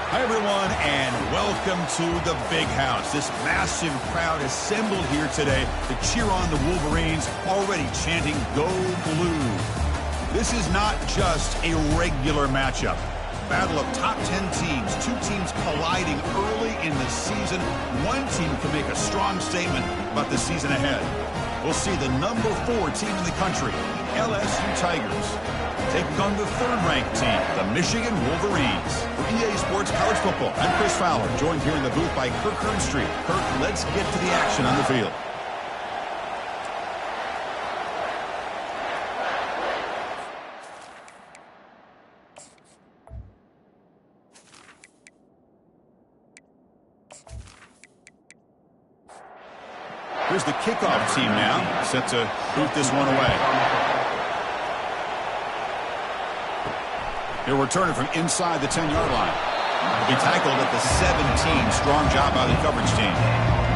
Hi, everyone, and welcome to the Big House. This massive crowd assembled here today to cheer on the Wolverines, already chanting, "Go Blue." This is not just a regular matchup. Battle of top 10 teams, two teams colliding early in the season. One team can make a strong statement about the season ahead. We'll see the number 4 team in the country, LSU Tigers, taking on the third-ranked team, the Michigan Wolverines. For EA Sports College Football, I'm Chris Fowler, joined here in the booth by Kirk Street. Kirk, let's get to the action on the field. Here's the kickoff team now, set to boot this one away. He'll return it from inside the 10-yard line. He'll be tackled at the 17. Strong job by the coverage team.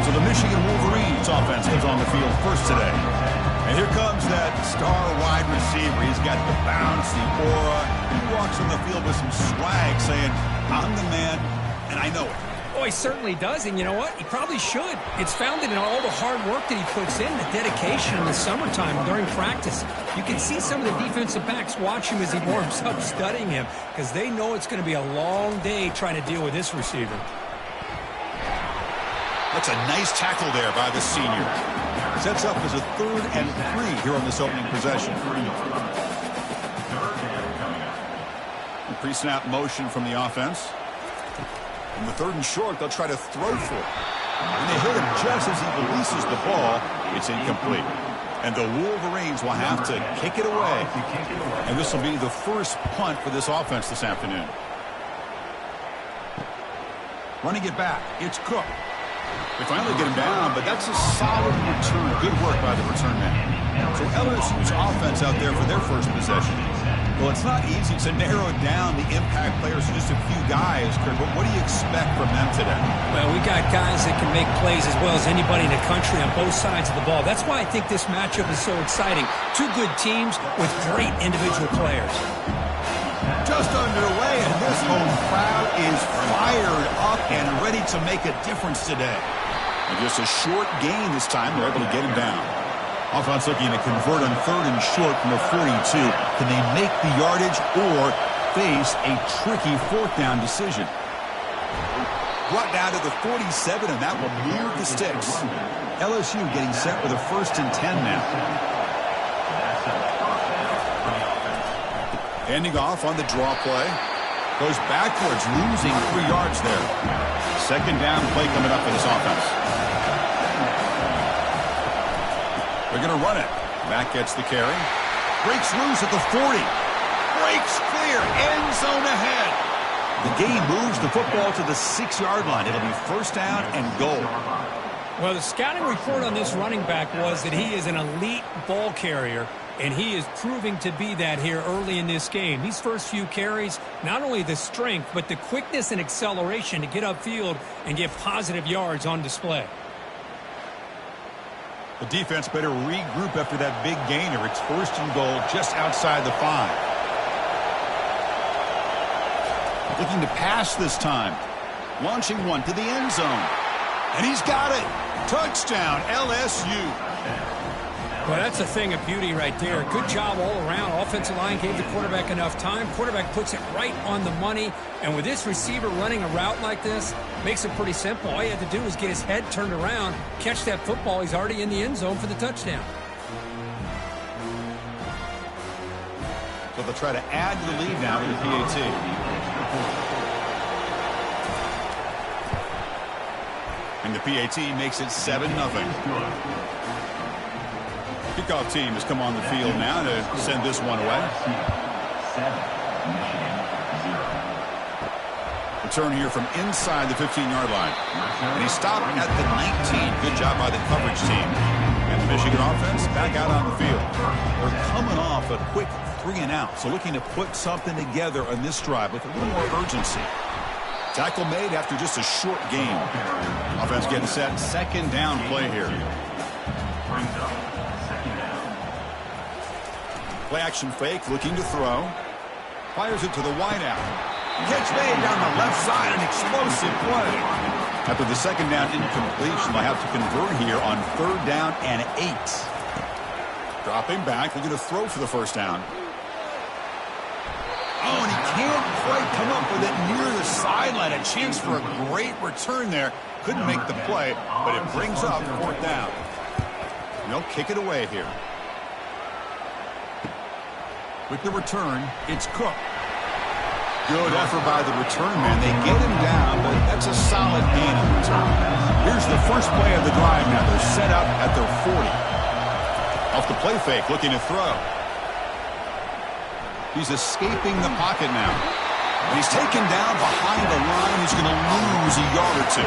So the Michigan Wolverines offense goes on the field first today. And here comes that star wide receiver. He's got the bounce, the aura. He walks on the field with some swag saying, "I'm the man, and I know it." Oh, he certainly does, and you know what? He probably should. It's founded in all the hard work that he puts in, the dedication in the summertime during practice. You can see some of the defensive backs watch him as he warms up, studying him, because they know it's going to be a long day trying to deal with this receiver. That's a nice tackle there by the senior. Sets up as a 3rd and 3 here on this opening possession. Pre-snap motion from the offense. In the 3rd and short, they'll try to throw for it. And they hit him just as he releases the ball. It's incomplete. And the Wolverines will have to kick it away. And this will be the first punt for this offense this afternoon. Running it back, it's Cook. They finally get him down, but that's a solid return. Good work by the return man. So LSU's offense out there for their first possession. Well, it's not easy to narrow down the impact players to just a few guys, Kurt, but what do you expect from them today? Well, we got guys that can make plays as well as anybody in the country on both sides of the ball. That's why I think this matchup is so exciting. Two good teams with great individual players. Just underway, and this home crowd is fired up and ready to make a difference today. And just a short gain this time, they're able to get him down. Offense looking to convert on 3rd and short from the 42. Can they make the yardage or face a tricky 4th down decision? Brought down to the 47, and that will near the sticks. LSU getting set with a 1st and 10 now. Ending off on the draw play. Goes backwards, losing 3 yards there. 2nd down play coming up for this offense. They're going to run it. Back gets the carry. Breaks loose at the 40. Breaks clear. End zone ahead. The game moves the football to the 6-yard line. It'll be 1st down and goal. Well, the scouting report on this running back was that he is an elite ball carrier, and he is proving to be that here early in this game. These first few carries, not only the strength, but the quickness and acceleration to get upfield and get positive yards on display. The defense better regroup after that big gainer. It's 1st and goal just outside the 5. Looking to pass this time. Launching one to the end zone. And he's got it. Touchdown, LSU. Well, that's a thing of beauty right there. Good job all around. Offensive line gave the quarterback enough time. Quarterback puts it right on the money. And with this receiver running a route like this, makes it pretty simple. All you have to do is get his head turned around, catch that football. He's already in the end zone for the touchdown. So they'll try to add to the lead now with the PAT. And the PAT makes it 7-0. Kickoff team has come on the field now to send this one away. Return here from inside the 15-yard line. And he stopped at the 19. Good job by the coverage team. And the Michigan offense back out on the field. They're coming off a quick 3-and-out, so looking to put something together on this drive with a little more urgency. Tackle made after just a short game. Offense getting set. 2nd down play here. Play action fake, looking to throw. Fires it to the wideout. Catch made down the left side, an explosive play. After the second down incompletion, they'll have to convert here on 3rd down and 8. Dropping back, looking to throw for the first down. Oh, and he can't quite come up with it near the sideline. A chance for a great return there. Couldn't make the play, but it brings up 4th down. They'll kick it away here. With the return, it's Cook. Good effort by the return man. They get him down, but that's a solid gain on the return. Here's the first play of the drive now. They're set up at their 40. Off the play fake, looking to throw. He's escaping the pocket now. And he's taken down behind the line. He's going to lose a yard or 2.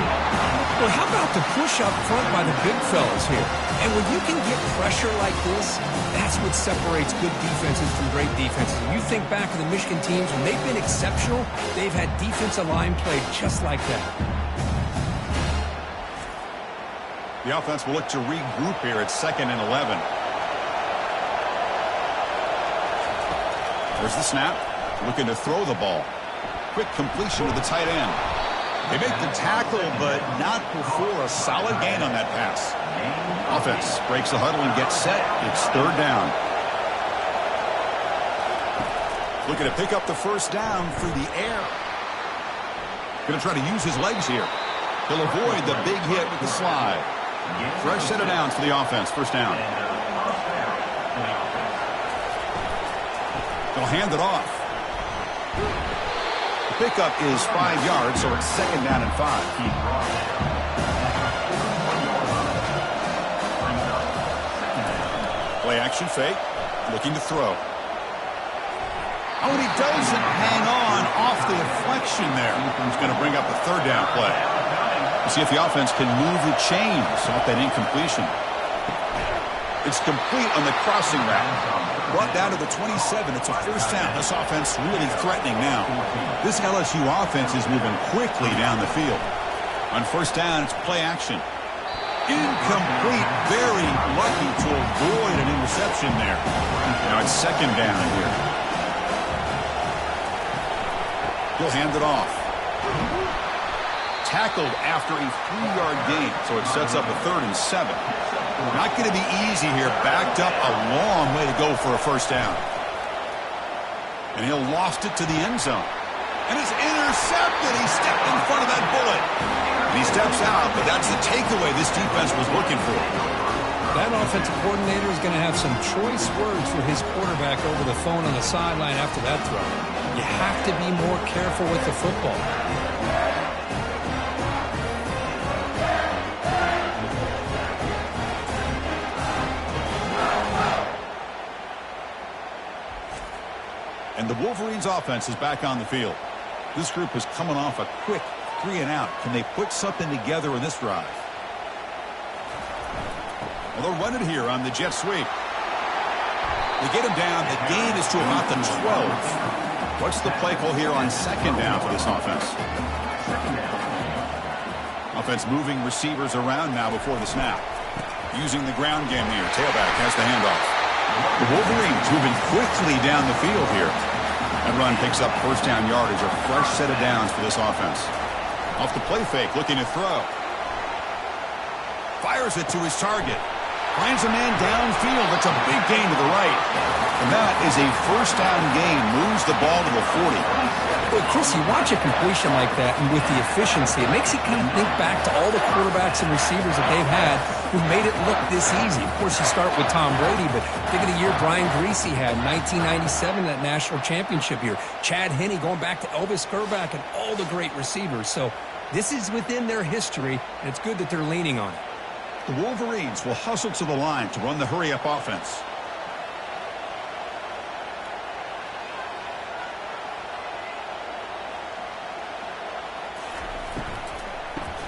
Well, how about the push up front by the big fellas here? And when you can get pressure like this, that's what separates good defenses from great defenses. When you think back to the Michigan teams, when they've been exceptional, they've had defensive line play just like that. The offense will look to regroup here at 2nd and 11. There's the snap. Looking to throw the ball. Quick completion to the tight end. They make the tackle, but not before a solid gain on that pass. Offense breaks the huddle and gets set. It's 3rd down. Looking to pick up the first down through the air. Going to try to use his legs here. He'll avoid the big hit with the slide. Fresh set of downs for the offense. First down. They'll hand it off. The pickup is 5 yards, so it's 2nd down and 5. Play action fake. Looking to throw. Oh, and he doesn't hang on off the deflection there. He's going to bring up a 3rd down play. We'll see if the offense can move the chains off that incompletion. It's complete on the crossing route. Brought down to the 27. It's a first down. This offense really threatening now. This LSU offense is moving quickly down the field. On first down, it's play action. Incomplete. Very lucky to avoid an interception there. Now it's 2nd down here. He'll hand it off. Tackled after a 3-yard gain, so it sets up a 3rd and 7. Not going to be easy here. Backed up a long way to go for a first down. And he'll loft it to the end zone. And it's intercepted. He stepped in front of that bullet. And he steps out, but that's the takeaway this defense was looking for. That offensive coordinator is going to have some choice words for his quarterback over the phone on the sideline after that throw. You have to be more careful with the football. And the Wolverines offense is back on the field. This group is coming off a quick 3 and out. Can they put something together in this drive? Well, they'll run it here on the jet sweep. They get him down. The gain is to about the 12. What's the play call here on 2nd down for this offense? Offense moving receivers around now before the snap. Using the ground game here. Tailback has the handoff. The Wolverines moving quickly down the field here. That run picks up first down yardage, a fresh set of downs for this offense. Off the play fake, looking to throw. Fires it to his target. Finds a man downfield. That's a big gain to the right. And that is a first down gain. Moves the ball to the 40. Well, Chris, you watch a completion like that, and with the efficiency, it makes you kind of think back to all the quarterbacks and receivers that they've had who made it look this easy. Of course, you start with Tom Brady, but think of the year Brian Greasy had, 1997, that national championship year. Chad Henne going back to Elvis Grbac and all the great receivers. So this is within their history, and it's good that they're leaning on it. The Wolverines will hustle to the line to run the hurry-up offense.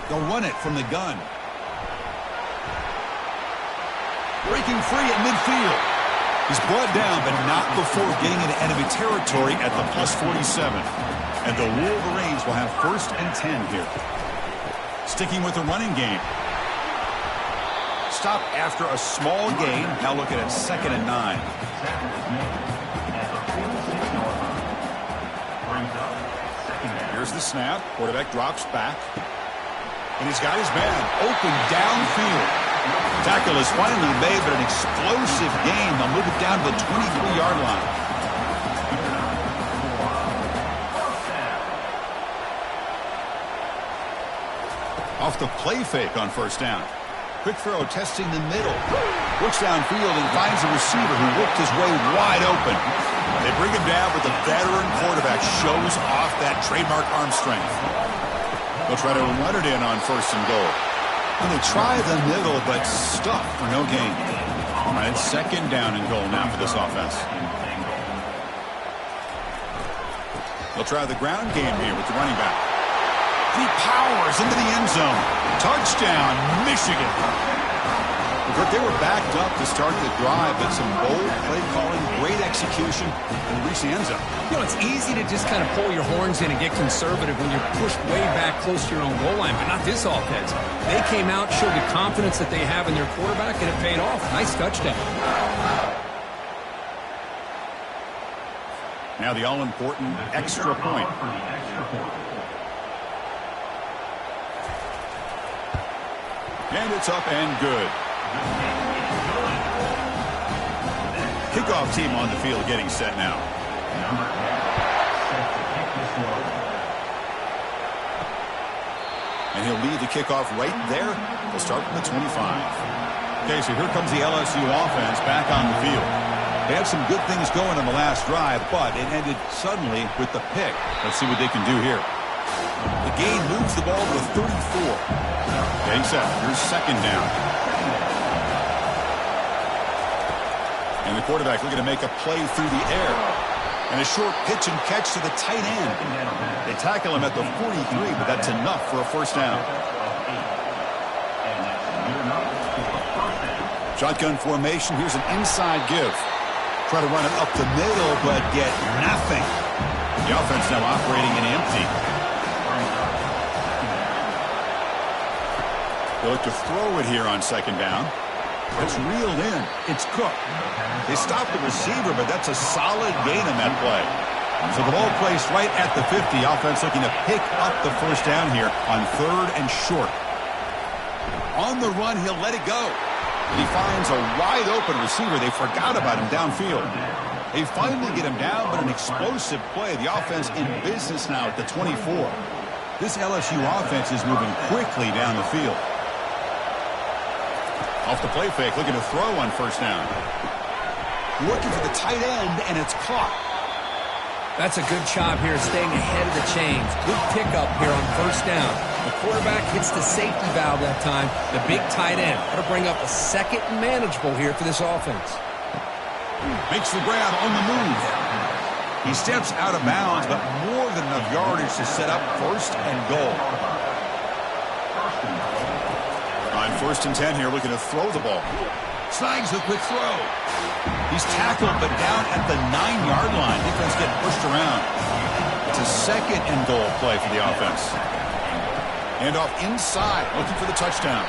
They'll run it from the gun. Breaking free at midfield. He's brought down, but not before getting into enemy territory at the +47. And the Wolverines will have 1st and 10 here. Sticking with the running game. Stop after a small gain. Now looking at 2nd and 9. Here's the snap. Quarterback drops back. And he's got his man open downfield. Tackle is finally made, but an explosive gain. They'll move it down to the 23-yard line. Off the play fake on first down. Quick throw, testing the middle. Looks downfield and finds a receiver who worked his way wide open. They bring him down, but the veteran quarterback shows off that trademark arm strength. They'll try to run it in on first and goal. And they try the middle, but stuck for no gain. All right, second down and goal now for this offense. They'll try the ground game here with the running back. He powers into the end zone. Touchdown, Michigan. But they were backed up to start the drive, but some bold play calling, great execution, and reach the end zone. You know, it's easy to just kind of pull your horns in and get conservative when you're pushed way back close to your own goal line, but not this offense. They came out, showed the confidence that they have in their quarterback, and it paid off. Nice touchdown. Now the all-important extra point. And it's up and good. Kickoff team on the field getting set now. And he'll lead the kickoff right there. They'll start from the 25. Okay, so here comes the LSU offense back on the field. They had some good things going on the last drive, but it ended suddenly with the pick. Let's see what they can do here. The gain moves the ball to the 34. Okay, set. Here's second down. And the quarterback looking to make a play through the air. And a short pitch and catch to the tight end. They tackle him at the 43, but that's enough for a first down. Shotgun formation. Here's an inside give. Try to run it up the middle, but get nothing. The offense now operating in empty. They look to throw it here on second down. It's reeled in. It's Cook. They stopped the receiver, but that's a solid gain on that play. So the ball placed right at the 50. Offense looking to pick up the first down here on third and short. On the run, he'll let it go. And he finds a wide open receiver. They forgot about him downfield. They finally get him down, but an explosive play. The offense in business now at the 24. This LSU offense is moving quickly down the field. Off the play fake, looking to throw on first down. Looking for the tight end, and it's caught. That's a good job here, staying ahead of the chains. Good pickup here on first down. The quarterback hits the safety valve that time. The big tight end. That'll bring up a second and manageable here for this offense. Makes the grab on the move. He steps out of bounds, but more than enough yardage to set up first and goal. On first and 10 here, looking to throw the ball. Snags the quick throw. He's tackled, but down at the 9-yard line. Defense getting pushed around. It's a second and goal play for the offense. And off inside, looking for the touchdown.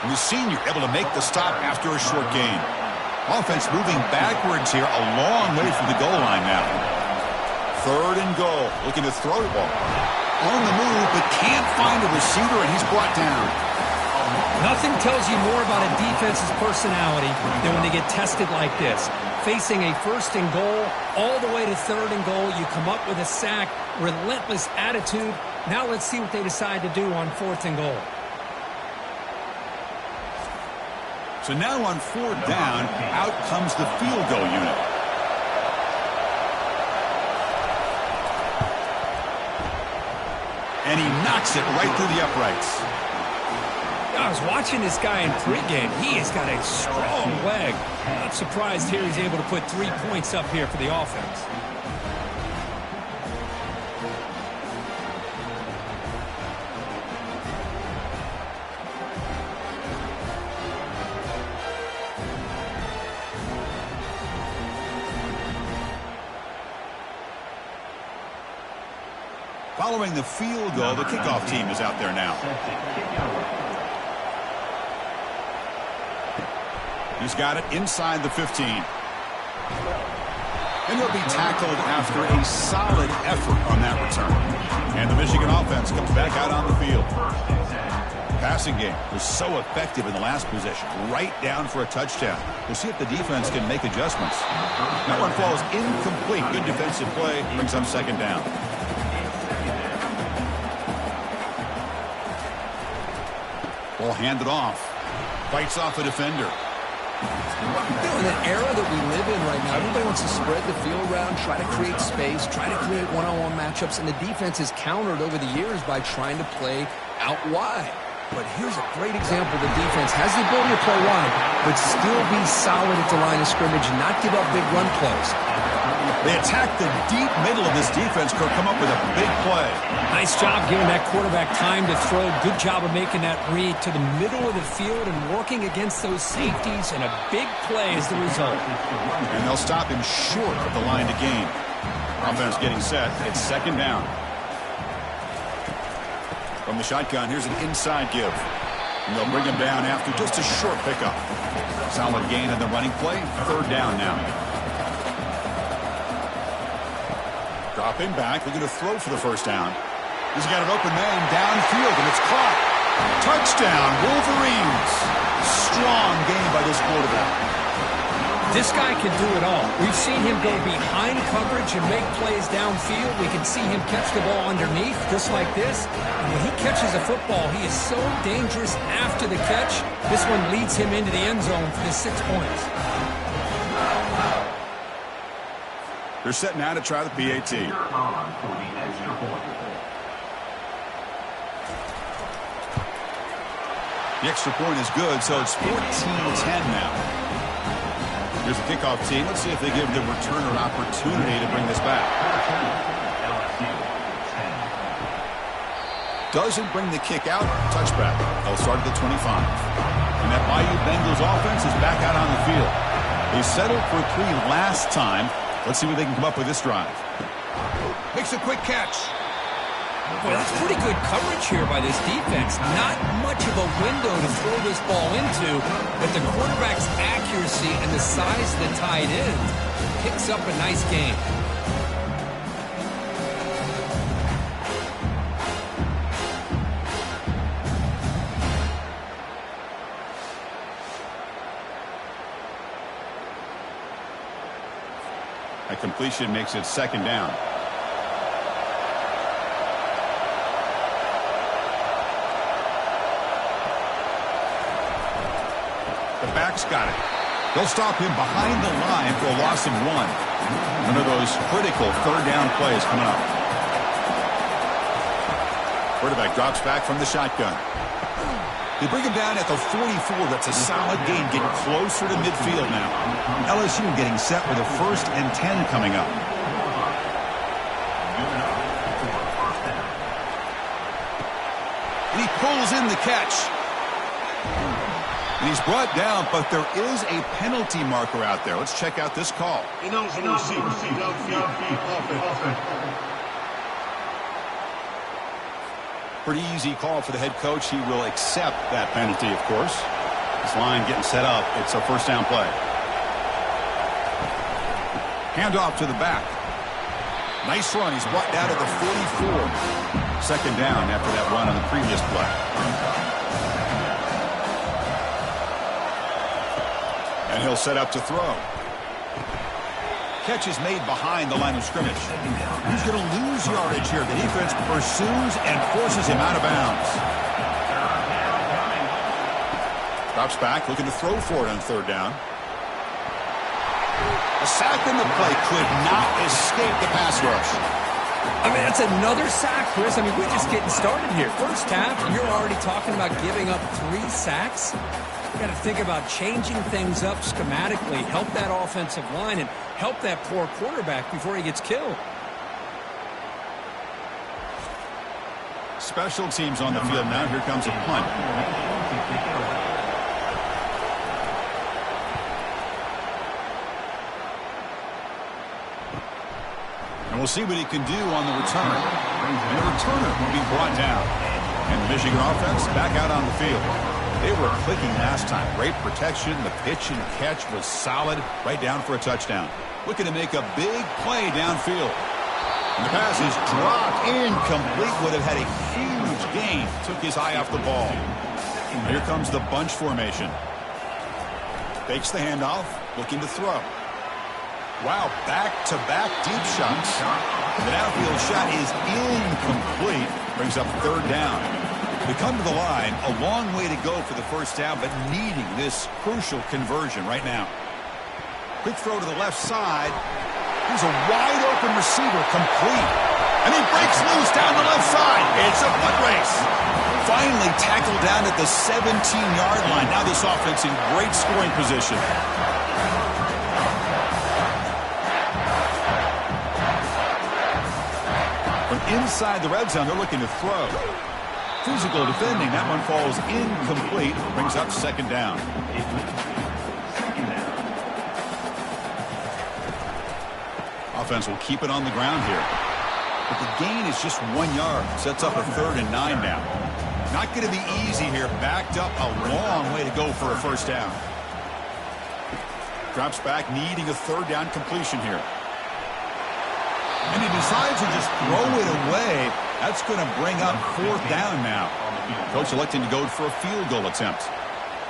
And the senior able to make the stop after a short gain. Offense moving backwards here, a long way from the goal line now. Third and goal, looking to throw the ball. On the move, but can't find a receiver, and he's brought down. Nothing tells you more about a defense's personality than when they get tested like this. Facing a first and goal, all the way to third and goal, you come up with a sack, relentless attitude. Now let's see what they decide to do on fourth and goal. So now on fourth down, out comes the field goal unit. And he knocks it right through the uprights. I was watching this guy in pregame. He has got a strong leg. Not surprised here he's able to put 3 points up here for the offense. Following the field goal, the kickoff team is out there now. He's got it inside the 15. And he'll be tackled after a solid effort on that return. And the Michigan offense comes back out on the field. Passing game was so effective in the last possession, right down for a touchdown. We'll see if the defense can make adjustments. That one falls incomplete. Good defensive play brings up second down. Ball handed off. Fights off a defender. In the era that we live in right now, everybody wants to spread the field around, try to create space, try to create one-on-one matchups, and the defense is countered over the years by trying to play out wide. But here's a great example. The defense has the ability to play wide, but still be solid at the line of scrimmage and not give up big run plays. They attack the deep middle of this defense, Kirk, come up with a big play. Nice job giving that quarterback time to throw. Good job of making that read to the middle of the field and working against those safeties, and a big play is the result. And they'll stop him short of the line to gain. Offense getting set. It's second down. From the shotgun, here's an inside give. And they'll bring him down after just a short pickup. Solid gain on the running play. Third down now. Dropping back, looking to throw for the first down. He's got an open man downfield, and it's caught. Touchdown, Wolverines. Strong game by this quarterback. This guy can do it all. We've seen him go behind coverage and make plays downfield. We can see him catch the ball underneath, just like this. And when he catches a football, he is so dangerous after the catch. This one leads him into the end zone for the 6 points. They're setting out to try the PAT. The extra point is good, so it's 14-10 now. Here's the kickoff team. Let's see if they give the returner an opportunity to bring this back. Doesn't bring the kick out. Touchback. They'll start at the 25. And that Bayou Bengals offense is back out on the field. They settled for 3 last time. Let's see what they can come up with this drive. Makes a quick catch. Well, that's pretty good coverage here by this defense. Not much of a window to throw this ball into, but the quarterback's accuracy and the size of the tight end picks up a nice game. A completion makes it second down. The back's got it. They'll stop him behind the line for a loss of 1. One of those critical third down plays coming up. Quarterback drops back from the shotgun. They bring him down at the 44. That's a solid gain, getting closer to midfield now. LSU getting set with a 1st and 10 coming up. And he pulls in the catch. And he's brought down, but there is a penalty marker out there. Let's check out this call. Pretty easy call for the head coach. He will accept that penalty, of course. This line getting set up. It's a first down play. Handoff to the back. Nice run. He's brought down to the 44. Second down after that run on the previous play. And he'll set up to throw. Catch is made behind the line of scrimmage. He's going to lose yardage here. The defense pursues and forces him out of bounds. Drops back, looking to throw for it on third down. A sack in the play could not escape the pass rush. I mean, that's another sack, Chris. I mean, we're just getting started here. First half, you're already talking about giving up 3 sacks. You got to think about changing things up schematically, help that offensive line, and help that poor quarterback before he gets killed. Special teams on the field now. Here comes a punt. And we'll see what he can do on the return. And the returner will be brought down. And the Michigan offense back out on the field. They were clicking last time. Great protection. The pitch and catch was solid. Right down for a touchdown. Looking to make a big play downfield. And the pass is dropped. Incomplete. Would have had a huge gain. Took his eye off the ball. And here comes the bunch formation. Fakes the handoff. Looking to throw. Wow, back-to-back deep shots. The downfield shot is incomplete. Brings up third down. We come to the line, a long way to go for the first down, but needing this crucial conversion right now. Quick throw to the left side. Here's a wide-open receiver, complete. And he breaks loose down the left side. It's a foot race. Finally tackled down at the 17-yard line. Now this offense in great scoring position. From inside the red zone, they're looking to throw. Physical defending. That one falls incomplete. Brings up second down. Offense will keep it on the ground here. But the gain is just 1 yard. Sets up a 3rd and 9 now. Not going to be easy here. Backed up a long way to go for a first down. Drops back, needing a 3rd down completion here. And he decides to just throw it away. That's going to bring up 4th down now. Coach electing to go for a field goal attempt.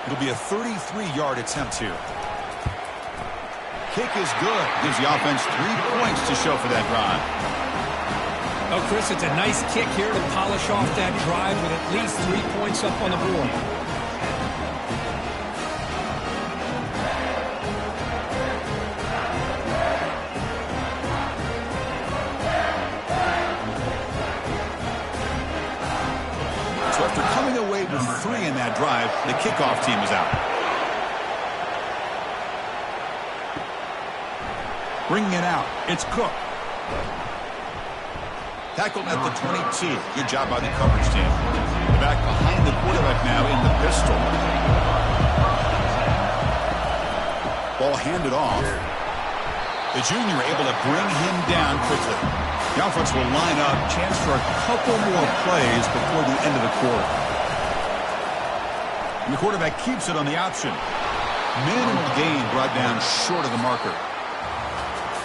It'll be a 33-yard attempt here. Kick is good. Gives the offense 3 points to show for that drive. Oh, Chris, it's a nice kick here to polish off that drive with at least 3 points up on the board. So after coming away with 3 in that drive, the kickoff team is out. Bringing it out, it's Cook. Tackled at the 22. Good job by the coverage team. Back behind the quarterback now in the pistol. Ball handed off. The junior able to bring him down quickly. The offense will line up. Chance for a couple more plays before the end of the quarter. And the quarterback keeps it on the option. Minimal gain brought down short of the marker.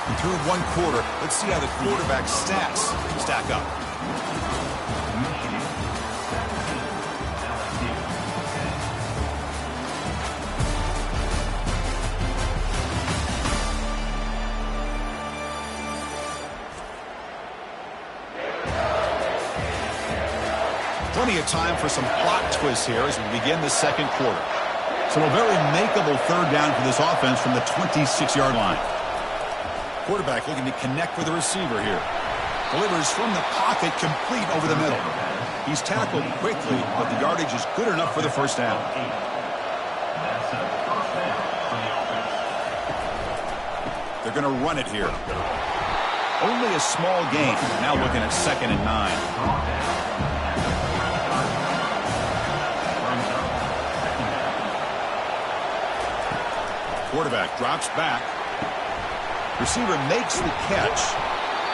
And through 1 quarter, let's see how the quarterback's stats stack up. Plenty of time for some plot twists here as we begin the second quarter. So a very makeable 3rd down for this offense from the 26-yard line. Quarterback looking to connect with the receiver here. Delivers from the pocket, complete over the middle. He's tackled quickly, but the yardage is good enough for the first down. They're going to run it here. Only a small gain. Now looking at 2nd and 9. Quarterback drops back. Receiver makes the catch.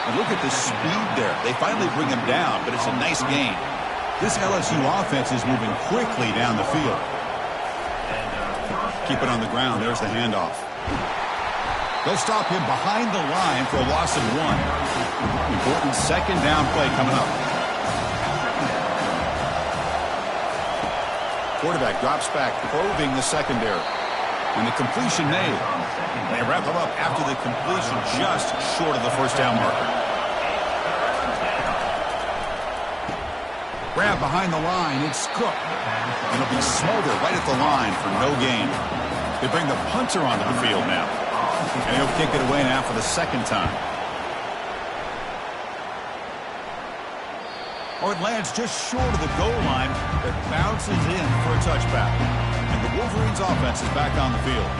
And look at the speed there. They finally bring him down, but it's a nice gain. This LSU offense is moving quickly down the field. Keep it on the ground. There's the handoff. They'll stop him behind the line for a loss of 1. Important 2nd down play coming up. Quarterback drops back, probing the secondary. And the completion made. They wrap him up after the completion just short of the first down marker. Grab behind the line. It's Cook. And it'll be Smolder right at the line for no gain. They bring the punter onto the field now. And he'll kick it away now for the 2nd time. Or it lands just short of the goal line. It bounces in for a touchback. And the Wolverines offense is back on the field.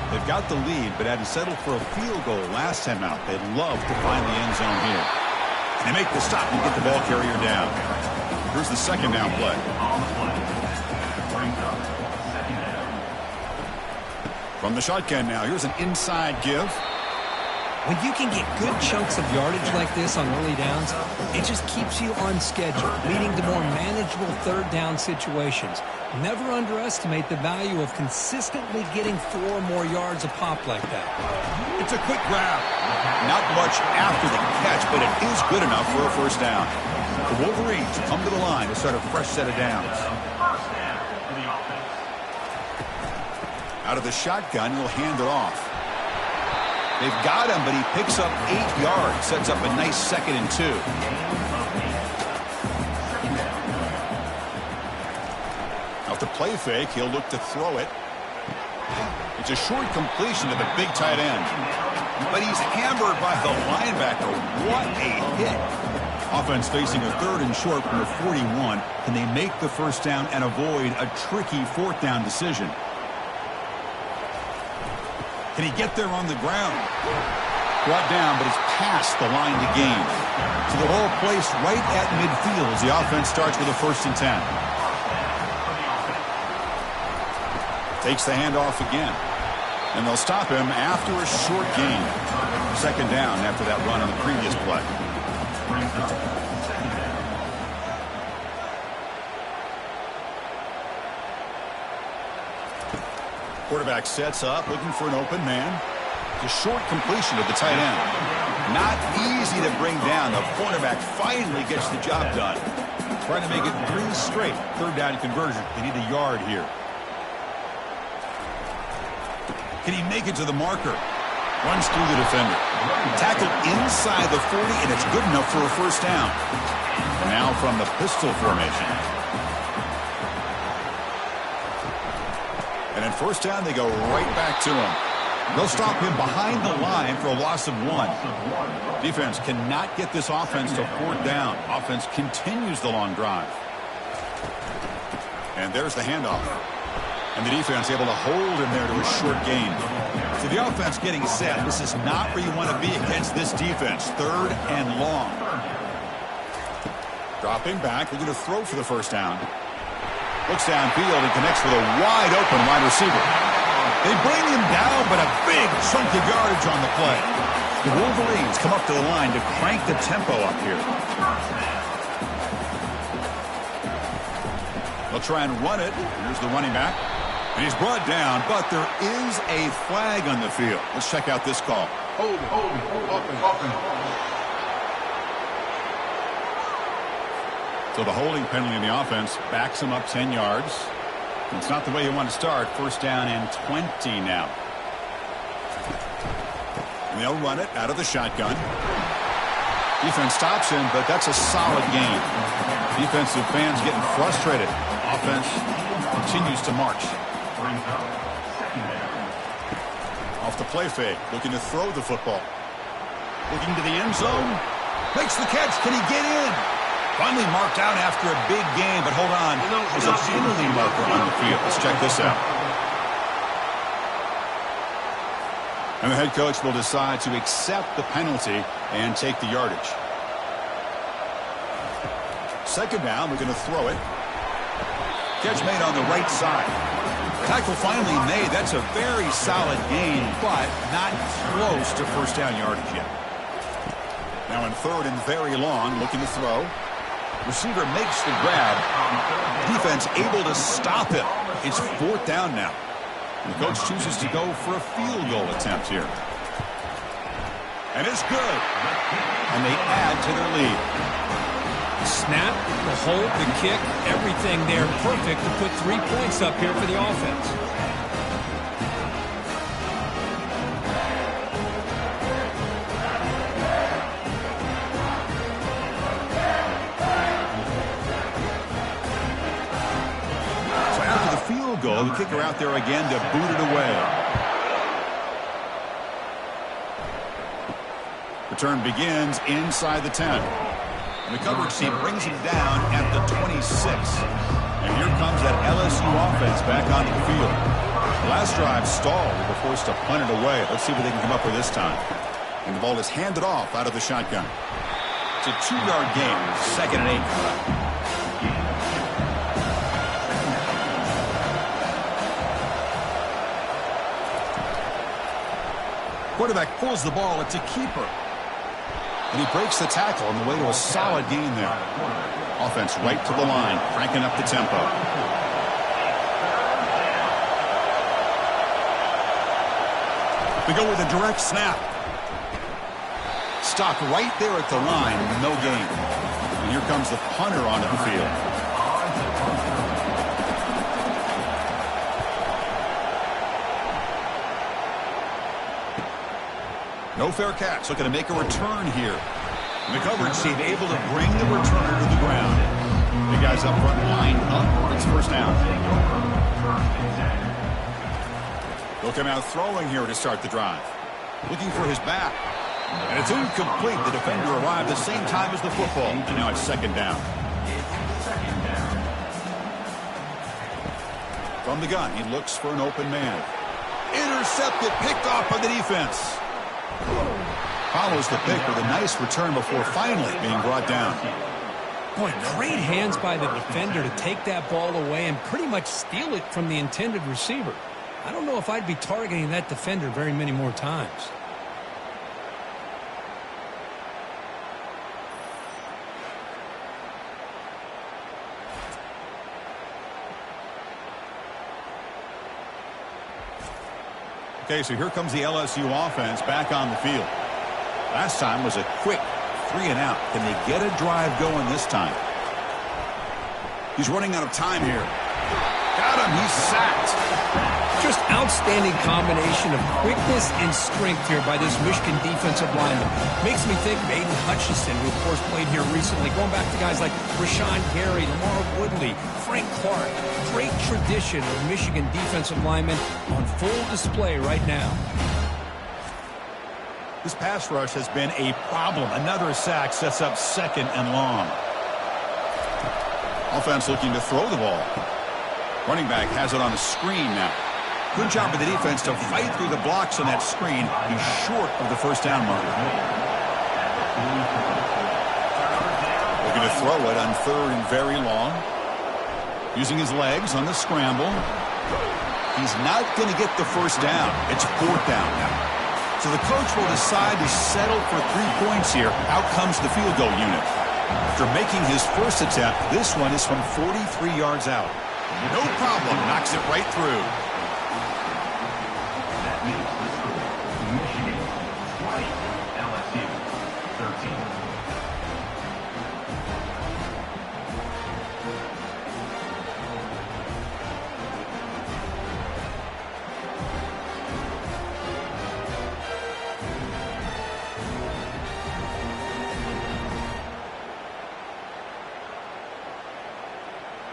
They've got the lead, but hadn't settled for a field goal last time out. They'd love to find the end zone here. They make the stop and get the ball carrier down. Here's the 2nd down play. From the shotgun now, here's an inside give. When you can get good chunks of yardage like this on early downs, it just keeps you on schedule, leading to more manageable third down situations. Never underestimate the value of consistently getting 4 or more yards a pop like that. It's a quick grab. Not much after the catch, but it is good enough for a first down. The Wolverines come to the line to start a fresh set of downs. Out of the shotgun, he'll hand it off. They've got him, but he picks up 8 yards, sets up a nice 2nd and 2. Off the play fake, he'll look to throw it. It's a short completion to the big tight end. But he's hammered by the linebacker. What a hit. Offense facing a 3rd and short from the 41. Can they make the first down and avoid a tricky 4th down decision? Can he get there on the ground? Brought down, but it's past the line to gain. So the whole place right at midfield as the offense starts with a 1st and 10. Takes the handoff again. And they'll stop him after a short gain. 2nd down after that run on the previous play. Quarterback sets up, looking for an open man. It's a short completion to the tight end. Not easy to bring down. The cornerback finally gets the job done. Trying to make it 3 straight. 3rd down conversion. They need a yard here. Can he make it to the marker? Runs through the defender. Tackled inside the 40, and it's good enough for a first down. Now from the pistol formation. And in first down, they go right back to him. They'll stop him behind the line for a loss of 1. Defense cannot get this offense to 4th down. Offense continues the long drive. And there's the handoff. And the defense able to hold him there to a short gain. So the offense getting set. This is not where you want to be against this defense. 3rd and long. Dropping back. We're going to throw for the first down. Looks downfield and connects with a wide-open wide receiver. They bring him down, but a big chunk of yardage on the play. The Wolverines come up to the line to crank the tempo up here. They'll try and run it. Here's the running back. And he's brought down, but there is a flag on the field. Let's check out this call. Hold, open. So the holding penalty in the offense backs him up 10 yards. It's not the way you want to start. First down and 20 now. And they'll run it out of the shotgun. Defense stops him, but that's a solid gain. Defensive fans getting frustrated. Offense continues to march. Off the play fake, looking to throw the football. Looking to the end zone. Makes the catch. Can he get in? Finally marked out after a big game, but hold on. There's a penalty marker on the field. Let's check this out. And the head coach will decide to accept the penalty and take the yardage. 2nd down, we're going to throw it. Catch made on the right side. Tackle finally made. That's a very solid gain, but not close to first down yardage yet. Now in 3rd and very long, looking to throw. Receiver makes the grab. Defense able to stop him. It's 4th down now. And the coach chooses to go for a field goal attempt here. And it's good. And they add to their lead. Snap, the hold, the kick, everything there perfect to put 3 points up here for the offense. So after the field goal, the kicker out there again to boot it away. Return begins inside the 10. And the coverage team brings him down at the 26. And here comes that LSU offense back onto the field. The last drive stalled. They were forced to punt it away. Let's see what they can come up with this time. And the ball is handed off out of the shotgun. It's a 2-yard gain. 2nd and 8. Quarterback pulls the ball. It's a keeper. And he breaks the tackle on the way to a solid gain there. Offense right to the line, cranking up the tempo. We go with a direct snap. Stopped right there at the line, no gain. And here comes the punter onto the field. No fair catch. Looking to make a return here. And the coverage team able to bring the returner to the ground. The guys up front line up. It's first down. He'll come out throwing here to start the drive. Looking for his back. And it's incomplete. The defender arrived the same time as the football. And now it's second down. From the gun, he looks for an open man. Intercepted, picked off by the defense. Follows the pick with a nice return before finally being brought down. Boy, great hands by the defender to take that ball away and pretty much steal it from the intended receiver. I don't know if I'd be targeting that defender very many more times. Okay, so here comes the LSU offense back on the field. Last time was a quick 3-and-out. Can they get a drive going this time? He's running out of time here. Got him. He's sacked. Just outstanding combination of quickness and strength here by this Michigan defensive lineman. Makes me think of Aiden Hutchinson, who of course played here recently. Going back to guys like Rashawn Gary, Lamar Woodley, Frank Clark. Great tradition of Michigan defensive linemen on full display right now. This pass rush has been a problem. Another sack sets up second and long. Offense looking to throw the ball. Running back has it on a screen now. Good job of the defense to fight through the blocks on that screen. He's short of the first down marker. Looking to throw it on third and very long. Using his legs on the scramble. He's not going to get the first down. It's fourth down now. So the coach will decide to settle for 3 points here. Out comes the field goal unit. After making his first attempt, this one is from 43 yards out. No problem. Knocks it right through. That means the score. Michigan 20, LSU 13.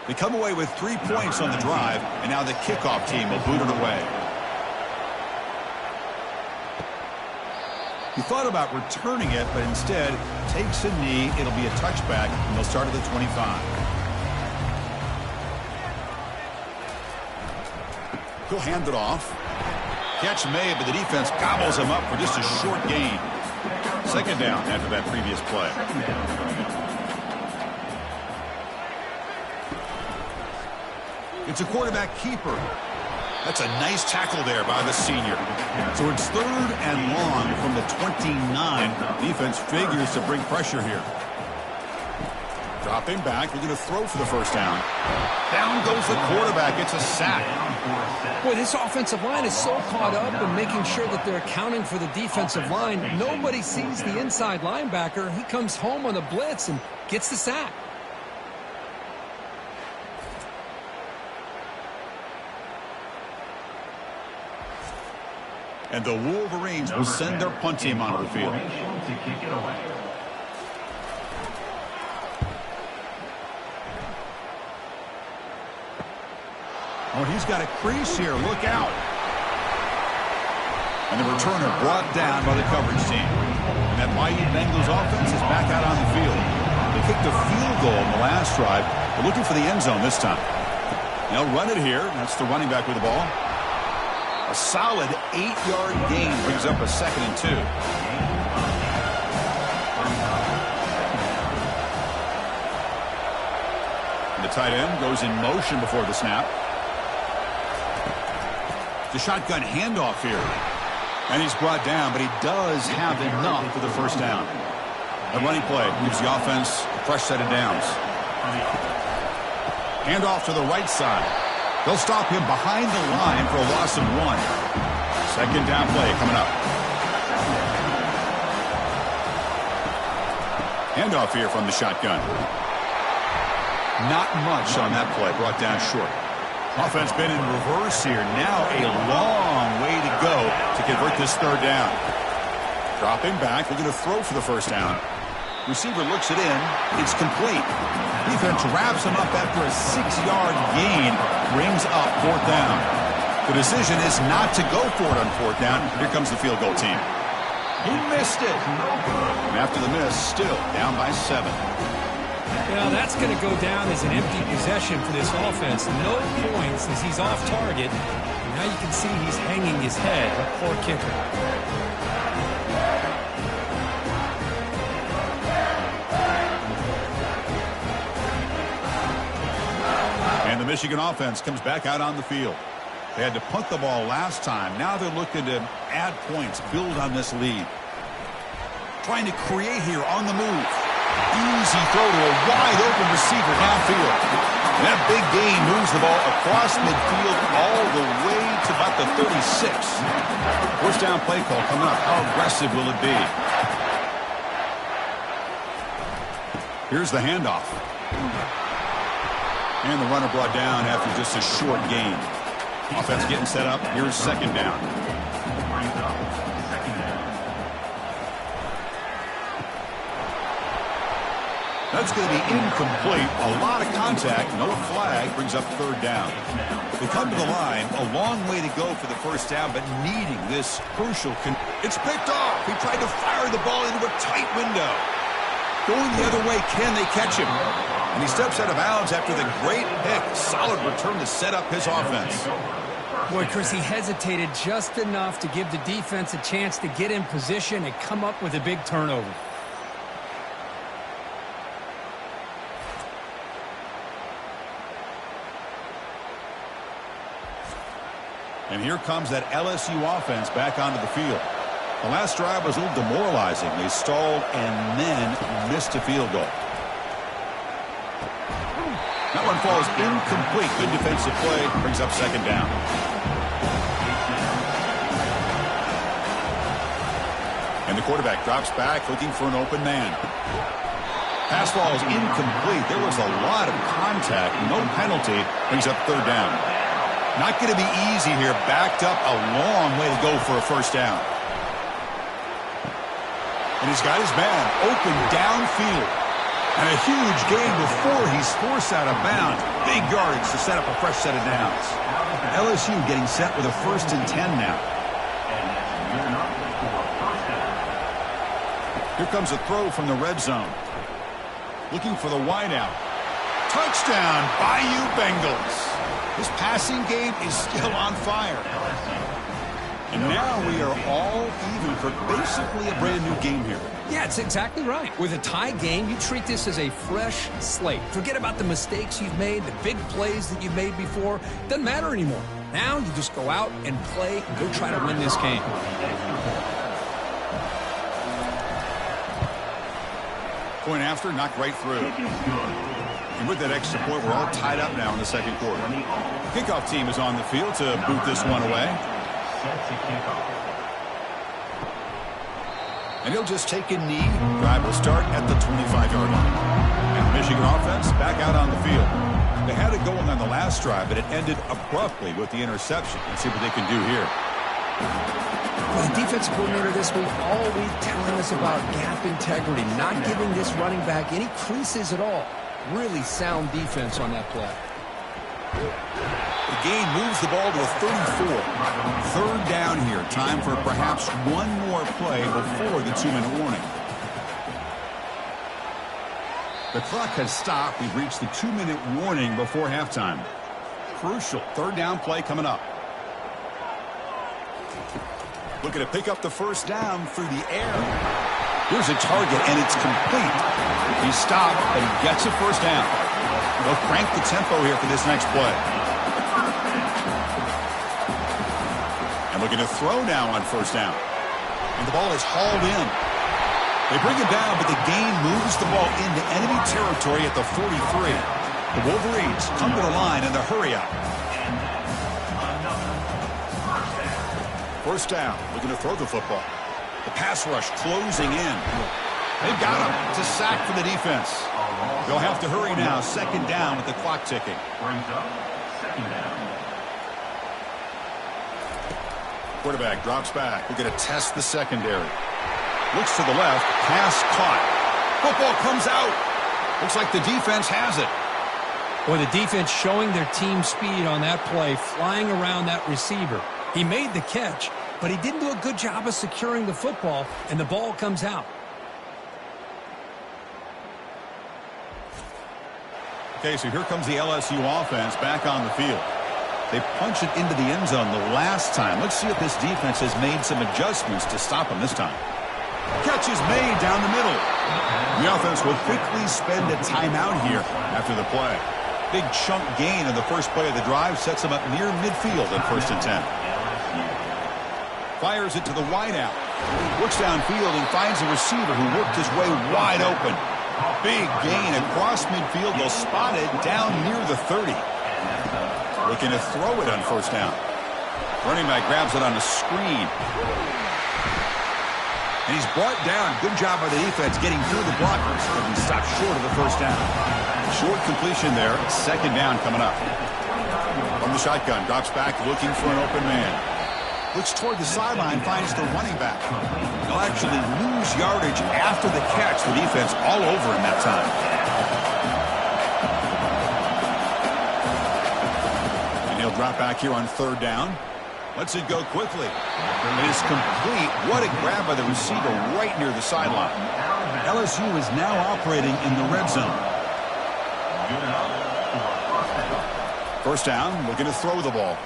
They come away with 3 points on the drive, and now the kickoff team will boot it away. He thought about returning it, but instead takes a knee. It'll be a touchback, and they'll start at the 25. He'll hand it off. Catch made, but the defense gobbles him up for just a short gain. Second down after that previous play. It's a quarterback keeper. That's a nice tackle there by the senior. So it's third and long from the 29. Defense figures to bring pressure here. Dropping back. We're going to throw for the first down. Down goes the quarterback. It's a sack. Boy, this offensive line is so caught up in making sure that they're accounting for the defensive line. Nobody sees the inside linebacker. He comes home on the blitz and gets the sack. And the Wolverines will send their punt team onto the field. Oh, he's got a crease here. Look out. And the returner brought down by the coverage team. And that mighty Bengals offense is back out on the field. They kicked a field goal in the last drive. They're looking for the end zone this time. They'll run it here. That's the running back with the ball. A solid 8-yard gain brings up a 2nd and 2. And the tight end goes in motion before the snap. The shotgun handoff here. And he's brought down, but he does have enough for the first down. A running play gives the offense a fresh set of downs. Handoff to the right side. They'll stop him behind the line for a loss of 1. Second down play coming up. Handoff here from the shotgun. Not much on that play, brought down short. Offense been in reverse here. Now a long way to go to convert this third down. Dropping back, looking to throw for the first down. Receiver looks it in. It's complete. Defense wraps him up after a 6-yard gain. Brings up fourth down. The decision is not to go for it on fourth down. Here comes the field goal team. He missed it. And after the miss, still down by 7. Well, that's going to go down as an empty possession for this offense. No points as he's off target. Now you can see he's hanging his head. A poor kicker. And the Michigan offense comes back out on the field. They had to punt the ball last time. Now they're looking to add points, build on this lead. Trying to create here on the move. Easy throw to a wide-open receiver downfield. That big gain moves the ball across midfield all the way to about the 36. First down play call coming up. How aggressive will it be? Here's the handoff. And the runner brought down after just a short gain. Offense getting set up. Here's second down. That's going to be incomplete. A lot of contact. No flag. Brings up third down. They come to the line. A long way to go for the first down, but needing this crucial. It's picked off. He tried to fire the ball into a tight window. Going the other way. Can they catch him? And he steps out of bounds after the great pick. Solid return to set up his offense. Boy, Chris, he hesitated just enough to give the defense a chance to get in position and come up with a big turnover. And here comes that LSU offense back onto the field. The last drive was a little demoralizing. They stalled and then missed a field goal. That one falls incomplete. Good defensive play. Brings up second down. And the quarterback drops back looking for an open man. Pass ball is incomplete. There was a lot of contact. No penalty. Brings up third down. Not going to be easy here. Backed up a long way to go for a first down. And he's got his man open downfield. And a huge gain before he's forced out of bounds. Big yardage to set up a fresh set of downs. LSU getting set with a 1st and 10 now. Here comes a throw from the red zone. Looking for the wideout. Touchdown, Bayou Bengals. This passing game is still on fire. And now we are all even for basically a brand new game here. Yeah, it's exactly right. With a tie game, you treat this as a fresh slate. Forget about the mistakes you've made, the big plays that you've made before. Doesn't matter anymore. Now you just go out and play and go try to win this game. Point after, knocked right through. And with that extra point, we're all tied up now in the second quarter. Kickoff team is on the field to boot this one away. And he'll just take a knee. Drive will start at the 25-yard line. And the Michigan offense back out on the field. They had it going on the last drive, but it ended abruptly with the interception. Let's see what they can do here. Well, the defensive coordinator this week all week telling us about gap integrity, not giving this running back any creases at all. Really sound defense on that play. The gain moves the ball to a 34. Third down here. Time for perhaps one more play before the 2-minute warning. The clock has stopped. We've reached the 2-minute warning before halftime. Crucial third down play coming up. Looking to pick up the first down through the air. Here's a target, and it's complete. He stopped, but he gets a first down. They'll crank the tempo here for this next play. And Looking to throw now on first down. And the ball is hauled in. They bring it down, but the gain moves the ball into enemy territory at the 43. The Wolverines come to the line in the hurry-up. First down, looking to throw the football. The pass rush closing in. They've got him. It's a sack for the defense. They'll have to hurry now. Second down with the clock ticking. Brings up second down. Quarterback drops back. We're going to test the secondary. Looks to the left. Pass caught. Football comes out. Looks like the defense has it. Boy, the defense showing their team speed on that play, flying around that receiver. He made the catch, but he didn't do a good job of securing the football, and the ball comes out. Okay, so here comes the LSU offense back on the field. They punch it into the end zone the last time. Let's see if this defense has made some adjustments to stop them this time. Catch is made down the middle. The offense will quickly spend a timeout here after the play. Big chunk gain in the first play of the drive sets them up near midfield in 1st and 10. Fires it to the wideout. Looks downfield and finds a receiver who worked his way wide open. Big gain across midfield. They'll spot it down near the 30. Looking to throw it on first down. Running back grabs it on the screen. And he's brought down. Good job by the defense getting through the blockers. And he stopped short of the first down. Short completion there. Second down coming up. From the shotgun. Drops back looking for an open man. Looks toward the sideline. Finds the running back. He'll actually lose yardage after the catch. The defense all over him that time. And he'll drop back here on third down. Lets it go quickly. It is complete. What a grab by the receiver right near the sideline. LSU is now operating in the red zone. First down, looking to throw the ball.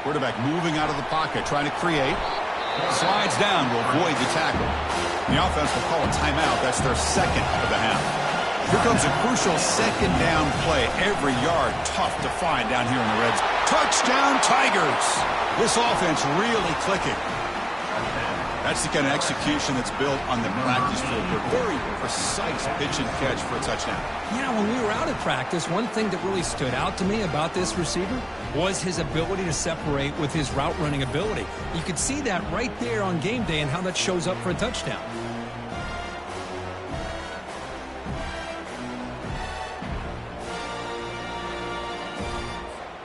Quarterback moving out of the pocket, trying to create. Slides down to avoid the tackle. The offense will call a timeout. That's their second of the half. Here comes a crucial second down play. Every yard tough to find down here in the red zone. Touchdown Tigers! This offense really clicking. That's the kind of execution that's built on the practice field. Very precise pitch and catch for a touchdown. Yeah, when we were out at practice, one thing that really stood out to me about this receiver was his ability to separate with his route running ability. You could see that right there on game day and how that shows up for a touchdown.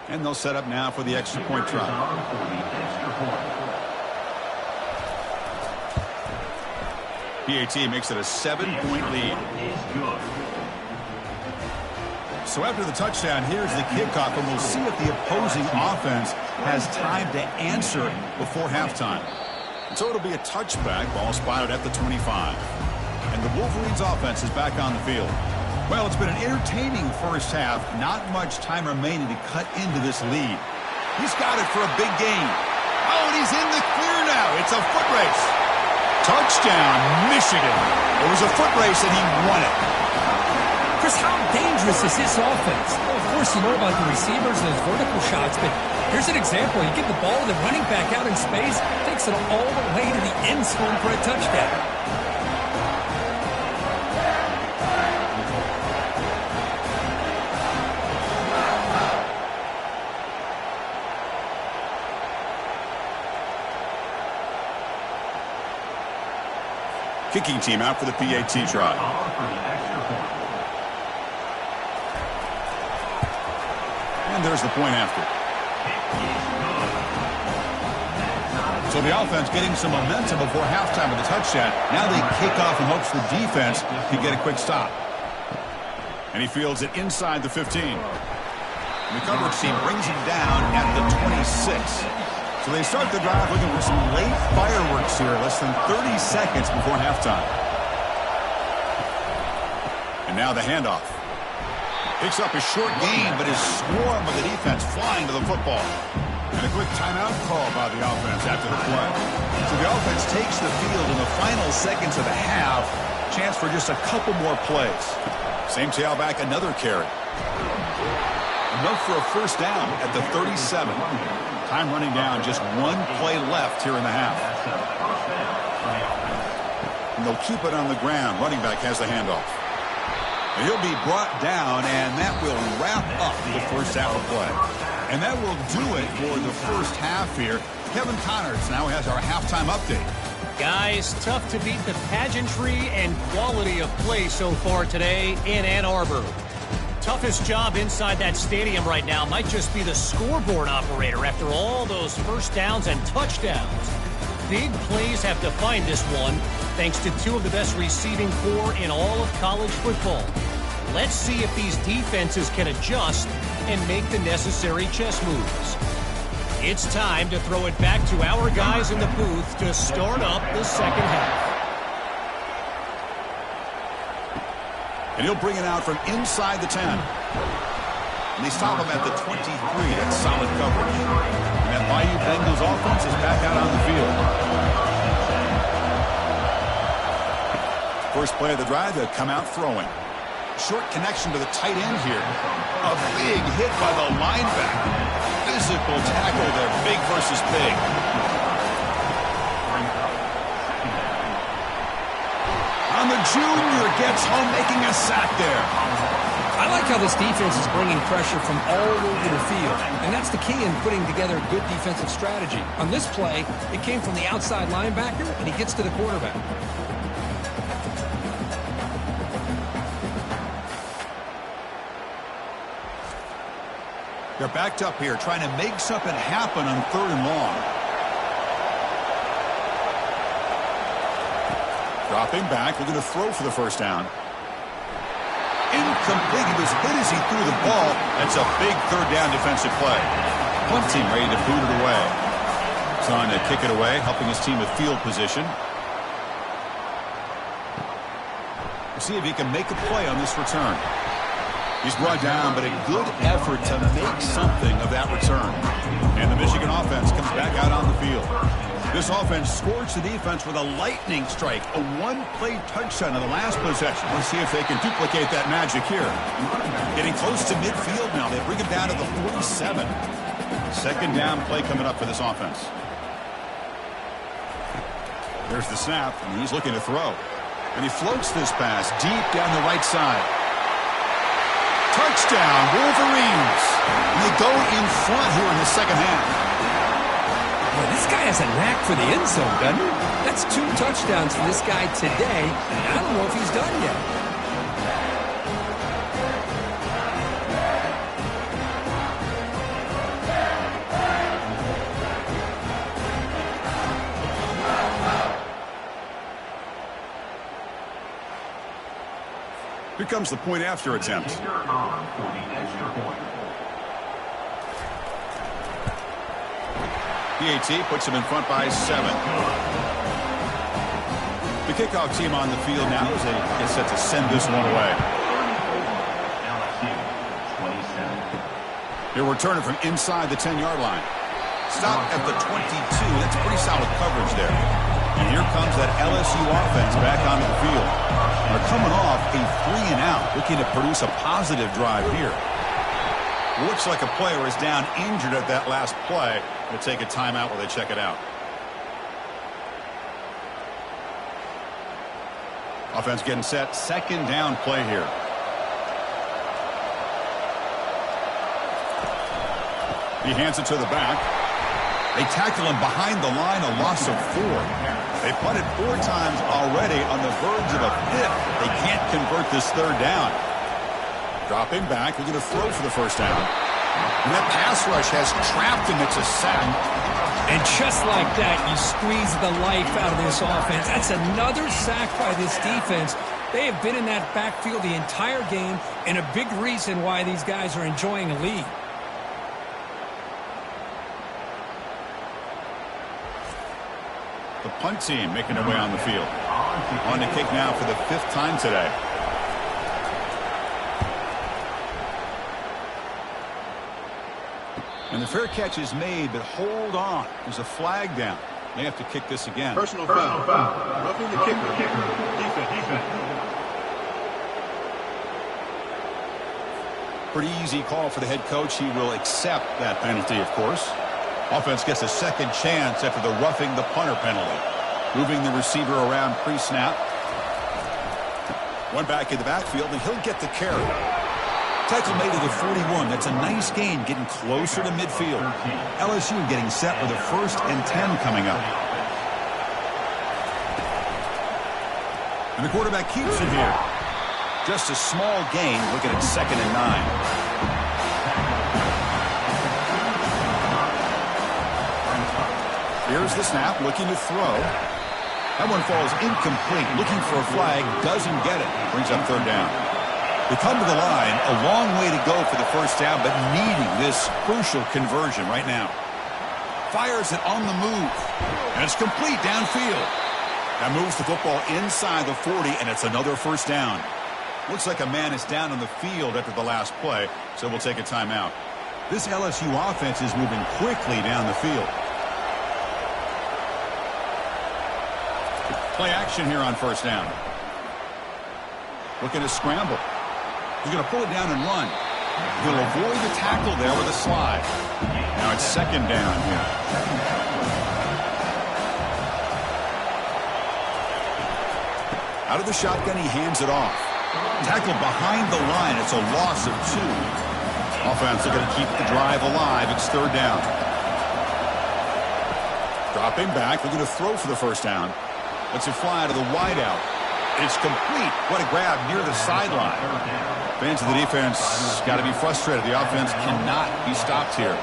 And they'll set up now for the extra point try. PAT makes it a 7-point lead. So after the touchdown, here's the kickoff, and we'll see if the opposing offense has time to answer before halftime. And so it'll be a touchback, ball spotted at the 25. And the Wolverines offense is back on the field. Well, it's been an entertaining first half. Not much time remaining to cut into this lead. He's got it for a big gain. Oh, and he's in the clear now. It's a foot race. Touchdown, Michigan. It was a foot race, and he won it. Chris, how dangerous is this offense? Well, of course, you know about the receivers and those vertical shots, but here's an example. You get the ball to the running back out in space, takes it all the way to the end zone for a touchdown. Kicking team out for the PAT try. And there's the point after. So the offense getting some momentum before halftime with a touchdown. Now they kick off in hopes the defense can get a quick stop. And he fields it inside the 15. And the coverage team brings him down at the 26. So they start the drive looking for some late fireworks here, less than 30 seconds before halftime. And now the handoff. Picks up a short gain, but is swarmed by the defense flying to the football. And a quick timeout call by the offense after the play. So the offense takes the field in the final seconds of the half. Chance for just a couple more plays. Same tailback, another carry. Enough for a first down at the 37. Time running down, just one play left here in the half. That's a first down for the offense. And they'll keep it on the ground. Running back has the handoff. And he'll be brought down, and that will wrap up the first half of play. And that will do it for the first half here. Kevin Connors now has our halftime update. Guys, tough to beat the pageantry and quality of play so far today in Ann Arbor. Toughest job inside that stadium right now might just be the scoreboard operator after all those first downs and touchdowns. Big plays have defined this one, thanks to two of the best receiving corps in all of college football. Let's see if these defenses can adjust and make the necessary chess moves. It's time to throw it back to our guys in the booth to start up the second half. And he'll bring it out from inside the 10. And they stop him at the 23. That's solid coverage. And that Bayou Bengals offense is back out on the field. First play of the drive, they'll come out throwing. Short connection to the tight end here. A big hit by the linebacker. Physical tackle there, big versus big. And the junior gets home, making a sack there. I like how this defense is bringing pressure from all over the field, and that's the key in putting together a good defensive strategy. On this play, it came from the outside linebacker, and he gets to the quarterback. They're backed up here, trying to make something happen on 3rd and long. Dropping back, looking to throw for the first down. Incomplete. He was hit as he threw the ball. That's a big 3rd down defensive play. Punt team ready to boot it away. He's on to kick it away, helping his team with field position. We'll see if he can make a play on this return. He's brought down, but a good effort to make something of that return. And the Michigan offense comes back out on the field. This offense scorched the defense with a lightning strike, a one-play touchdown in the last possession. Let's see if they can duplicate that magic here. Getting close to midfield now. They bring it down to the 47. Second down play coming up for this offense. There's the snap, and he's looking to throw. And he floats this pass deep down the right side. Touchdown, Wolverines. And they go in front here in the second half. Boy, this guy has a knack for the end zone, doesn't he? That's 2 touchdowns for this guy today, and I don't know if he's done yet. Here comes the point after attempt. PAT puts him in front by 7. The kickoff team on the field now as they get set to send this one away. They're returning from inside the 10-yard line. Stop at the 22. That's pretty solid coverage there. And here comes that LSU offense back onto the field. They're coming off a 3-and-out, looking to produce a positive drive here. Looks like a player is down injured at that last play. They'll take a timeout while they check it out. Offense getting set. Second down play here. He hands it to the back. They tackle him behind the line, a loss of 4. They punted 4 times already, on the verge of a 5th. They can't convert this 3rd down. Dropping back, looking to throw for the first down. And that pass rush has trapped him. It's a sack. And just like that, you squeeze the life out of this offense. That's another sack by this defense. They have been in that backfield the entire game, and a big reason why these guys are enjoying a lead. The punt team making their way on the field. On the kick now for the 5th time today. And the fair catch is made, but hold on. There's a flag down. They have to kick this again. Personal foul. Roughing the kicker. Defense. Pretty easy call for the head coach. He will accept that penalty, of course. Offense gets a second chance after the roughing the punter penalty. Moving the receiver around pre-snap. One back in the backfield, and he'll get the carry. Tackle made to the 41. That's a nice gain, getting closer to midfield. LSU getting set with a 1st and 10 coming up. And the quarterback keeps it here. Just a small gain, looking at 2nd and 9. Here's the snap, looking to throw. That one falls incomplete. Looking for a flag, doesn't get it. Brings up 3rd down. They come to the line, a long way to go for the 1st down, but needing this crucial conversion right now. Fires it on the move, and it's complete downfield. That moves the football inside the 40, and it's another 1st down. Looks like a man is down on the field after the last play, so we'll take a timeout. This LSU offense is moving quickly down the field. Play action here on 1st down. Looking to scramble. He's going to pull it down and run. He'll avoid the tackle there with a slide. Now it's 2nd down here. Out of the shotgun, he hands it off. Tackled behind the line. It's a loss of 2. Offense are going to keep the drive alive. It's 3rd down. Dropping back, looking to throw for the 1st down. Lets it fly to the wideout. It's complete. What a grab near the sideline. Fans of the defense got to be frustrated. The offense cannot be stopped here.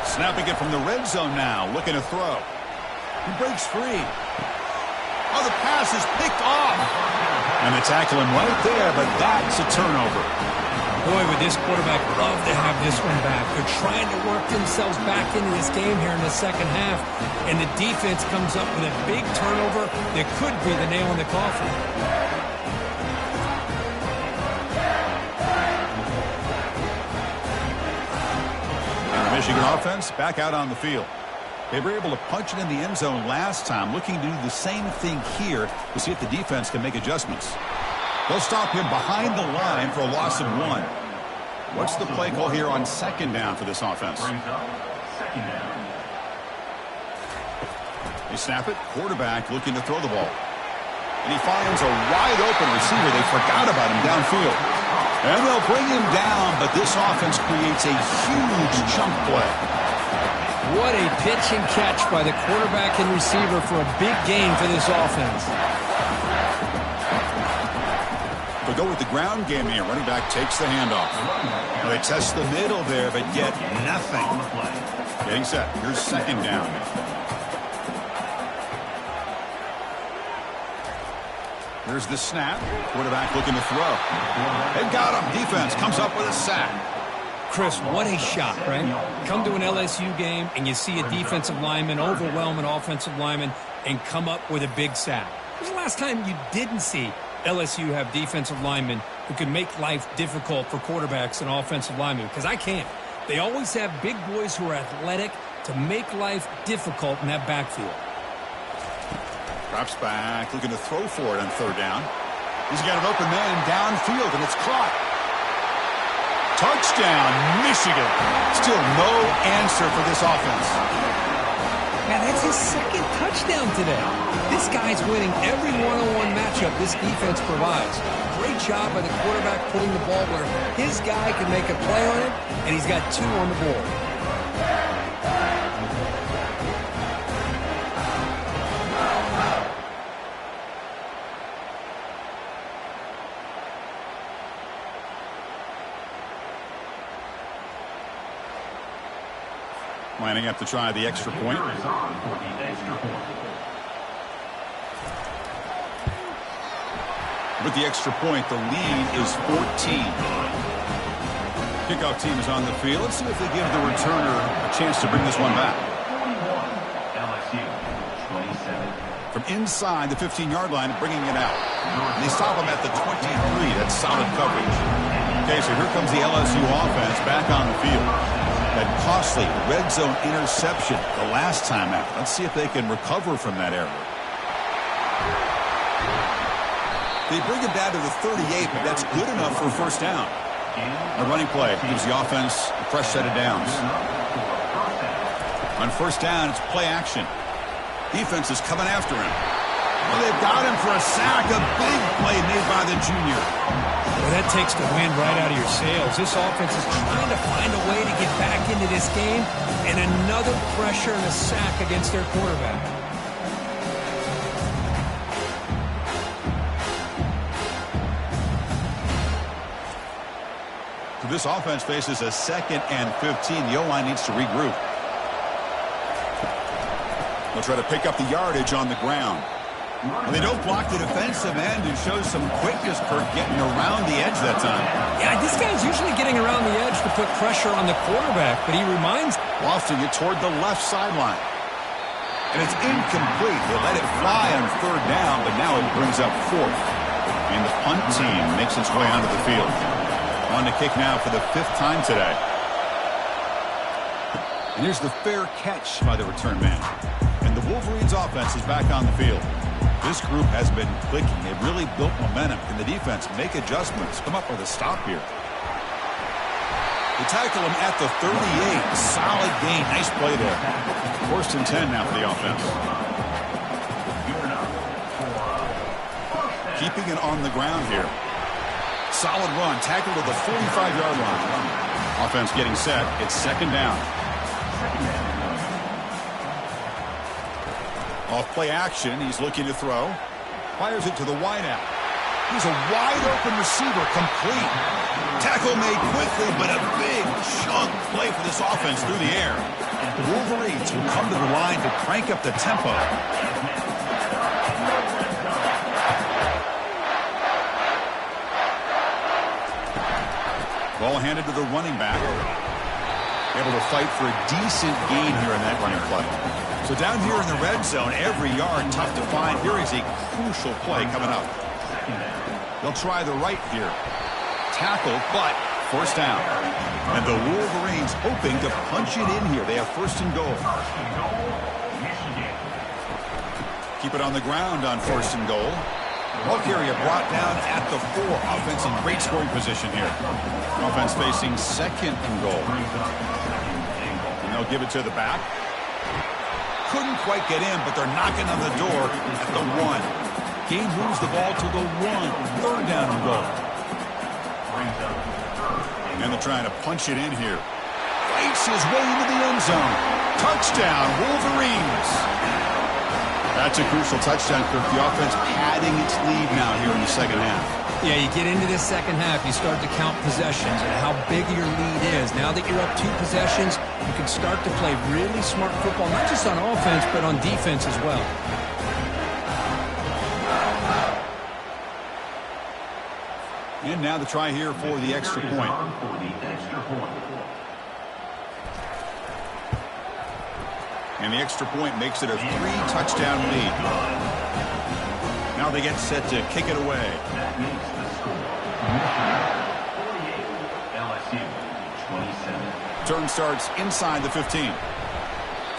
Snapping it from the red zone now. Looking to throw. He breaks free. Oh, the pass is picked off. And they tackle him right there, but that's a turnover. Boy, would this quarterback love to have this one back. They're trying to work themselves back into this game here in the 2nd half, and the defense comes up with a big turnover that could be the nail in the coffin. And the Michigan offense back out on the field. They were able to punch it in the end zone last time, looking to do the same thing here to see if the defense can make adjustments. They'll stop him behind the line for a loss of 1. What's the play call here on 2nd down for this offense? They snap it. Quarterback looking to throw the ball. And he finds a wide open receiver. They forgot about him downfield. And they'll bring him down, but this offense creates a huge chunk play. What a pitch and catch by the quarterback and receiver for a big gain for this offense. They'll go with the ground game here. Running back takes the handoff. Now they test the middle there, but get nothing. Getting set. Here's 2nd down. Here's the snap. Quarterback looking to throw. They got him. Defense comes up with a sack. Chris, what a shot, right? Come to an LSU game and you see a defensive lineman overwhelm an offensive lineman and come up with a big sack. When was the last time you didn't see LSU have defensive linemen who can make life difficult for quarterbacks and offensive linemen? Because I can't. They always have big boys who are athletic to make life difficult in that backfield. Drops back, looking to throw for it on 3rd down. He's got an open man downfield, and it's caught. Touchdown, Michigan. Still no answer for this offense. Man, that's his 2nd touchdown today. This guy's winning every one-on-one matchup this defense provides. Great job by the quarterback putting the ball where his guy can make a play on it, and he's got 2 on the board. Lining up to try the extra point. With the extra point, the lead is 14. Kickoff team is on the field. Let's see if they give the returner a chance to bring this one back. From inside the 15-yard line, bringing it out. And they stop him at the 23. That's solid coverage. Okay, so here comes the LSU offense back on the field. That costly red zone interception the last time out. Let's see if they can recover from that error. They bring it down to the 38, but that's good enough for a 1st down. A running play gives the offense a fresh set of downs. On first down, it's play action. Defense is coming after him. Well, they've got him for a sack. A big play made by the junior. Well, that takes the wind right out of your sails. This offense is trying to find a way to get back into this game, and another pressure and a sack against their quarterback. So this offense faces a 2nd and 15. The O-line needs to regroup. They'll try to pick up the yardage on the ground. Well, they don't block the defensive end and show some quickness, Kirk, getting around the edge that time. Yeah, this guy's usually getting around the edge to put pressure on the quarterback, but he reminds... Lofting it toward the left sideline. And it's incomplete. They let it fly on 3rd down, but now it brings up 4th. And the punt team makes its way onto the field. On the kick now for the 5th time today. And here's the fair catch by the return man. And the Wolverines offense is back on the field. This group has been clicking. They've really built momentum. Can the defense make adjustments? Come up with a stop here. They tackle him at the 38. Solid gain. Nice play there. 1st and 10 now for the offense. Keeping it on the ground here. Solid run. Tackle to the 45-yard line. Offense getting set. It's 2nd down. Off play action, he's looking to throw. Fires it to the wideout. He's a wide-open receiver, complete. Tackle made quickly, but a big chunk play for this offense through the air. The Wolverines will come to the line to crank up the tempo. Ball handed to the running back. Able to fight for a decent gain here in that running play. So down here in the red zone, every yard tough to find. Here is a crucial play coming up. They'll try the right here. Tackle, but 1st down. And the Wolverines hoping to punch it in here. They have 1st and goal. Keep it on the ground on 1st and goal. Ball carrier brought down at the 4. Offense in great scoring position here. Offense facing 2nd and goal. And they'll give it to the back. Couldn't quite get in, but they're knocking on the door at the 1. Gain moves the ball to the 1. 3rd down and goal. And they're trying to punch it in here. Fights his way into the end zone. Touchdown, Wolverines. That's a crucial touchdown, Kirk. The offense padding its lead now here in the 2nd half. Yeah, you get into this 2nd half, you start to count possessions and how big your lead is. Now that you're up 2 possessions, you can start to play really smart football, not just on offense, but on defense as well. And now the try here for the extra point. And the extra point makes it a 3-touchdown lead. Now they get set to kick it away. That makes the score. 48, LSU, 27. Turn starts inside the 15.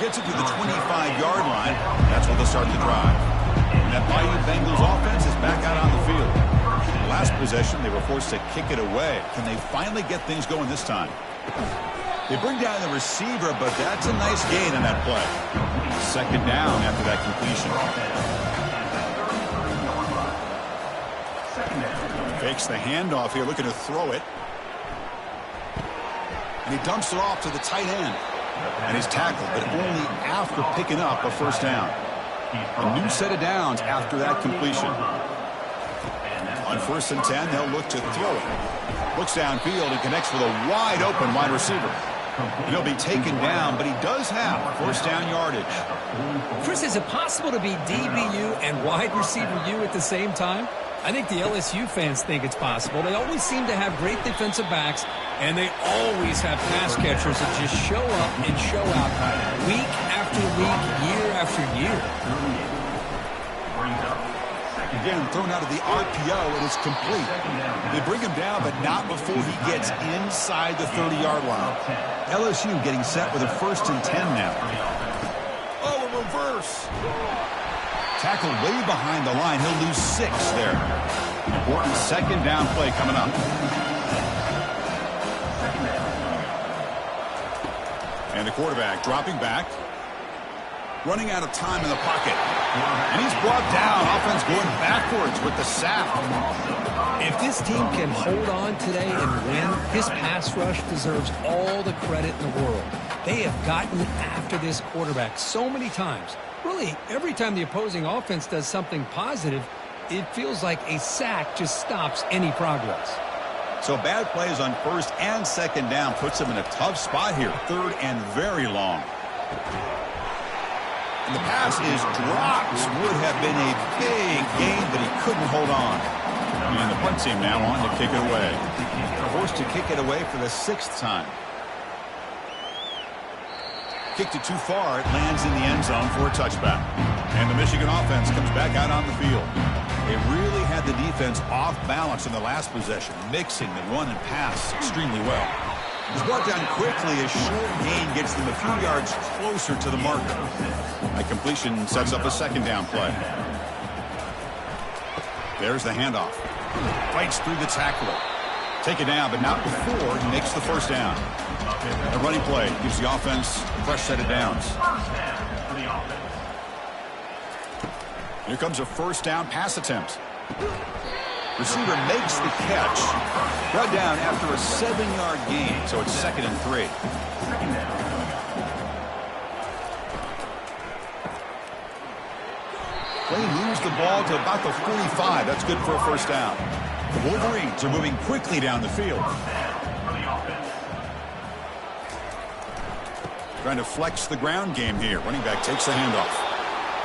Gets it to the 25-yard line. That's where they'll start the drive. And that Bayou Bengals offense is back out on the field. Last possession, they were forced to kick it away. Can they finally get things going this time? They bring down the receiver, but that's a nice gain on that play. 2nd down after that completion. Fakes the handoff here, looking to throw it. And he dumps it off to the tight end. And he's tackled, but only after picking up a 1st down. A new set of downs after that completion. On 1st and 10, they'll look to throw it. Looks downfield and connects with a wide-open wide receiver. And he'll be taken down, but he does have 1st down yardage. Chris, is it possible to be DBU and wide receiver U at the same time? I think the LSU fans think it's possible. They always seem to have great defensive backs, and they always have pass catchers that just show up and show out week after week, year after year. Again, thrown out of the RPO, and it's complete. They bring him down, but not before he gets inside the 30-yard line. LSU getting set with a 1st and 10 now. Oh, a reverse. Tackled way behind the line. He'll lose 6 there. Important 2nd down play coming up. And the quarterback dropping back. Running out of time in the pocket. And he's brought down. Offense going backwards with the sack. If this team can hold on today and win, this pass rush deserves all the credit in the world. They have gotten after this quarterback so many times. Really, every time the opposing offense does something positive, it feels like a sack just stops any progress. So bad plays on first and second down puts them in a tough spot here. Third and very long. And the pass is dropped. Would have been a big gain, but he couldn't hold on. And the punt team now on to kick it away. Forced to kick it away for the 6th time. Kicked it too far. It lands in the end zone for a touchback. And the Michigan offense comes back out on the field. They really had the defense off balance in the last possession, mixing the run and pass extremely well. He's brought down quickly. A short gain gets them a few yards closer to the marker. A completion sets up a second down play. There's the handoff. Fights through the tackler. Take it down, but not before he makes the first down. A running play gives the offense a fresh set of downs. Here comes a first down pass attempt. Receiver makes the catch. Brought down after a 7-yard gain, so it's 2nd and 3. They lose the ball to about the 45. That's good for a first down. The Wolverines are moving quickly down the field. Trying to flex the ground game here. Running back takes the handoff.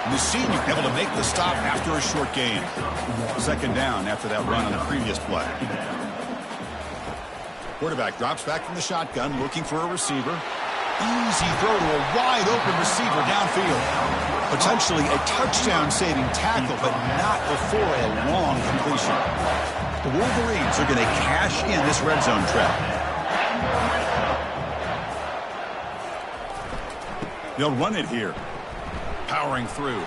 And the senior able to make the stop after a short gain. Second down after that run on the previous play. Quarterback drops back from the shotgun, looking for a receiver. Easy throw to a wide-open receiver downfield. Potentially a touchdown-saving tackle, but not before a long completion. The Wolverines are going to cash in this red zone trap. They'll run it here. Powering through.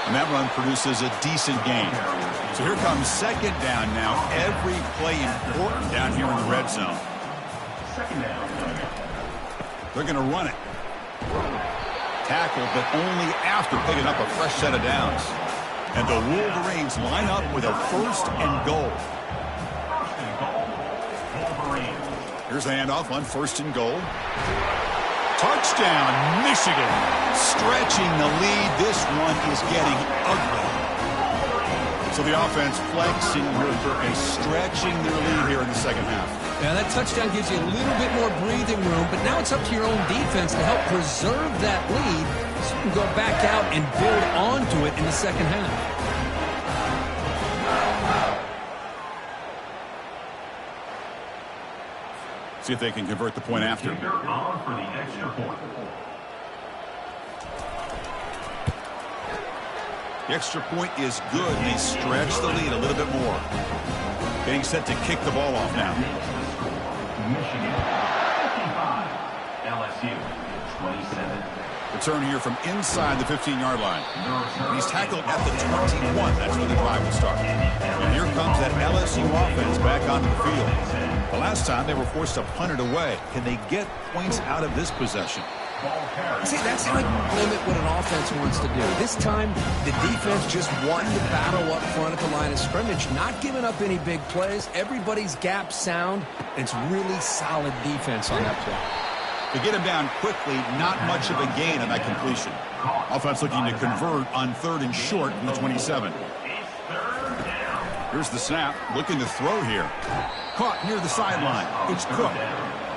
And that run produces a decent gain. So here comes second down now. Every play important down here in the red zone. They're going to run it. Tackle, but only after picking up a fresh set of downs. And the Wolverines line up with a first and goal. Here's the handoff on first and goal. Touchdown, Michigan. Stretching the lead. This one is getting ugly. So the offense flexing and stretching their lead here in the second half. Now that touchdown gives you a little bit more breathing room, but now it's up to your own defense to help preserve that lead so you can go back out and build onto it in the second half. See if they can convert the point after. On for the extra point. The extra point is good. They stretch the lead a little bit more. Getting set to kick the ball off now. Michigan 55. LSU 27. Return here from inside the 15-yard line. And he's tackled at the 21. That's where the drive will start. And here comes that LSU offense back onto the field. The last time they were forced to punt it away. Can they get points out of this possession? See, that's how you limit what an offense wants to do. This time, the defense just wanting to battle up front at the line of scrimmage, not giving up any big plays. Everybody's gap sound. It's really solid defense on that play. To get him down quickly, not much of a gain on that completion. Offense looking to convert on 3rd and short from the 27. Here's the snap, looking to throw here. Caught near the sideline. It's Cook.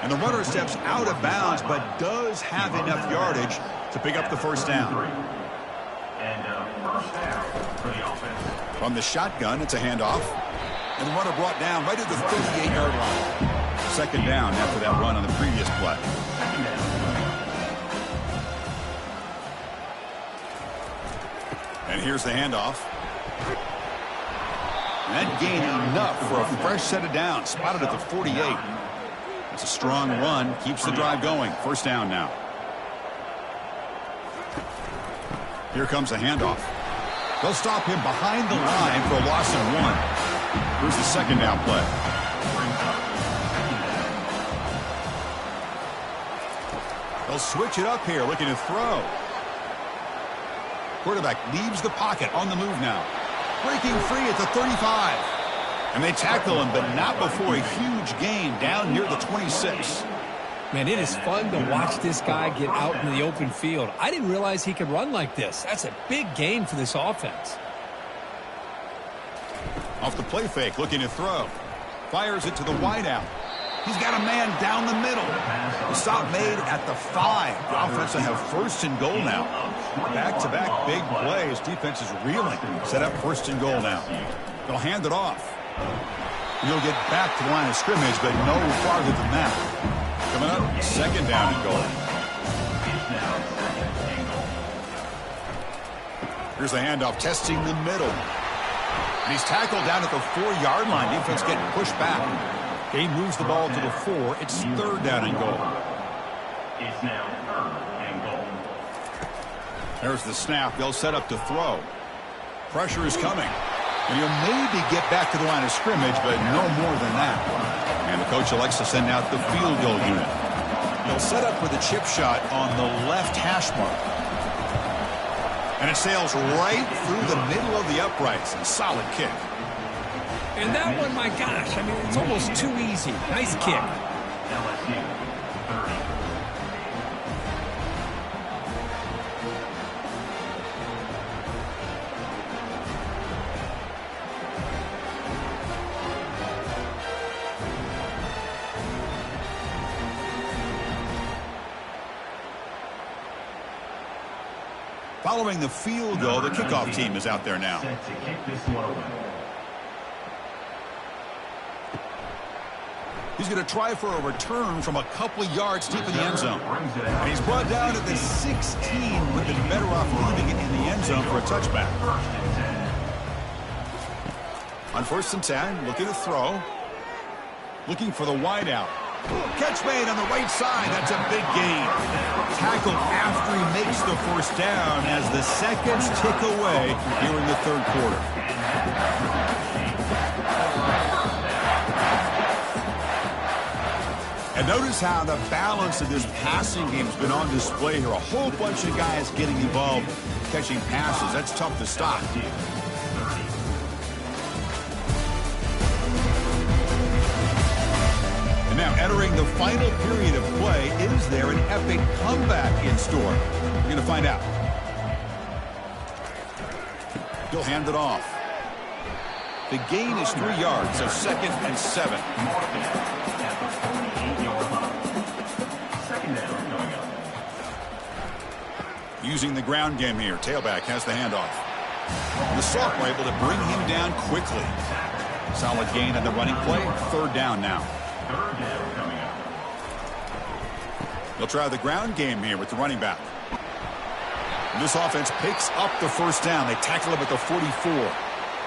And the runner steps out of bounds, but does have enough yardage to pick up the first down. And first down for the offense. From the shotgun, it's a handoff. And the runner brought down right at the 38-yard line. Second down after that run on the previous play. And here's the handoff. And that gained enough for a fresh set of downs. Spotted at the 48. It's a strong run. Keeps the drive going. First down now. Here comes a handoff. They'll stop him behind the line for a loss of 1. Here's the second down play. They'll switch it up here, looking to throw. Quarterback leaves the pocket, on the move now. Breaking free at the 35. And they tackle him, but not before a huge gain down near the 26. Man, it is fun to watch this guy get out into the open field. I didn't realize he could run like this. That's a big gain for this offense. Off the play fake, looking to throw. Fires it to the wideout. He's got a man down the middle. The stop made at the 5. The offense will have first and goal now. Back-to-back big plays. Defense is reeling. Set up first and goal now. They'll hand it off. He'll get back to the line of scrimmage, but no farther than that. Coming up, second down and goal. Here's the handoff, testing the middle. And he's tackled down at the 4-yard line. Defense getting pushed back. He moves the ball to the 4. It's third down and goal. It's now third and goal. There's the snap. They'll set up to throw. Pressure is coming. And he'll maybe get back to the line of scrimmage, but no more than that. And the coach elects to send out the field goal unit. He'll set up with a chip shot on the left hash mark. And it sails right through the middle of the uprights. A solid kick. And that one, my gosh, I mean, it's almost too easy. Nice kick. LSU 30. Following the field goal, the kickoff team is out there now. Set to kick this one away. He's going to try for a return from a couple of yards deep in the end zone. And he's brought down at the 16, but is better off leaving it in the end zone for a touchback. On first and 10, looking to throw. Looking for the wideout. Catch made on the right side. That's a big gain. Tackled after he makes the first down as the seconds tick away here in the third quarter. And notice how the balance of this passing game has been on display here. A whole bunch of guys getting involved catching passes. That's tough to stop. And now entering the final period of play, is there an epic comeback in store? We're going to find out. He'll hand it off. The gain is 3 yards, so second and 7. Using the ground game here. Tailback has the handoff. The sophomore able to bring him down quickly. Solid gain on the running play. Third down now. Third down coming up. They'll try the ground game here with the running back. And this offense picks up the first down. They tackle him at the 44.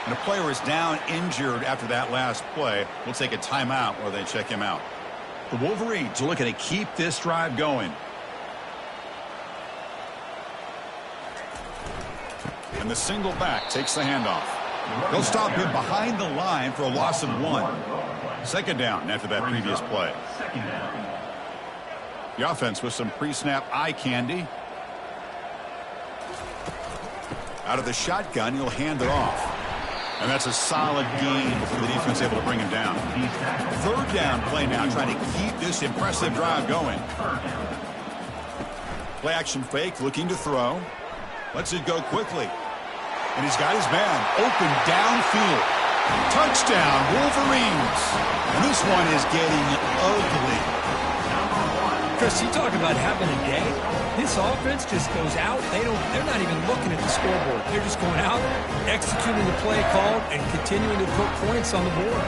And a player is down injured after that last play. We'll take a timeout while they check him out. The Wolverines are looking to keep this drive going. And the single back takes the handoff. They'll stop him behind the line for a loss of 1. Second down after that previous play. Second down. The offense with some pre-snap eye candy. Out of the shotgun, he'll hand it off. And that's a solid gain before the defense able to bring him down. Third down play now, trying to keep this impressive drive going. Play action fake, looking to throw. Lets it go quickly. And he's got his man open downfield. Touchdown, Wolverines. And this one is getting ugly. Chris, you talk about having a day. This offense just goes out. They're not even looking at the scoreboard. They're just going out, executing the play called, and continuing to put points on the board.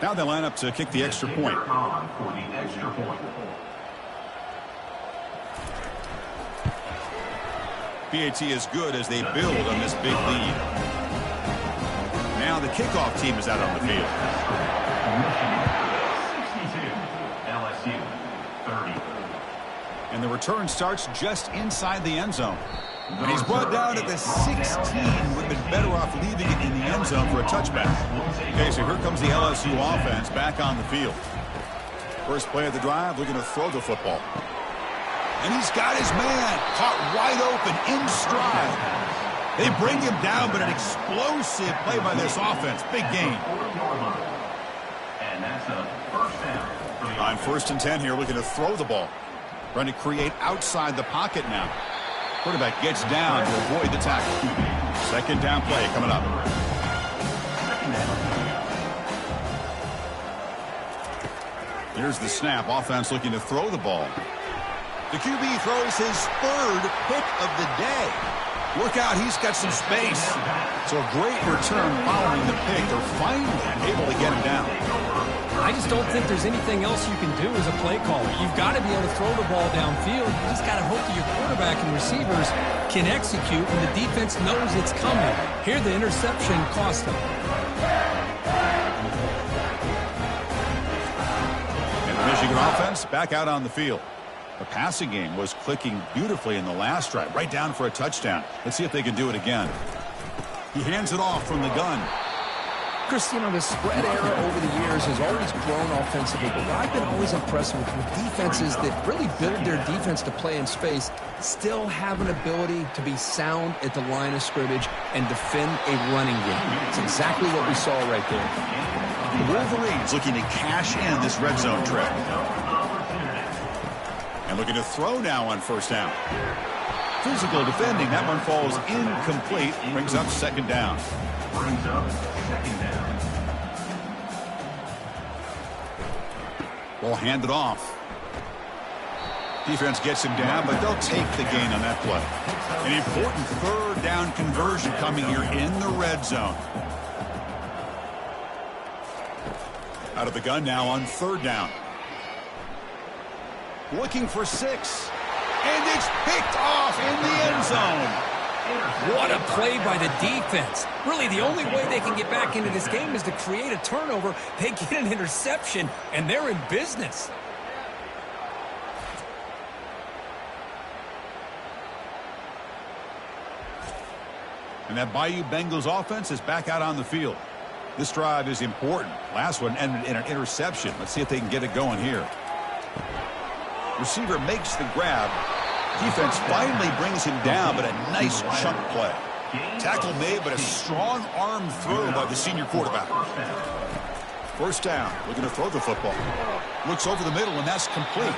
Now they line up to kick the extra point. For the extra point. PAT is good as they build on this big lead. Now the kickoff team is out on the field. 62, LSU 30. And the return starts just inside the end zone. And he's brought down at the 16. Would have been better off leaving it in the end zone for a touchback. Okay, so here comes the LSU offense back on the field. First play of the drive, looking to throw the football. And he's got his man caught wide open in stride. They bring him down, but an explosive play by this offense. Big gain. And that's a first down. On 1st and 10 here, looking to throw the ball. Trying to create outside the pocket now. Quarterback gets down to avoid the tackle. 2nd down play coming up. Here's the snap. Offense looking to throw the ball. The QB throws his 3rd pick of the day. Look out, he's got some space. So a great return following the pick. They're finally able to get him down. I just don't think there's anything else you can do as a play caller. You've got to be able to throw the ball downfield. You just got to hope that your quarterback and receivers can execute when the defense knows it's coming. Here, the interception cost them. And the Michigan offense back out on the field. The passing game was clicking beautifully in the last drive, right down for a touchdown. Let's see if they can do it again. He hands it off from the gun. Chris, the spread era over the years has always grown offensively, but what I've been always impressed with defenses that really build their defense to play in space still have an ability to be sound at the line of scrimmage and defend a running game. It's exactly what we saw right there. The Wolverines looking to cash in this red zone trip. And looking to throw now on 1st down. Physical defending. That one falls incomplete. Brings up 2nd down. Ball handed off. Defense gets him down, but they'll take the gain on that play. An important 3rd down conversion coming here in the red zone. Out of the gun now on 3rd down. Looking for 6. And it's picked off in the end zone. What a play by the defense. Really, the only way they can get back into this game is to create a turnover. They get an interception, and they're in business. And that Bayou Bengals offense is back out on the field. This drive is important. Last one ended in an interception. Let's see if they can get it going here. Receiver makes the grab. Defense finally brings him down, but a nice chunk play. Tackle made, but a strong arm throw by the senior quarterback. 1st down, looking to throw the football. Looks over the middle, and that's complete.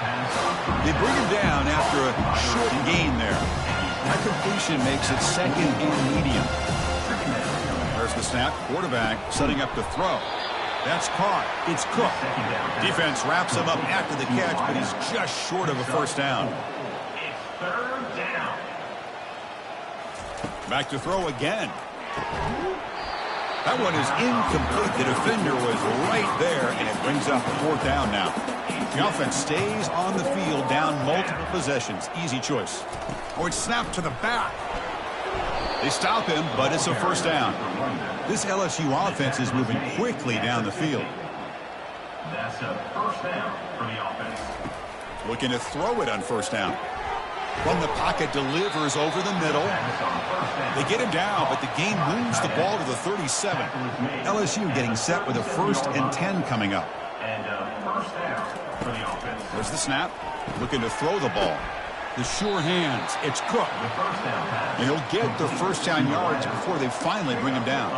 They bring him down after a short gain there. That completion makes it 2nd and medium. There's the snap. Quarterback setting up to throw. That's caught. It's Cook. Defense wraps him up after the catch, but he's just short of a 1st down. It's 3rd down. Back to throw again. That one is incomplete. The defender was right there, and it brings up 4th down now. The offense stays on the field, down multiple possessions. Easy choice. Oh, it's snapped to the back. They stop him, but it's a 1st down. This LSU offense is moving quickly down the field. That's a 1st down for the offense. Looking to throw it on 1st down. From the pocket, delivers over the middle. They get him down, but the game moves the ball to the 37. LSU getting set with a 1st and 10 coming up. And a 1st down for the offense. There's the snap. Looking to throw the ball. The sure hands. It's Cook. And he'll get the 1st down yards before they finally bring him down.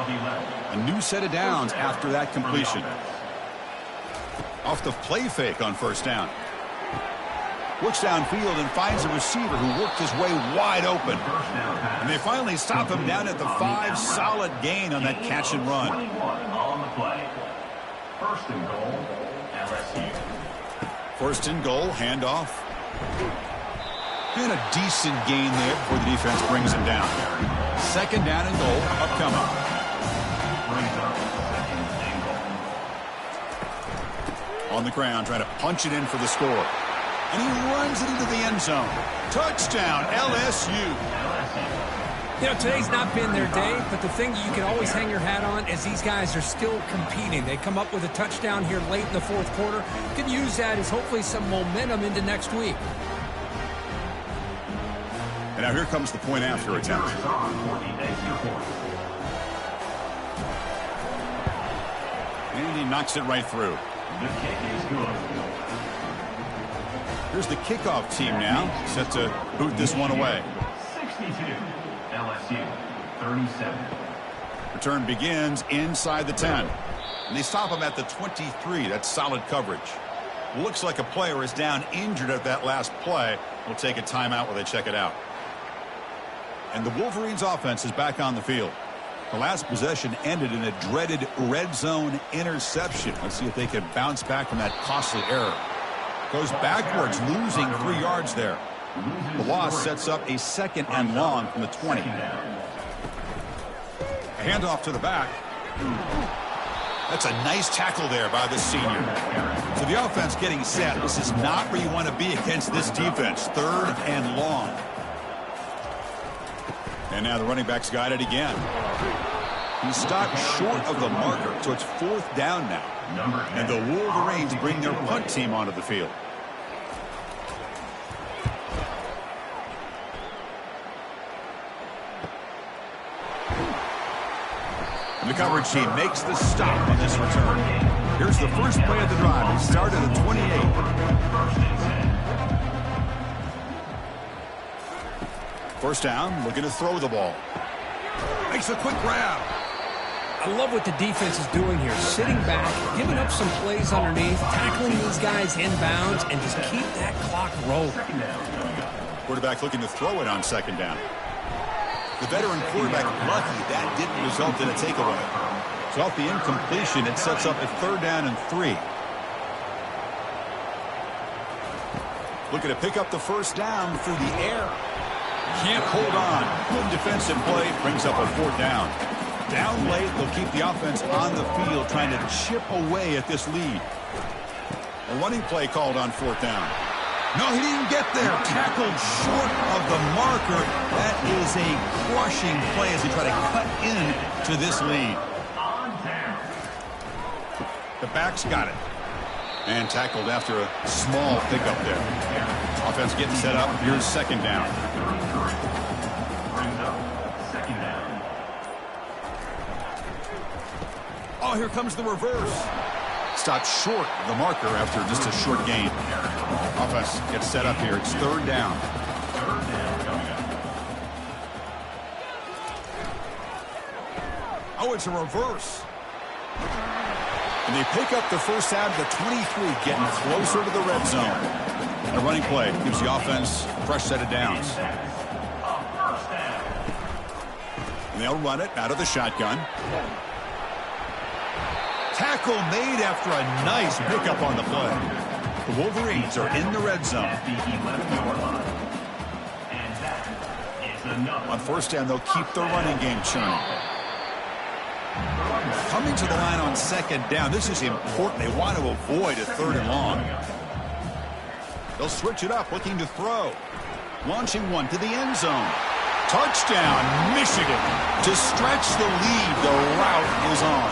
A new set of downs after that completion. Off the play fake on 1st down. Looks downfield and finds a receiver who worked his way wide open. And they finally stop him down at the 5. Solid gain on that catch and run. 21 on the play. 1st and goal, LSU. 1st and goal, handoff. And a decent gain there before the defense brings him down. 2nd down and goal, upcoming. Brings up 2nd and goal. On the ground, trying to punch it in for the score. And he runs it into the end zone. Touchdown, LSU. You know, today's not been their day, but the thing you can always hang your hat on is these guys are still competing. They come up with a touchdown here late in the 4th quarter. Can use that as hopefully some momentum into next week. And now here comes the point after attempt. And he knocks it right through. The kick is good. Here's the kickoff team now, set to boot this one away. 62. LSU 37. Return begins inside the 10. And they stop him at the 23. That's solid coverage. Looks like a player is down injured at that last play. We'll take a timeout while they check it out. And the Wolverines offense is back on the field. The last possession ended in a dreaded red zone interception. Let's see if they can bounce back from that costly error. Goes backwards, losing 3 yards there. The loss sets up a 2nd and long from the 20. A handoff to the back. That's a nice tackle there by the senior. So the offense getting set. This is not where you want to be against this defense. 3rd and long. And now the running back's got it again. He stopped short of the marker, so it's 4th down now. And the Wolverines bring their punt team onto the field. And the coverage team makes the stop on this return. Here's the first play of the drive. It started at 28. First down, looking to throw the ball. Makes a quick grab. I love what the defense is doing here. Sitting back, giving up some plays underneath, tackling these guys inbounds, and just keep that clock rolling. Quarterback looking to throw it on 2nd down. The veteran quarterback lucky that didn't result in a takeaway. So off the incompletion, it sets up a 3rd down and 3. Looking to pick up the first down through the air. Can't hold on. Good defensive play brings up a 4th down. Down late, they'll keep the offense on the field trying to chip away at this lead. A running play called on 4th down. No, he didn't get there. Tackled short of the marker. That is a crushing play as they try to cut in to this lead. The back's got it. And tackled after a small pickup there. Offense getting set up. Here's 2nd down. Oh, here comes the reverse. Stopped short of the marker after just a short gain. Offense gets set up here. It's 3rd down. Oh, it's a reverse. And they pick up the first down to the 23, getting closer to the red zone. A running play gives the offense a fresh set of downs. And they'll run it out of the shotgun. Tackle made after a nice pickup on the play. The Wolverines are in the red zone. On 1st down, they'll keep the running game churning. Coming to the line on 2nd down. This is important. They want to avoid a 3rd and long. They'll switch it up, looking to throw. Launching one to the end zone. Touchdown, Michigan. To stretch the lead, the route is on.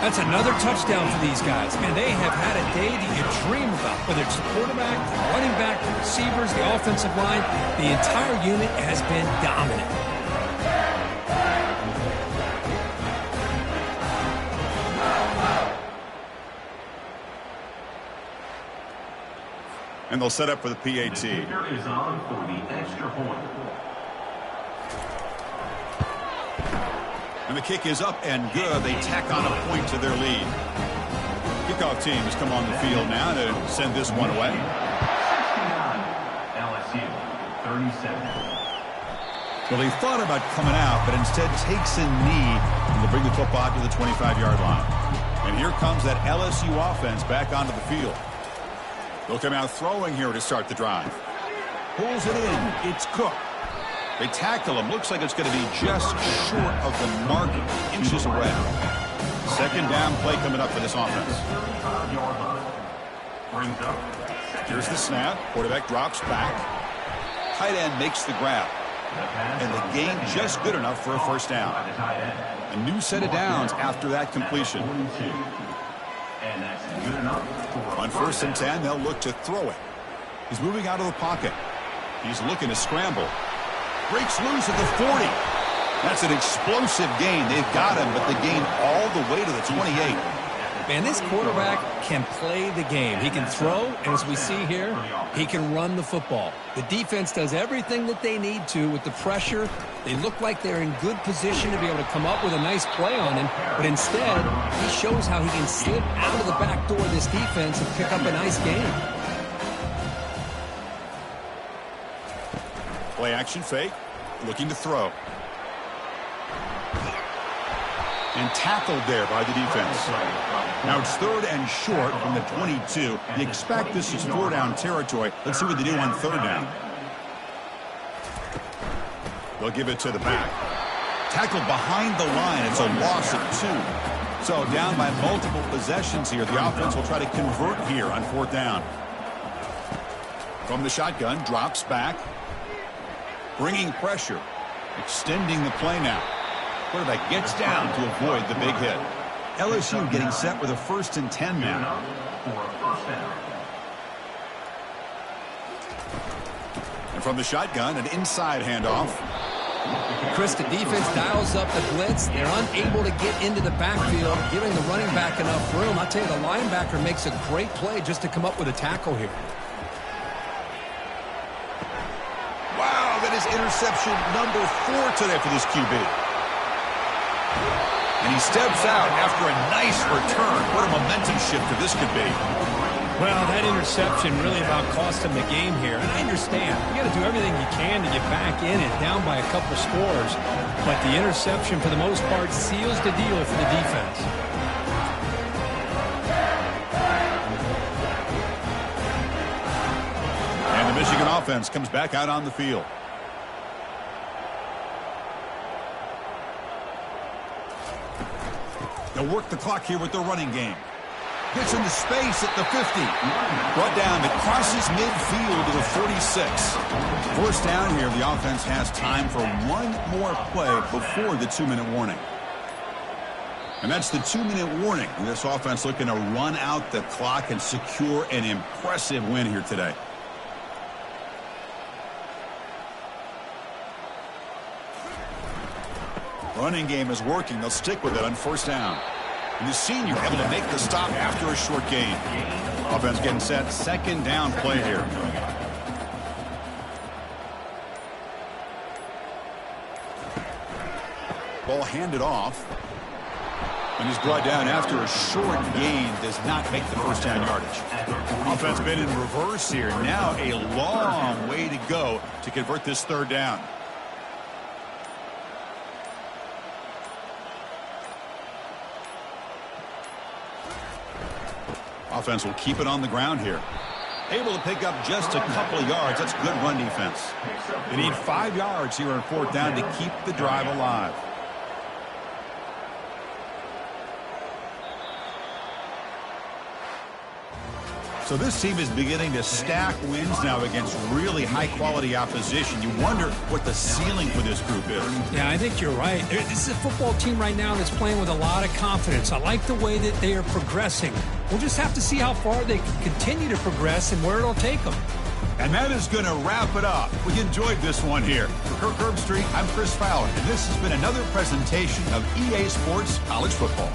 That's another touchdown for these guys. Man, they have had a day that you dream about. Whether it's the quarterback, the running back, the receivers, the offensive line, the entire unit has been dominant. And they'll set up for the PAT. The kicker is on for the extra point. And the kick is up and good. They tack on a point to their lead. Kickoff team has come on the field now to send this one away. 69. LSU 37. Well, he thought about coming out, but instead takes a knee and will bring the football to the 25-yard line. And here comes that LSU offense back onto the field. They'll come out throwing here to start the drive. Pulls it in. It's Cook. They tackle him. Looks like it's going to be just short of the marker. Inches away. 2nd down play coming up for this offense. Here's the snap. Quarterback drops back. Tight end makes the grab. And the gain just good enough for a 1st down. A new set of downs after that completion. On 1st and 10, they'll look to throw it. He's moving out of the pocket. He's looking to scramble. Breaks loose at the 40. That's an explosive gain. They've got him, but the gain all the way to the 28. Man, this quarterback can play the game. He can throw, and as we see here, he can run the football. The defense does everything that they need to with the pressure. They look like they're in good position to be able to come up with a nice play on him, but instead, he shows how he can slip out of the back door of this defense and pick up a nice gain. Play action fake, looking to throw. And tackled there by the defense. Now it's 3rd and short from the 22. You expect this is 4-down territory. Let's see what they do on 3rd down. They'll give it to the back. Tackled behind the line. It's a loss of 2. So down by multiple possessions here. The offense will try to convert here on 4th down. From the shotgun, drops back. Bringing pressure. Extending the play now. Quarterback gets down to avoid the big hit. LSU getting set with a 1st and 10 now. And from the shotgun, an inside handoff. Chris, the defense dials up the blitz. They're unable to get into the backfield, giving the running back enough room. I'll tell you, the linebacker makes a great play just to come up with a tackle here. Wow, that is interception number 4 today for this QB. And he steps out after a nice return. What a momentum shifter this could be. Well, that interception really about cost him the game here. And I understand. You got to do everything you can to get back in it, down by a couple scores. But the interception, for the most part, seals the deal for the defense. And the Michigan offense comes back out on the field. They'll work the clock here with their running game. Gets into space at the 50. Brought down. It crosses midfield to the 46. 1st down here. The offense has time for one more play before the 2-minute warning. And that's the 2-minute warning. And this offense looking to run out the clock and secure an impressive win here today. Running game is working. They'll stick with it on 1st down. And the senior able to make the stop after a short gain. Offense getting set. 2nd down play here. Ball handed off. And he's brought down after a short gain. Does not make the 1st down yardage. Offense been in reverse here. Now a long way to go to convert this 3rd down. Offense will keep it on the ground here. Able to pick up just a couple of yards. That's good run defense. They need 5 yards here on 4th down to keep the drive alive. So this team is beginning to stack wins now against really high-quality opposition. You wonder what the ceiling for this group is. Yeah, I think you're right. This is a football team right now that's playing with a lot of confidence. I like the way that they are progressing. We'll just have to see how far they can continue to progress and where it'll take them. And that is going to wrap it up. We enjoyed this one here. For Kirk Herbstreit, I'm Chris Fowler, and this has been another presentation of EA Sports College Football.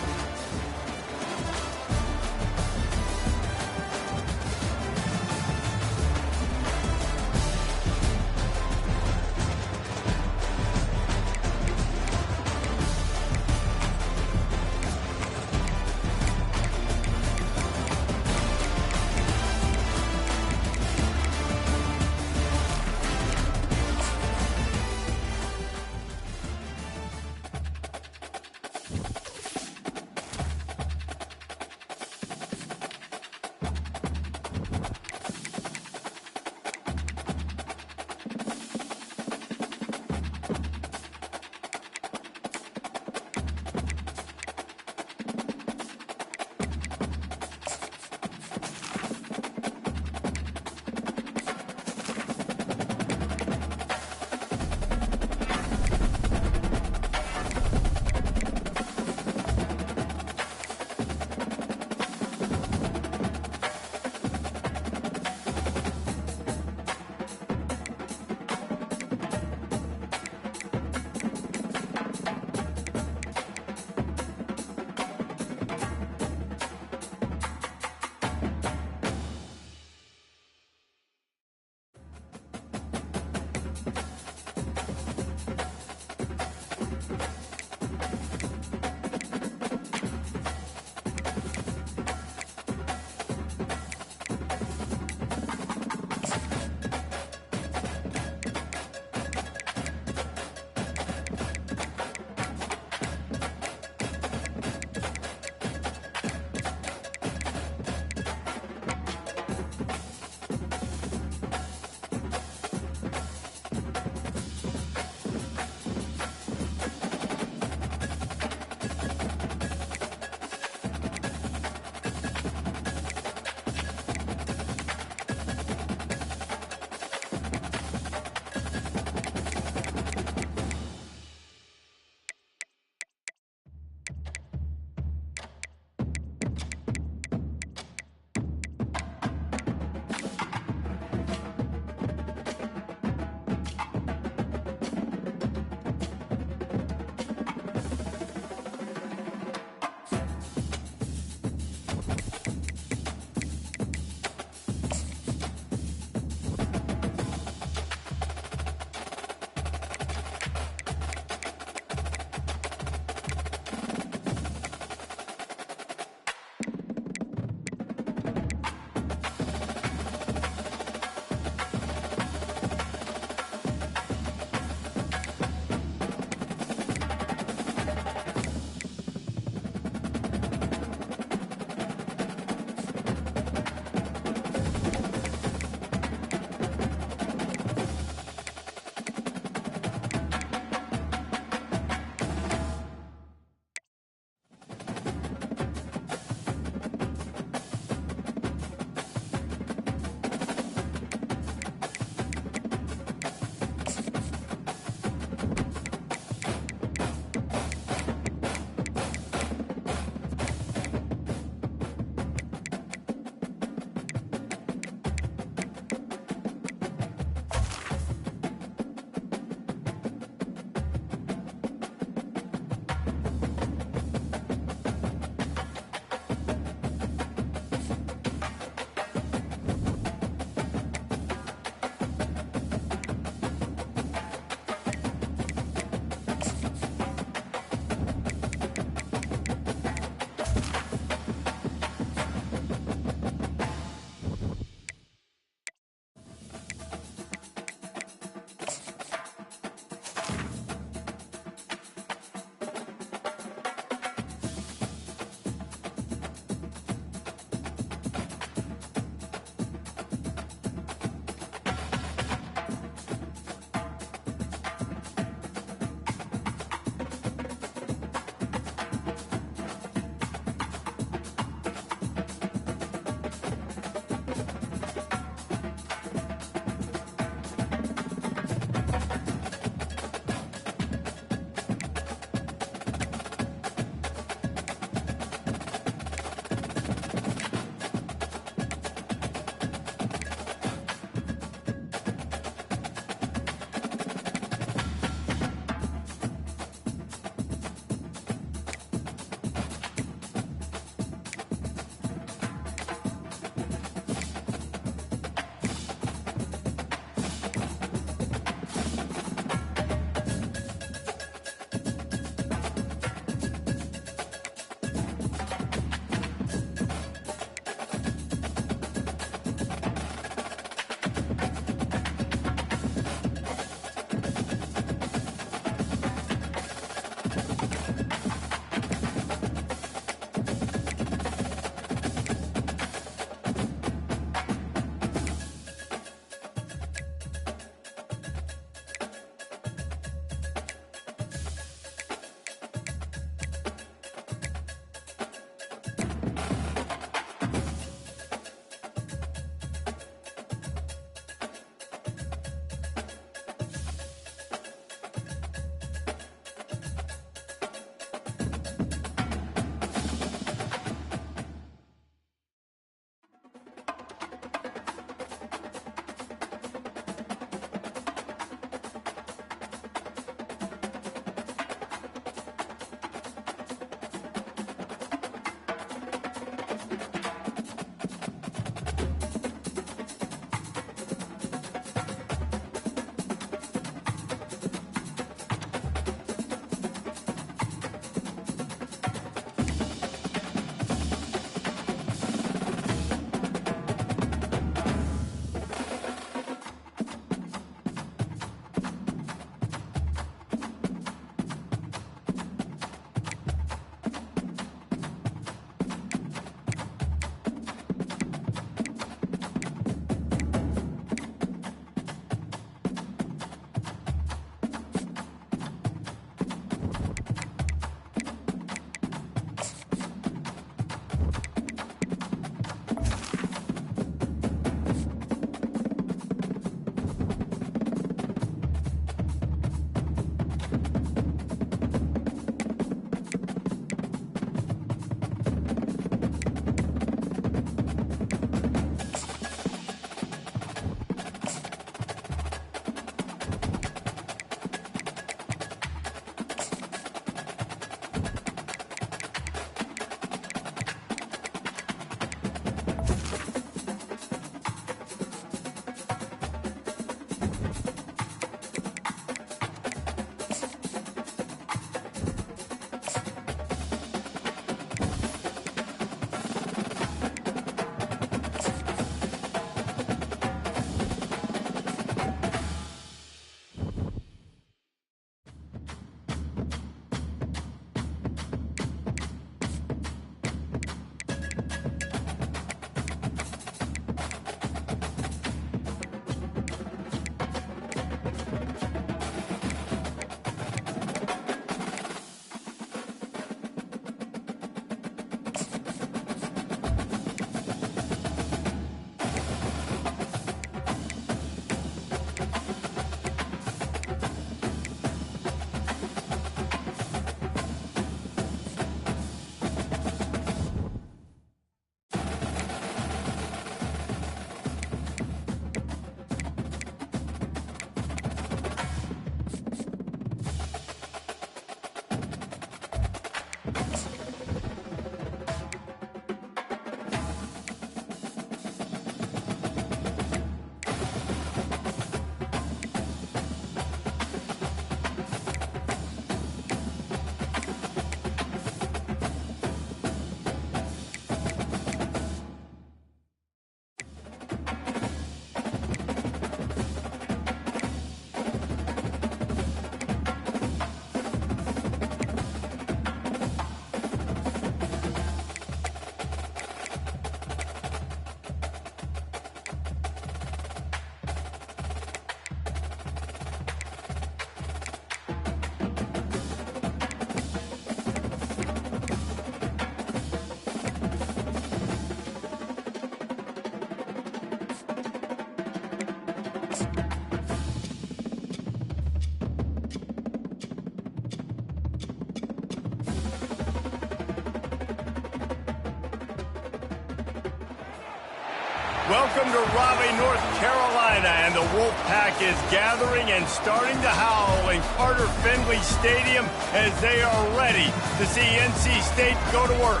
Welcome to Raleigh, North Carolina, and the Wolfpack is gathering and starting to howl in Carter Finley Stadium as they are ready to see NC State go to work.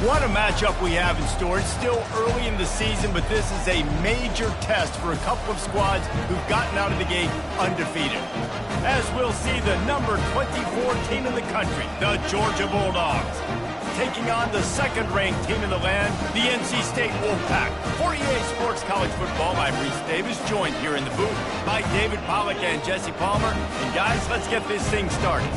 What a matchup we have in store. It's still early in the season, but this is a major test for a couple of squads who've gotten out of the gate undefeated. As we'll see the number 24 team in the country, the Georgia Bulldogs, taking on the second-ranked team in the land, the NC State Wolfpack. For EA Sports College Football, I'm Reese Davis, joined here in the booth by David Pollack and Jesse Palmer. And guys, let's get this thing started.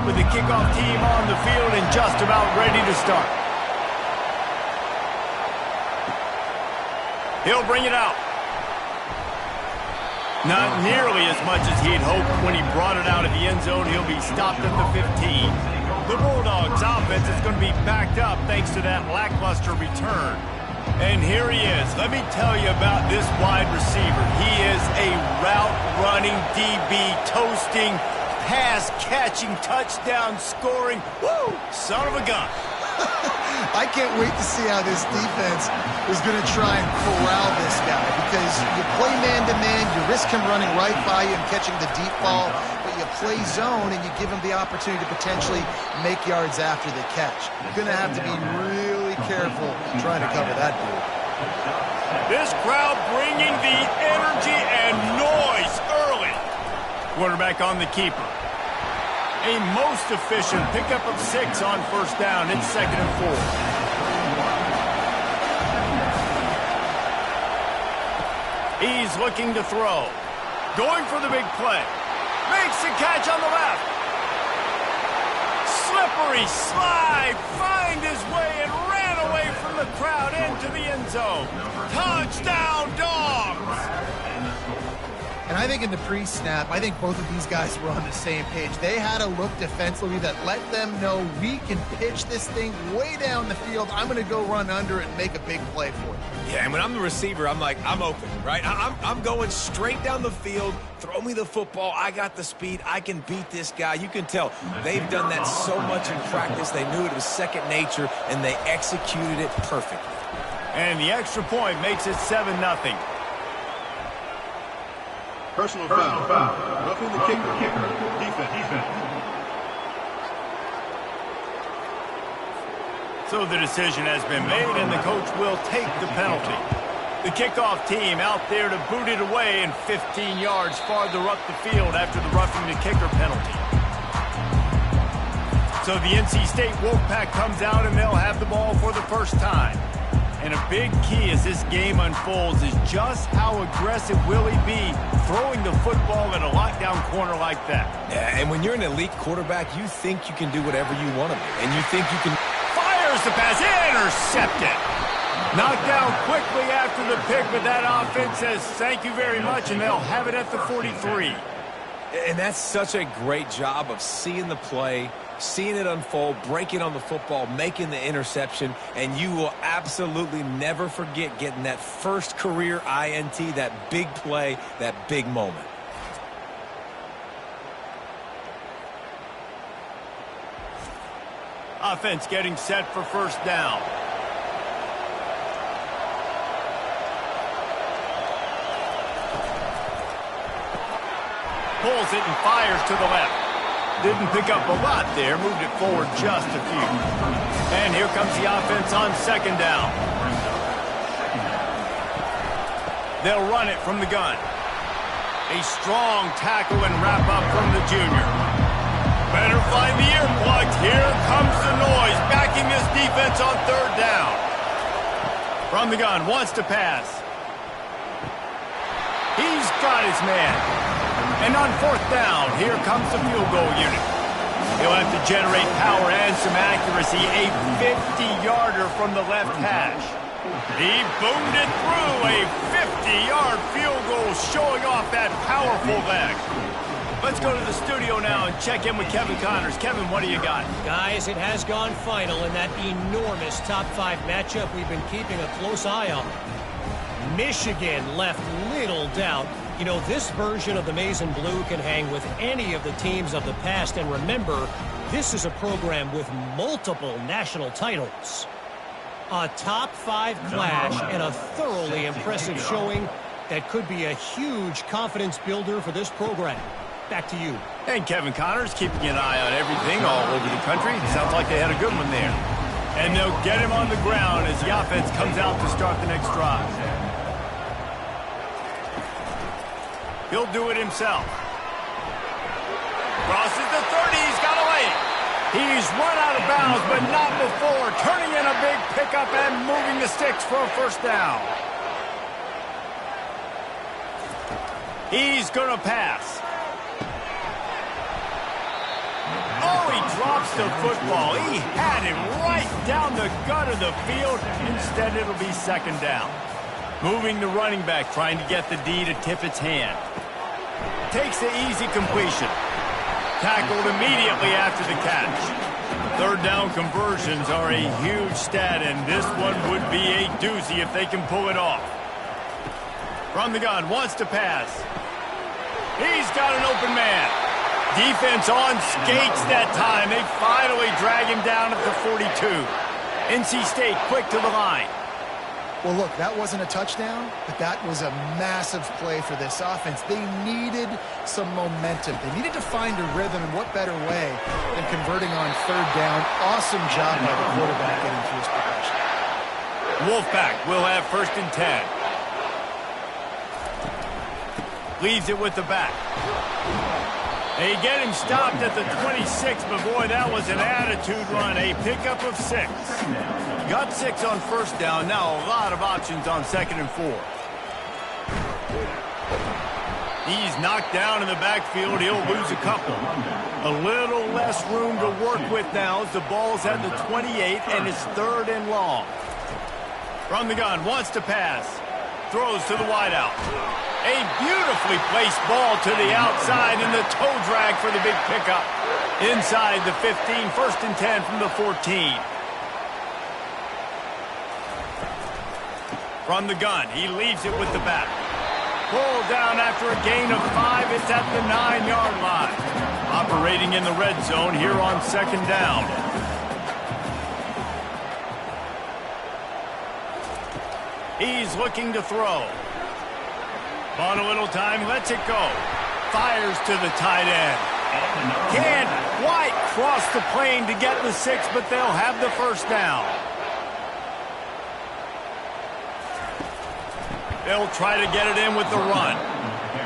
With the kickoff team on the field and just about ready to start. He'll bring it out. Not nearly as much as he'd hoped when he brought it out of the end zone. He'll be stopped at the 15. The Bulldogs' offense is going to be backed up thanks to that lackluster return. And here he is. Let me tell you about this wide receiver. He is a route-running DB, toasting, pass-catching, touchdown-scoring, woo, son of a gun. I can't wait to see how this defense is going to try and corral this guy, because you play man-to-man, you risk him running right by you and catching the deep ball, but you play zone and you give him the opportunity to potentially make yards after the catch. You're going to have to be really careful trying to cover that dude. This crowd bringing the energy and noise early. Quarterback on the keeper. A most efficient pickup of 6 on first down. It's 2nd and 4. He's looking to throw. Going for the big play. Makes the catch on the left. Slippery slide. Find his way and ran away from the crowd into the end zone. Touchdown, Dogs! And I think in the pre-snap, I think both of these guys were on the same page. They had a look defensively that let them know we can pitch this thing way down the field. I'm going to go run under it and make a big play for it. Yeah, and when I'm the receiver, I'm like, I'm open, right? I'm going straight down the field. Throw me the football. I got the speed. I can beat this guy. You can tell they've done that so much in practice. They knew it was second nature, and they executed it perfectly. And the extra point makes it 7-0. Personal foul. Roughing the kicker. Defense. So the decision has been made, and the coach will take the penalty. The kickoff team out there to boot it away and 15 yards farther up the field after the roughing the kicker penalty. So the NC State Wolfpack comes out, and they'll have the ball for the first time. And a big key as this game unfolds is just how aggressive will he be throwing the football at a lockdown corner like that. Yeah, and when you're an elite quarterback, you think you can do whatever you want to do. And you think you can... Fires the pass, intercepted. Knocked down quickly after the pick, but that offense says thank you very much, and they'll have it at the 43. And that's such a great job of seeing the play, seeing it unfold, breaking on the football, making the interception, and you will absolutely never forget getting that first career INT, that big play, that big moment. Offense getting set for first down. Pulls it and fires to the left. Didn't pick up a lot there, moved it forward just a few. And here comes the offense on second down. They'll run it from the gun. A strong tackle and wrap up from the junior. Better find the earplugs. Here comes the noise, backing this defense on third down. From the gun, wants to pass. He's got his man. And on fourth down, here comes the field goal unit. He'll have to generate power and some accuracy. A 50-yarder from the left hash. He boomed it through. A 50-yard field goal showing off that powerful leg. Let's go to the studio now and check in with Kevin Connors. Kevin, what do you got? Guys, it has gone final in that enormous top 5 matchup we've been keeping a close eye on. Michigan left little doubt. You know, this version of the Maize and Blue can hang with any of the teams of the past. And remember, this is a program with multiple national titles. A top 5 clash and a thoroughly impressive showing that could be a huge confidence builder for this program. Back to you. And Kevin Connors keeping an eye on everything all over the country. Sounds like they had a good one there. And they'll get him on the ground as the offense comes out to start the next drive. He'll do it himself. Crosses the 30. He's got to lay it. He's run out of bounds, but not before. Turning in a big pickup and moving the sticks for a first down. He's going to pass. Oh, he drops the football. He had it right down the gut of the field. Instead, it'll be second down. Moving the running back, trying to get the D to tip its hand. Takes the easy completion. Tackled immediately after the catch. Third down conversions are a huge stat, and this one would be a doozy if they can pull it off. From the gun, wants to pass. He's got an open man. Defense on skates that time. They finally drag him down at the 42. NC State quick to the line. Well, look, that wasn't a touchdown, but that was a massive play for this offense. They needed some momentum. They needed to find a rhythm, and what better way than converting on third down. Awesome job by the quarterback getting through his progression. Wolfpack will have first and 10. Leaves it with the back. They get him stopped at the 26, but boy, that was an attitude run. A pickup of 6. Got 6 on first down. Now a lot of options on second and 4. He's knocked down in the backfield. He'll lose a couple. A little less room to work with now as the ball's at the 28 and it's third and long. From the gun, wants to pass. Throws to the wideout. A beautifully placed ball to the outside and the toe drag for the big pickup. Inside the 15, first and 10 from the 14. From the gun, he leaves it with the back. Pulled down after a gain of 5. It's at the 9-yard line. Operating in the red zone here on second down. He's looking to throw. On a little time, lets it go. Fires to the tight end. Can't quite cross the plane to get the 6, but they'll have the first down. They'll try to get it in with the run.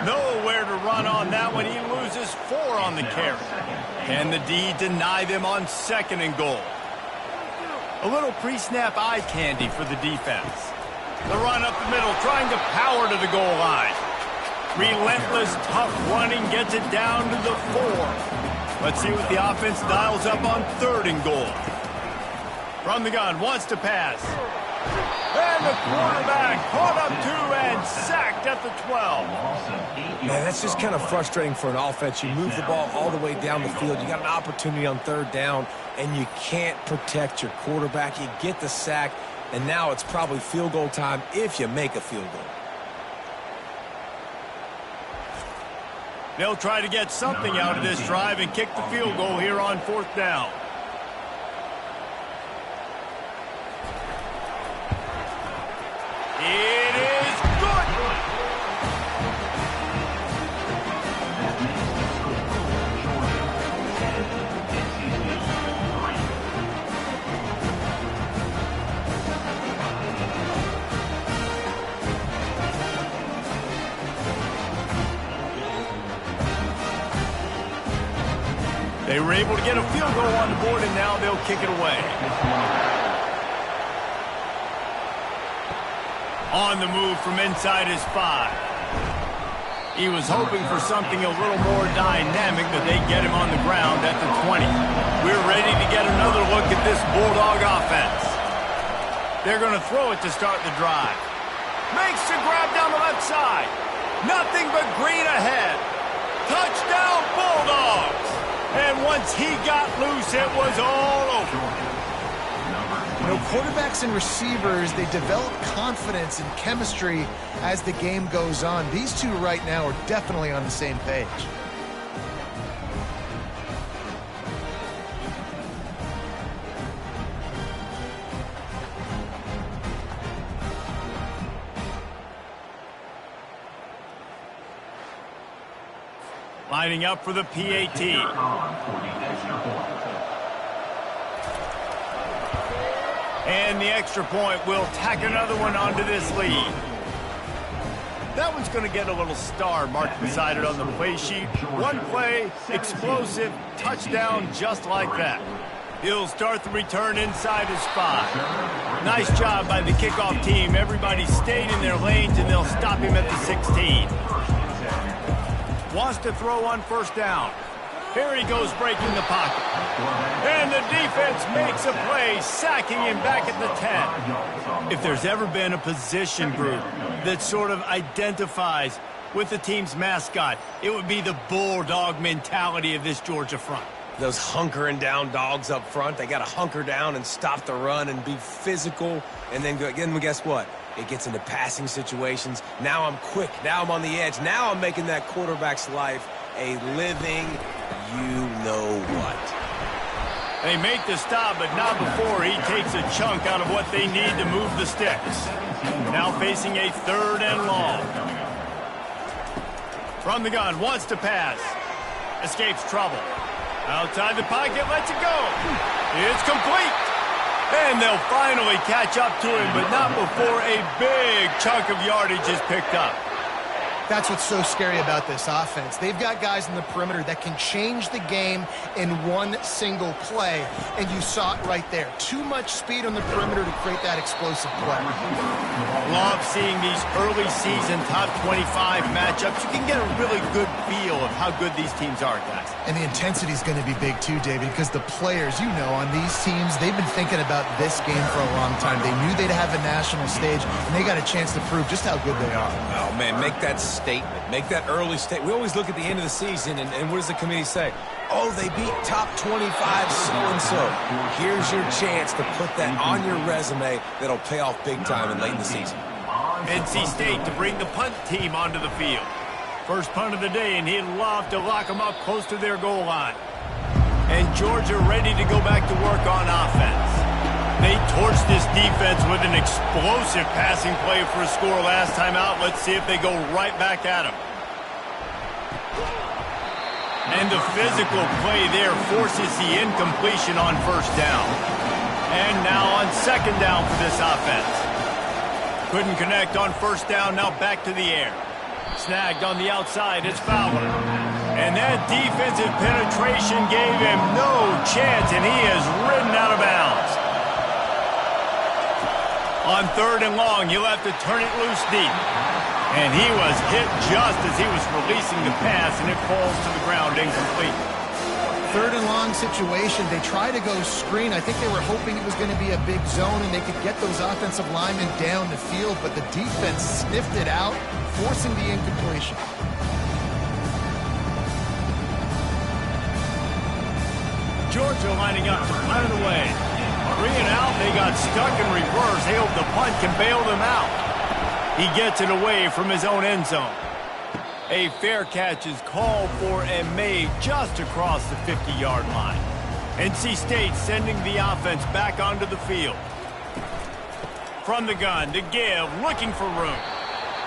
Nowhere to run on that one. He loses 4 on the carry. Can the D deny them on second and goal? A little pre-snap eye candy for the defense. The run up the middle, trying to power to the goal line. Relentless, tough running gets it down to the 4. Let's see what the offense dials up on third and goal. From the gun, wants to pass. And the quarterback caught up 2 and sacked at the 12. Man, that's just kind of frustrating for an offense. You move the ball all the way down the field. You got an opportunity on third down, and you can't protect your quarterback. You get the sack, and now it's probably field goal time if you make a field goal. They'll try to get something out of this drive and kick the field goal here on fourth down. It is good. They were able to get a field goal on the board, and now they'll kick it away. On the move from inside his 5. He was hoping for something a little more dynamic, but they get him on the ground at the 20. We're ready to get another look at this Bulldog offense. They're going to throw it to start the drive. Makes the grab down the left side. Nothing but green ahead. Touchdown, Bulldogs! And once he got loose, it was all over. You know, quarterbacks and receivers, they develop confidence and chemistry as the game goes on. These two right now are definitely on the same page. Lining up for the PAT. And the extra point will tack another one onto this lead. That one's going to get a little star marked beside it on the play sheet. One play, explosive, touchdown just like that. He'll start the return inside his 5. Nice job by the kickoff team. Everybody stayed in their lanes, and they'll stop him at the 16. Wants to throw on first down. Here he goes breaking the pocket. And the defense makes a play, sacking him back at the 10. If there's ever been a position group that sort of identifies with the team's mascot, it would be the bulldog mentality of this Georgia front. Those hunkering down dogs up front, they got to hunker down and stop the run and be physical. And then guess what? It gets into passing situations. Now I'm quick. Now I'm on the edge. Now I'm making that quarterback's life a living you-know-what. They make the stop, but not before he takes a chunk out of what they need to move the sticks. Now facing a 3rd and long. From the gun, wants to pass. Escapes trouble. Outside the pocket, lets it go. It's complete. And they'll finally catch up to him, but not before a big chunk of yardage is picked up. That's what's so scary about this offense. They've got guys in the perimeter that can change the game in one single play, and you saw it right there. Too much speed on the perimeter to create that explosive play. Love seeing these early season top 25 matchups. You can get a really good feel of how good these teams are, guys. And the intensity is going to be big too, David, because the players, you know, on these teams, they've been thinking about this game for a long time. They knew they'd have a national stage, and they got a chance to prove just how good they are. Oh, man, make that statement. Make that early statement. We always look at the end of the season, and what does the committee say? Oh, they beat top 25 so-and-so. Here's your chance to put that on your resume that'll pay off big time in late in the season. NC State to bring the punt team onto the field. First punt of the day, and he'd love to lock them up close to their goal line. And Georgia ready to go back to work on offense. They torched this defense with an explosive passing play for a score last time out. Let's see if they go right back at him. And the physical play there forces the incompletion on first down. And now on second down for this offense. Couldn't connect on first down, now back to the air. Snagged on the outside, it's Fowler. And that defensive penetration gave him no chance, and he is ridden out of bounds. On 3rd and long, you'll have to turn it loose deep. And he was hit just as he was releasing the pass, and it falls to the ground incomplete. 3rd and long situation. They try to go screen. I think they were hoping it was going to be a big zone and they could get those offensive linemen down the field, but the defense sniffed it out, forcing the incompletion. Georgia lining up to punt it away. 3 and out, they got stuck in reverse. They hope the punt can bail them out. He gets it away from his own end zone. A fair catch is called for and made just across the 50-yard line. NC State sending the offense back onto the field. From the gun to give, looking for room.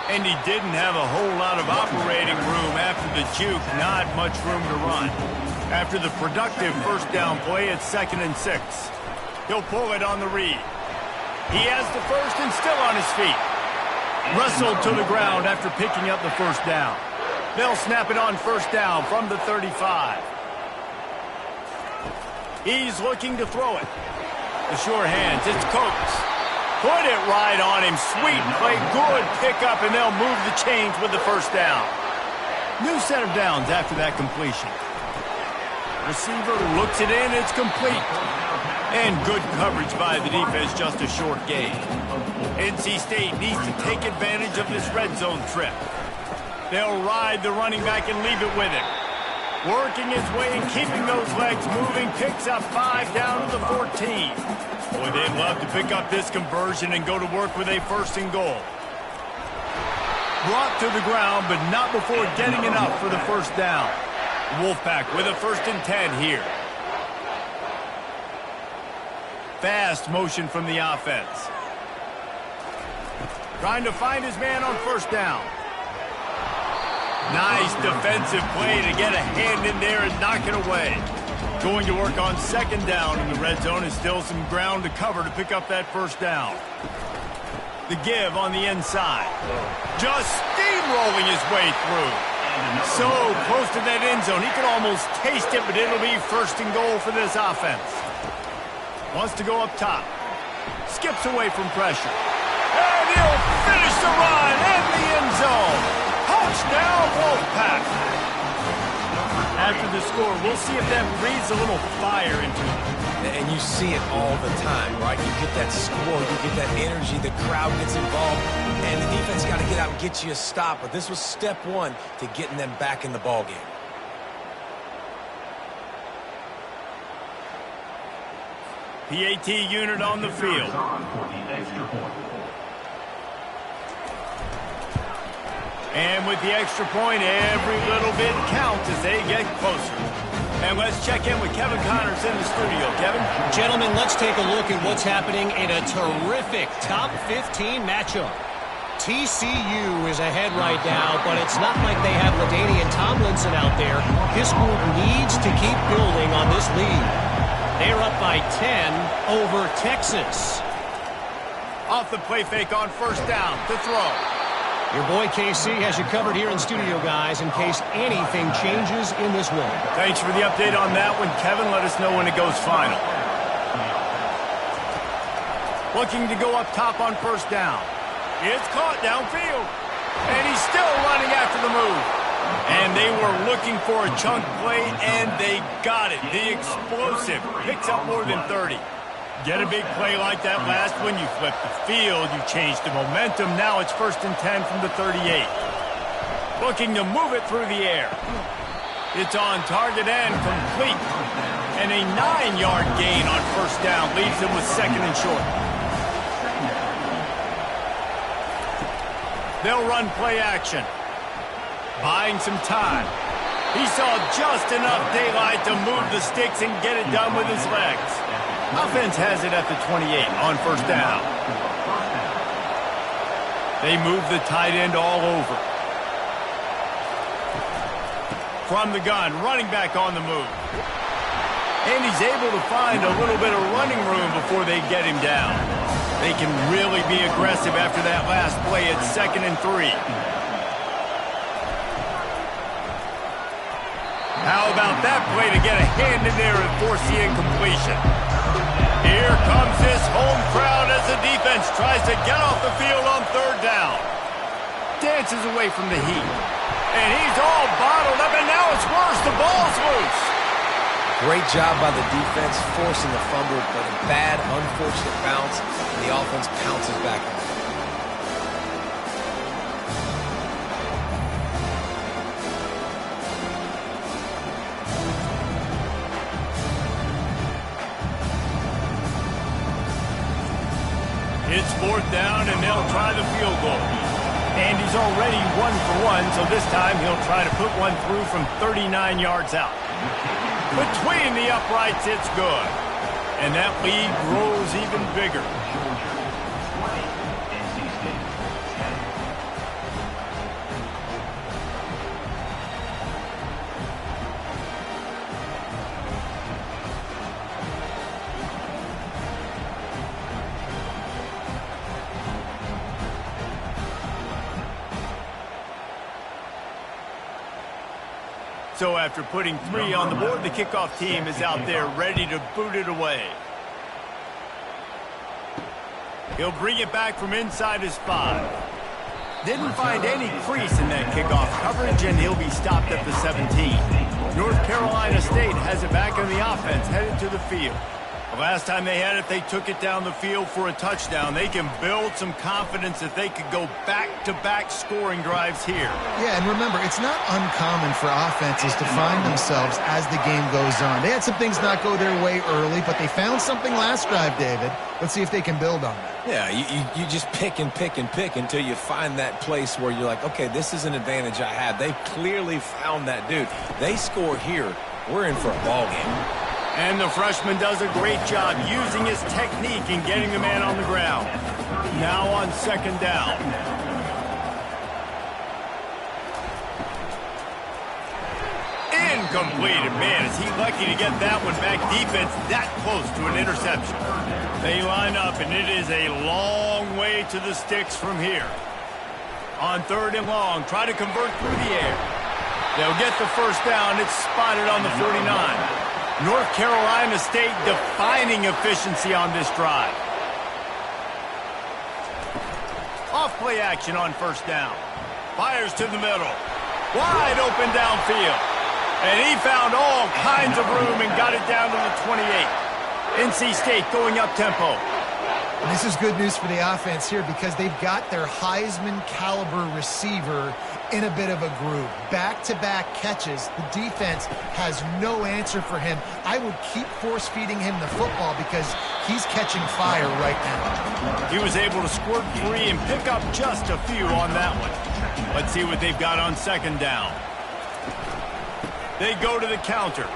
And he didn't have a whole lot of operating room after the juke, not much room to run. After the productive first down play, it's 2nd and 6. He'll pull it on the read. He has the first and still on his feet. Wrestled to the ground after picking up the first down. They'll snap it on first down from the 35. He's looking to throw it. The sure hands, it's Coates. Put it right on him. Sweet play, good pickup, and they'll move the chains with the first down. New set of downs after that completion. Receiver looks it in, it's complete. And good coverage by the defense, just a short gain. NC State needs to take advantage of this red zone trip. They'll ride the running back and leave it with him. Working his way and keeping those legs moving. Picks up 5 down to the 14. Boy, they'd love to pick up this conversion and go to work with a 1st and goal. Brought to the ground, but not before getting enough for the 1st down. Wolfpack with a 1st and 10 here. Fast motion from the offense. Trying to find his man on 1st down. Nice defensive play to get a hand in there and knock it away. Going to work on 2nd down in the red zone is still some ground to cover to pick up that 1st down. The give on the inside. Just steamrolling his way through. So close to that end zone. He could almost taste it, but it'll be 1st and goal for this offense. Wants to go up top. Skips away from pressure. And he'll finish the run in the end zone. Touchdown, Wolfpack. After the score, we'll see if that breathes a little fire into it. And you see it all the time, right? You get that score, you get that energy, the crowd gets involved, and the defense got to get out and get you a stop. But this was step 1 to getting them back in the ballgame. PAT unit on the field. And with the extra point, every little bit counts as they get closer. And let's check in with Kevin Connors in the studio. Kevin? Gentlemen, let's take a look at what's happening in a terrific top 15 matchup. TCU is ahead right now, but it's not like they have LaDainian Tomlinson out there. This group needs to keep building on this lead. They're up by 10 over Texas. Off the play fake on 1st down to throw. Your boy KC has you covered here in studio, guys, in case anything changes in this one. Thanks for the update on that one, Kevin. Let us know when it goes final. Looking to go up top on 1st down. It's caught downfield. And he's still running after the move. And they were looking for a chunk play, and they got it. The explosive picks up more than 30. Get a big play like that last one, you flip the field, you change the momentum. Now it's 1st and 10 from the 38. Looking to move it through the air. It's on target and complete. And a 9-yard gain on 1st down leaves them with 2nd and short. They'll run play action. Buying some time. He saw just enough daylight to move the sticks and get it done with his legs. Offense has it at the 28 on 1st down. They move the tight end all over. From the gun, running back on the move. And he's able to find a little bit of running room before they get him down. They can really be aggressive after that last play at 2nd and 3. How about that play to get a hand in there and force the incompletion? Here comes this home crowd as the defense tries to get off the field on 3rd down. Dances away from the heat. And he's all bottled up, and now it's worse. The ball's loose. Great job by the defense forcing the fumble, but a bad, unfortunate bounce, and the offense pounces back on it. It's 4th down, and they'll try the field goal. And he's already 1 for 1, so this time he'll try to put one through from 39 yards out. Between the uprights, it's good. And that lead grows even bigger. So after putting 3 on the board, the kickoff team is out there ready to boot it away. He'll bring it back from inside his 5. Didn't find any crease in that kickoff coverage, and he'll be stopped at the 17. North Carolina State has it back on the offense, headed to the field. The last time they had it, they took it down the field for a touchdown. They can build some confidence that they could go back-to-back scoring drives here. Yeah, and remember, it's not uncommon for offenses to find themselves as the game goes on. They had some things not go their way early, but they found something last drive, David. Let's see if they can build on that. Yeah, you just pick and pick and pick until you find that place where you're like, okay, this is an advantage I have. They clearly found that dude. They score here, we're in for a ball game. And the freshman does a great job using his technique and getting the man on the ground. Now on second down. Incomplete. Man, is he lucky to get that one back. Defense that close to an interception. They line up, and it is a long way to the sticks from here. On third and long, try to convert through the air. They'll get the first down. It's spotted on the 49. North Carolina State defining efficiency on this drive. Off play action on first down. Fires to the middle. Wide open downfield. And he found all kinds of room and got it down to the 28. NC State going up tempo. And this is good news for the offense here because they've got their Heisman-caliber receiver in a bit of a groove. Back-to-back catches. The defense has no answer for him. I would keep force-feeding him the football because he's catching fire right now. He was able to squirt free and pick up just a few on that one. Let's see what they've got on second down. They go to the counter.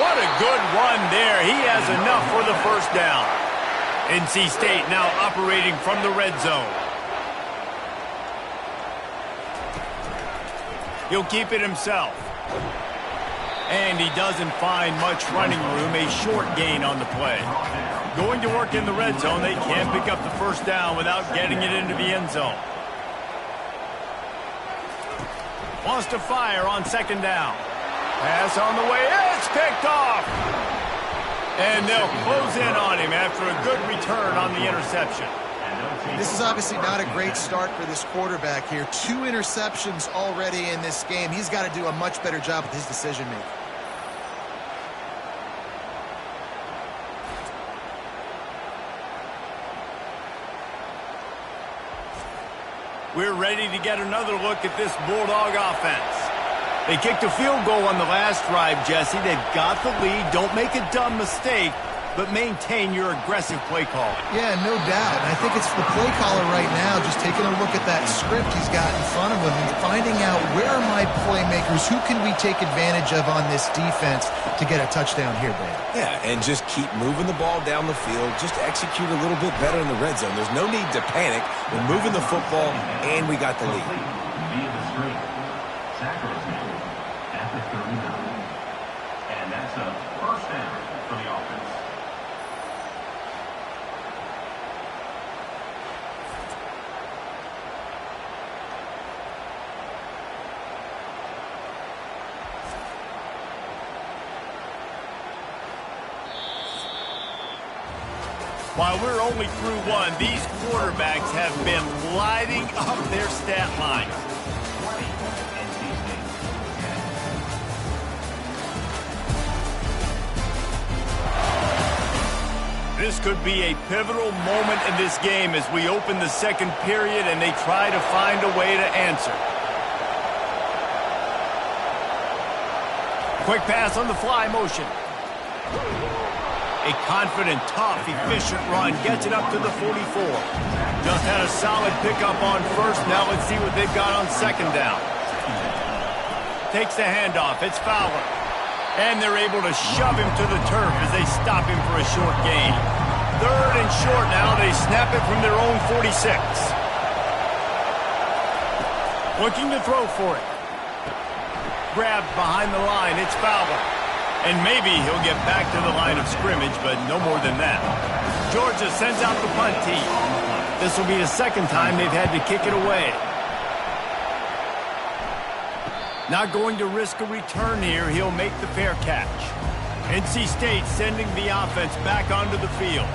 What a good run there. He has enough for the first down. NC State now operating from the red zone. He'll keep it himself. And he doesn't find much running room. A short gain on the play. Going to work in the red zone. They can't pick up the first down without getting it into the end zone. Wants to fire on second down. Pass on the way. It's picked off. And they'll close in on him after a good return on the interception. This is obviously not a great start for this quarterback here. 2 interceptions already in this game. He's got to do a much better job with his decision-making. We're ready to get another look at this Bulldog offense. They kicked a field goal on the last drive, Jesse. They've got the lead. Don't make a dumb mistake, but maintain your aggressive play calling. Yeah, no doubt. And I think it's the play caller right now just taking a look at that script he's got in front of him and finding out where are my playmakers, who can we take advantage of on this defense to get a touchdown here, Dave. Yeah, and just keep moving the ball down the field. Just execute a little bit better in the red zone. There's no need to panic. We're moving the football, and we got the lead. Via the screen. Zachary at the 39. And that's a first down for the offense. While we're only through one, these quarterbacks have been lighting up their stat lines. This could be a pivotal moment in this game as we open the second period and they try to find a way to answer. Quick pass on the fly motion. A confident, tough, efficient run. Gets it up to the 44. Just had a solid pickup on first. Now let's see what they've got on second down. Takes the handoff. It's Fowler. And they're able to shove him to the turf as they stop him for a short gain. Third and short now. They snap it from their own 46. Looking to throw for it. Grabbed behind the line. It's Fowler. And maybe he'll get back to the line of scrimmage, but no more than that. Georgia sends out the punt team. This will be the second time they've had to kick it away. Not going to risk a return here. He'll make the fair catch. NC State sending the offense back onto the field.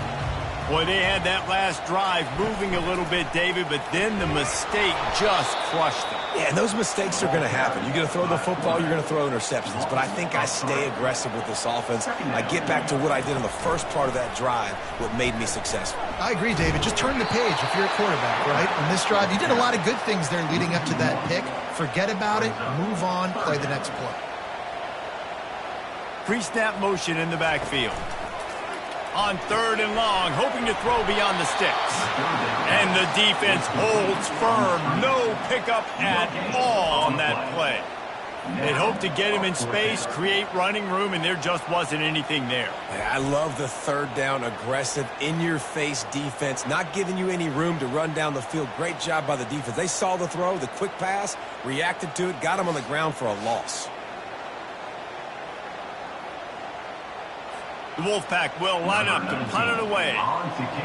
Boy, they had that last drive moving a little bit, David, but then the mistake just crushed them. Yeah, and those mistakes are going to happen. You're going to throw the football, you're going to throw interceptions. But I think I stay aggressive with this offense. I get back to what I did in the first part of that drive, what made me successful. I agree, David. Just turn the page if you're a quarterback, right? On this drive, you did a lot of good things there leading up to that pick. Forget about it, move on, play the next play. Pre-snap motion in the backfield. On 3rd and long, hoping to throw beyond the sticks. And the defense holds firm. No pickup at all on that play. They'd hoped to get him in space, create running room, and there just wasn't anything there. I love the 3rd down, aggressive, in-your-face defense, not giving you any room to run down the field. Great job by the defense. They saw the throw, the quick pass, reacted to it, got him on the ground for a loss. The Wolfpack will line up to punt it away.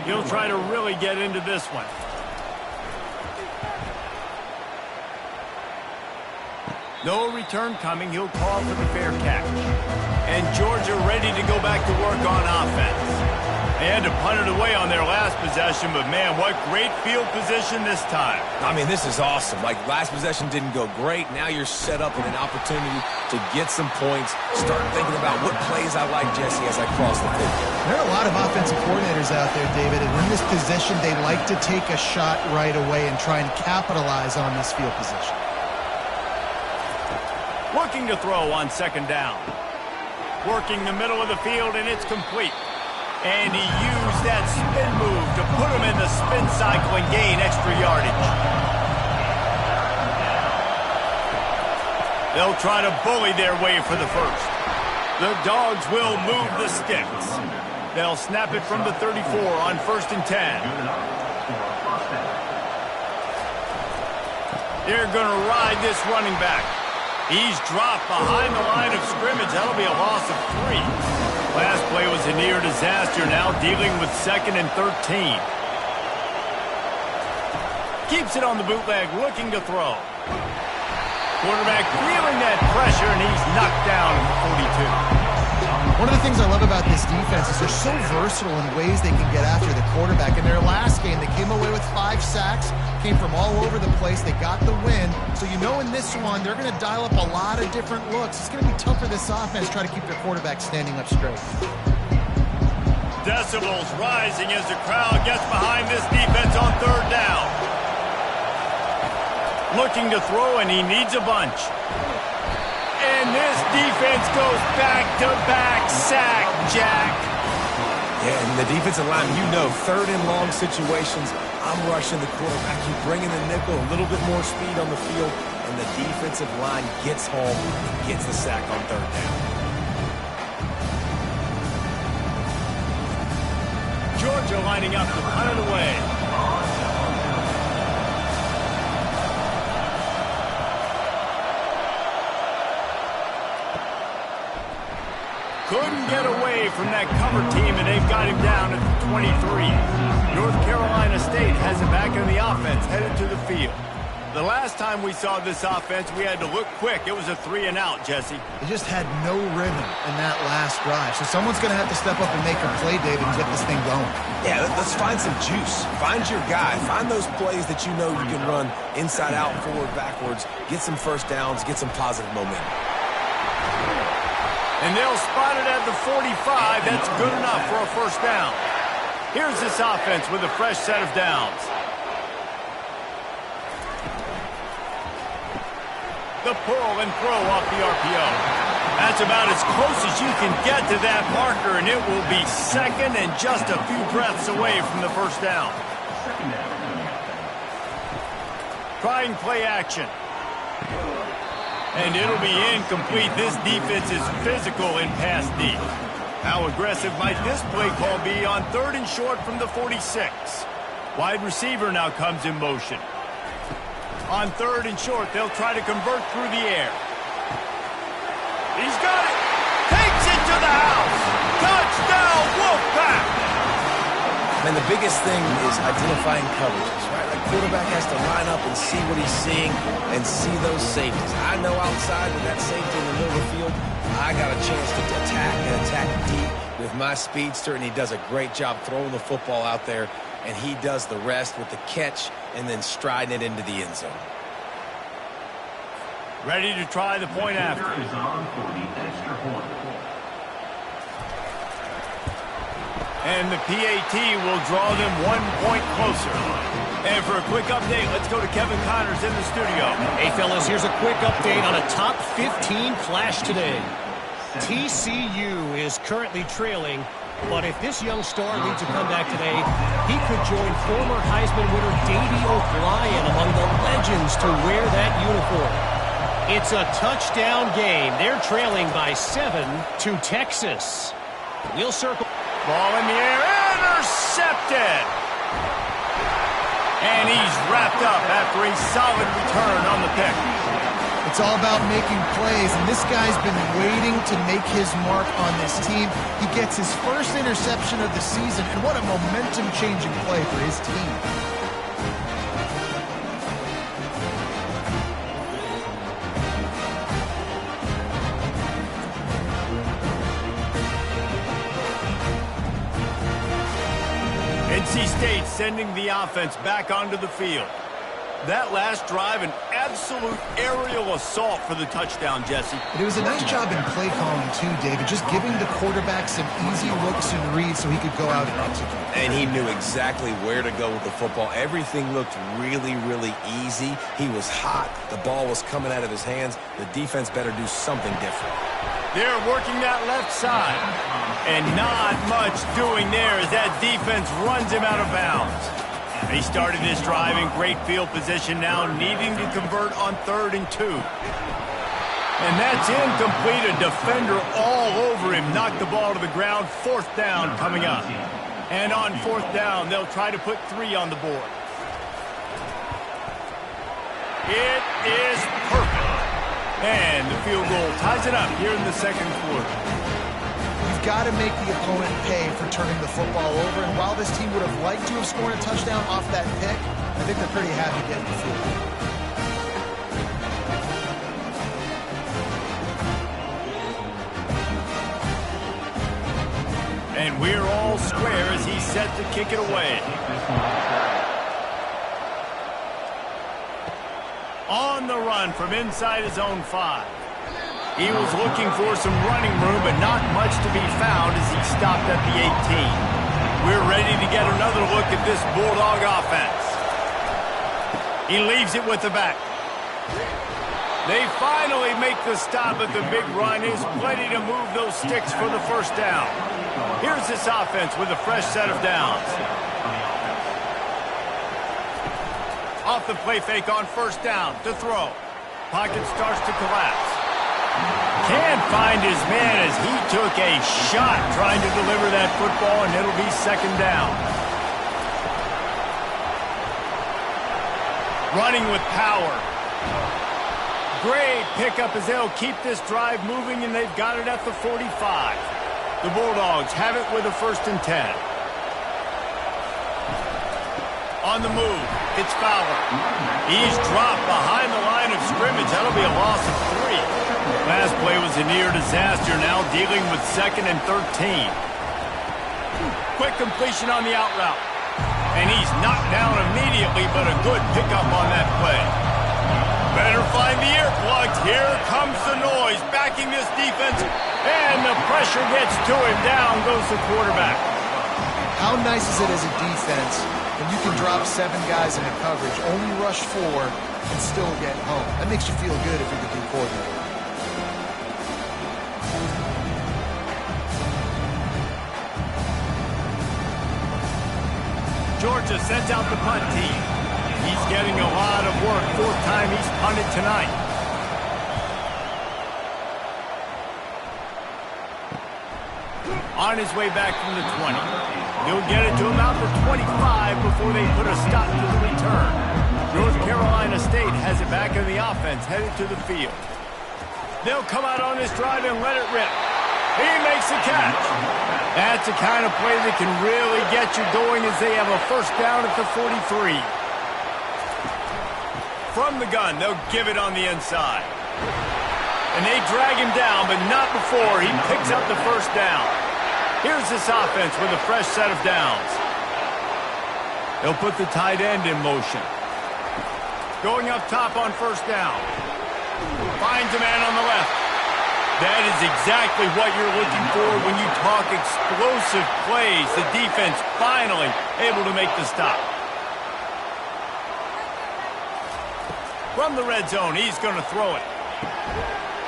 He'll try to really get into this one. No return coming. He'll call for the fair catch. And Georgia ready to go back to work on offense. They had to punt it away on their last possession, but man, what great field position this time. I mean, this is awesome. Like, last possession didn't go great. Now you're set up with an opportunity to get some points. Start thinking about what plays I like, Jesse, as I cross the field. There are a lot of offensive coordinators out there, David, and in this position, they like to take a shot right away and try and capitalize on this field position. Looking to throw on 2nd down. Working the middle of the field, and it's complete. And he used that spin move to put him in the spin cycle and gain extra yardage. They'll try to bully their way for the first. The Dogs will move the sticks. They'll snap it from the 34 on 1st and 10. They're going to ride this running back. He's dropped behind the line of scrimmage. That'll be a loss of 3. Last play was a near disaster, now dealing with 2nd and 13. Keeps it on the bootleg, looking to throw. Quarterback feeling that pressure, and he's knocked down at the 42. One of the things I love about this defense is they're so versatile in ways they can get after the quarterback. In their last game, they came away with 5 sacks, came from all over the place. They got the win. So you know in this one, they're going to dial up a lot of different looks. It's going to be tough for this offense to try to keep their quarterback standing up straight. Decibels rising as the crowd gets behind this defense on 3rd down. Looking to throw, and he needs a bunch. And this defense goes back-to-back sack, Jack. Yeah, and the defensive line, you know, 3rd and long situations, I'm rushing the quarterback. You bring in the nickel, a little bit more speed on the field, and the defensive line gets home, gets the sack on 3rd down. Georgia lining up to punt it away. Couldn't get away from that cover team, and they've got him down at the 23. North Carolina State has it back in the offense, headed to the field. The last time we saw this offense, we had to look quick. It was a 3-and-out, Jesse. They just had no rhythm in that last drive. So someone's going to have to step up and make a play, David, and get this thing going. Yeah, let's find some juice. Find your guy. Find those plays that you know you can run inside out, forward, backwards. Get some first downs. Get some positive momentum. And they'll spot it at the 45. That's good enough for a first down. Here's this offense with a fresh set of downs. The pull and throw off the RPO. That's about as close as you can get to that marker, and it will be 2nd and just a few breaths away from the first down. Trying play action. And it'll be incomplete. This defense is physical in pass deep. How aggressive might this play call be on 3rd and short from the 46? Wide receiver now comes in motion. On 3rd and short, they'll try to convert through the air. He's got it. Takes it to the house. Touchdown, Wolfpack. And the biggest thing is identifying coverages, right? Like, quarterback has to line up and see what he's seeing and see those safeties. I know outside with that safety in the middle of the field, I got a chance to attack and attack deep with my speedster, and he does a great job throwing the football out there, and he does the rest with the catch and then striding it into the end zone. Ready to try the point after. Is on for the extra point. And the PAT will draw them 1 point closer. And for a quick update, let's go to Kevin Connors in the studio. Hey, fellas, here's a quick update on a top 15 flash today. TCU is currently trailing, but if this young star leads a comeback today, he could join former Heisman winner Davey O'Brien among the legends to wear that uniform. It's a touchdown game. They're trailing by 7 to Texas. We'll circle. Ball in the air, intercepted. And he's wrapped up after a solid return on the pick. It's all about making plays, and this guy's been waiting to make his mark on this team. He gets his first interception of the season, and what a momentum-changing play for his team. NC State sending the offense back onto the field. That last drive, an absolute aerial assault for the touchdown, Jesse. But it was a nice job in play calling, too, David, just giving the quarterback some easy looks and reads so he could go out and execute. And he knew exactly where to go with the football. Everything looked really, really easy. He was hot. The ball was coming out of his hands. The defense better do something different. They're working that left side. And not much doing there as that defense runs him out of bounds. They started this drive in great field position, now needing to convert on 3rd and 2. And that's incomplete. A defender all over him. Knocked the ball to the ground. 4th down coming up. And on 4th down, they'll try to put 3 on the board. It is perfect. And the field goal ties it up here in the 2nd quarter. You've got to make the opponent pay for turning the football over, and while this team would have liked to have scored a touchdown off that pick, I think they're pretty happy getting the field goal. And we're all square as he's set to kick it away. On the run from inside his own 5. He was looking for some running room, but not much to be found as he stopped at the 18. We're ready to get another look at this Bulldog offense. He leaves it with the back. They finally make the stop at the big run. Is plenty to move those sticks for the 1st down. Here's this offense with a fresh set of downs. Off the play fake on 1st down to throw. Pocket starts to collapse. Can't find his man as he took a shot trying to deliver that football, and it'll be 2nd down. Running with power. Great pickup as they'll keep this drive moving, and they've got it at the 45. The Bulldogs have it with a 1st and 10. On the move, it's Fowler. He's dropped behind the line of scrimmage. That'll be a loss of 3. Last play was a near disaster, now dealing with 2nd and 13. Quick completion on the out route. And he's knocked down immediately, but a good pickup on that play. Better find the earplugs. Here comes the noise, backing this defense. And the pressure gets to him. Down goes the quarterback. How nice is it as a defense when you can drop 7 guys in a coverage, only rush 4, and still get home? That makes you feel good if you're the D coordinator. Georgia sends out the punt team. He's getting a lot of work. 4th time he's punted tonight. On his way back from the 20. He'll get it to about the 25 before they put a stop to the return. North Carolina State has it back in the offense, headed to the field. They'll come out on this drive and let it rip. He makes the catch. That's the kind of play that can really get you going as they have a 1st down at the 43. From the gun, they'll give it on the inside. And they drag him down, but not before he picks up the 1st down. Here's this offense with a fresh set of downs. They'll put the tight end in motion. Going up top on 1st down. finds a man on the left. That is exactly what you're looking for when you talk explosive plays. The defense finally able to make the stop. From the red zone, he's going to throw it.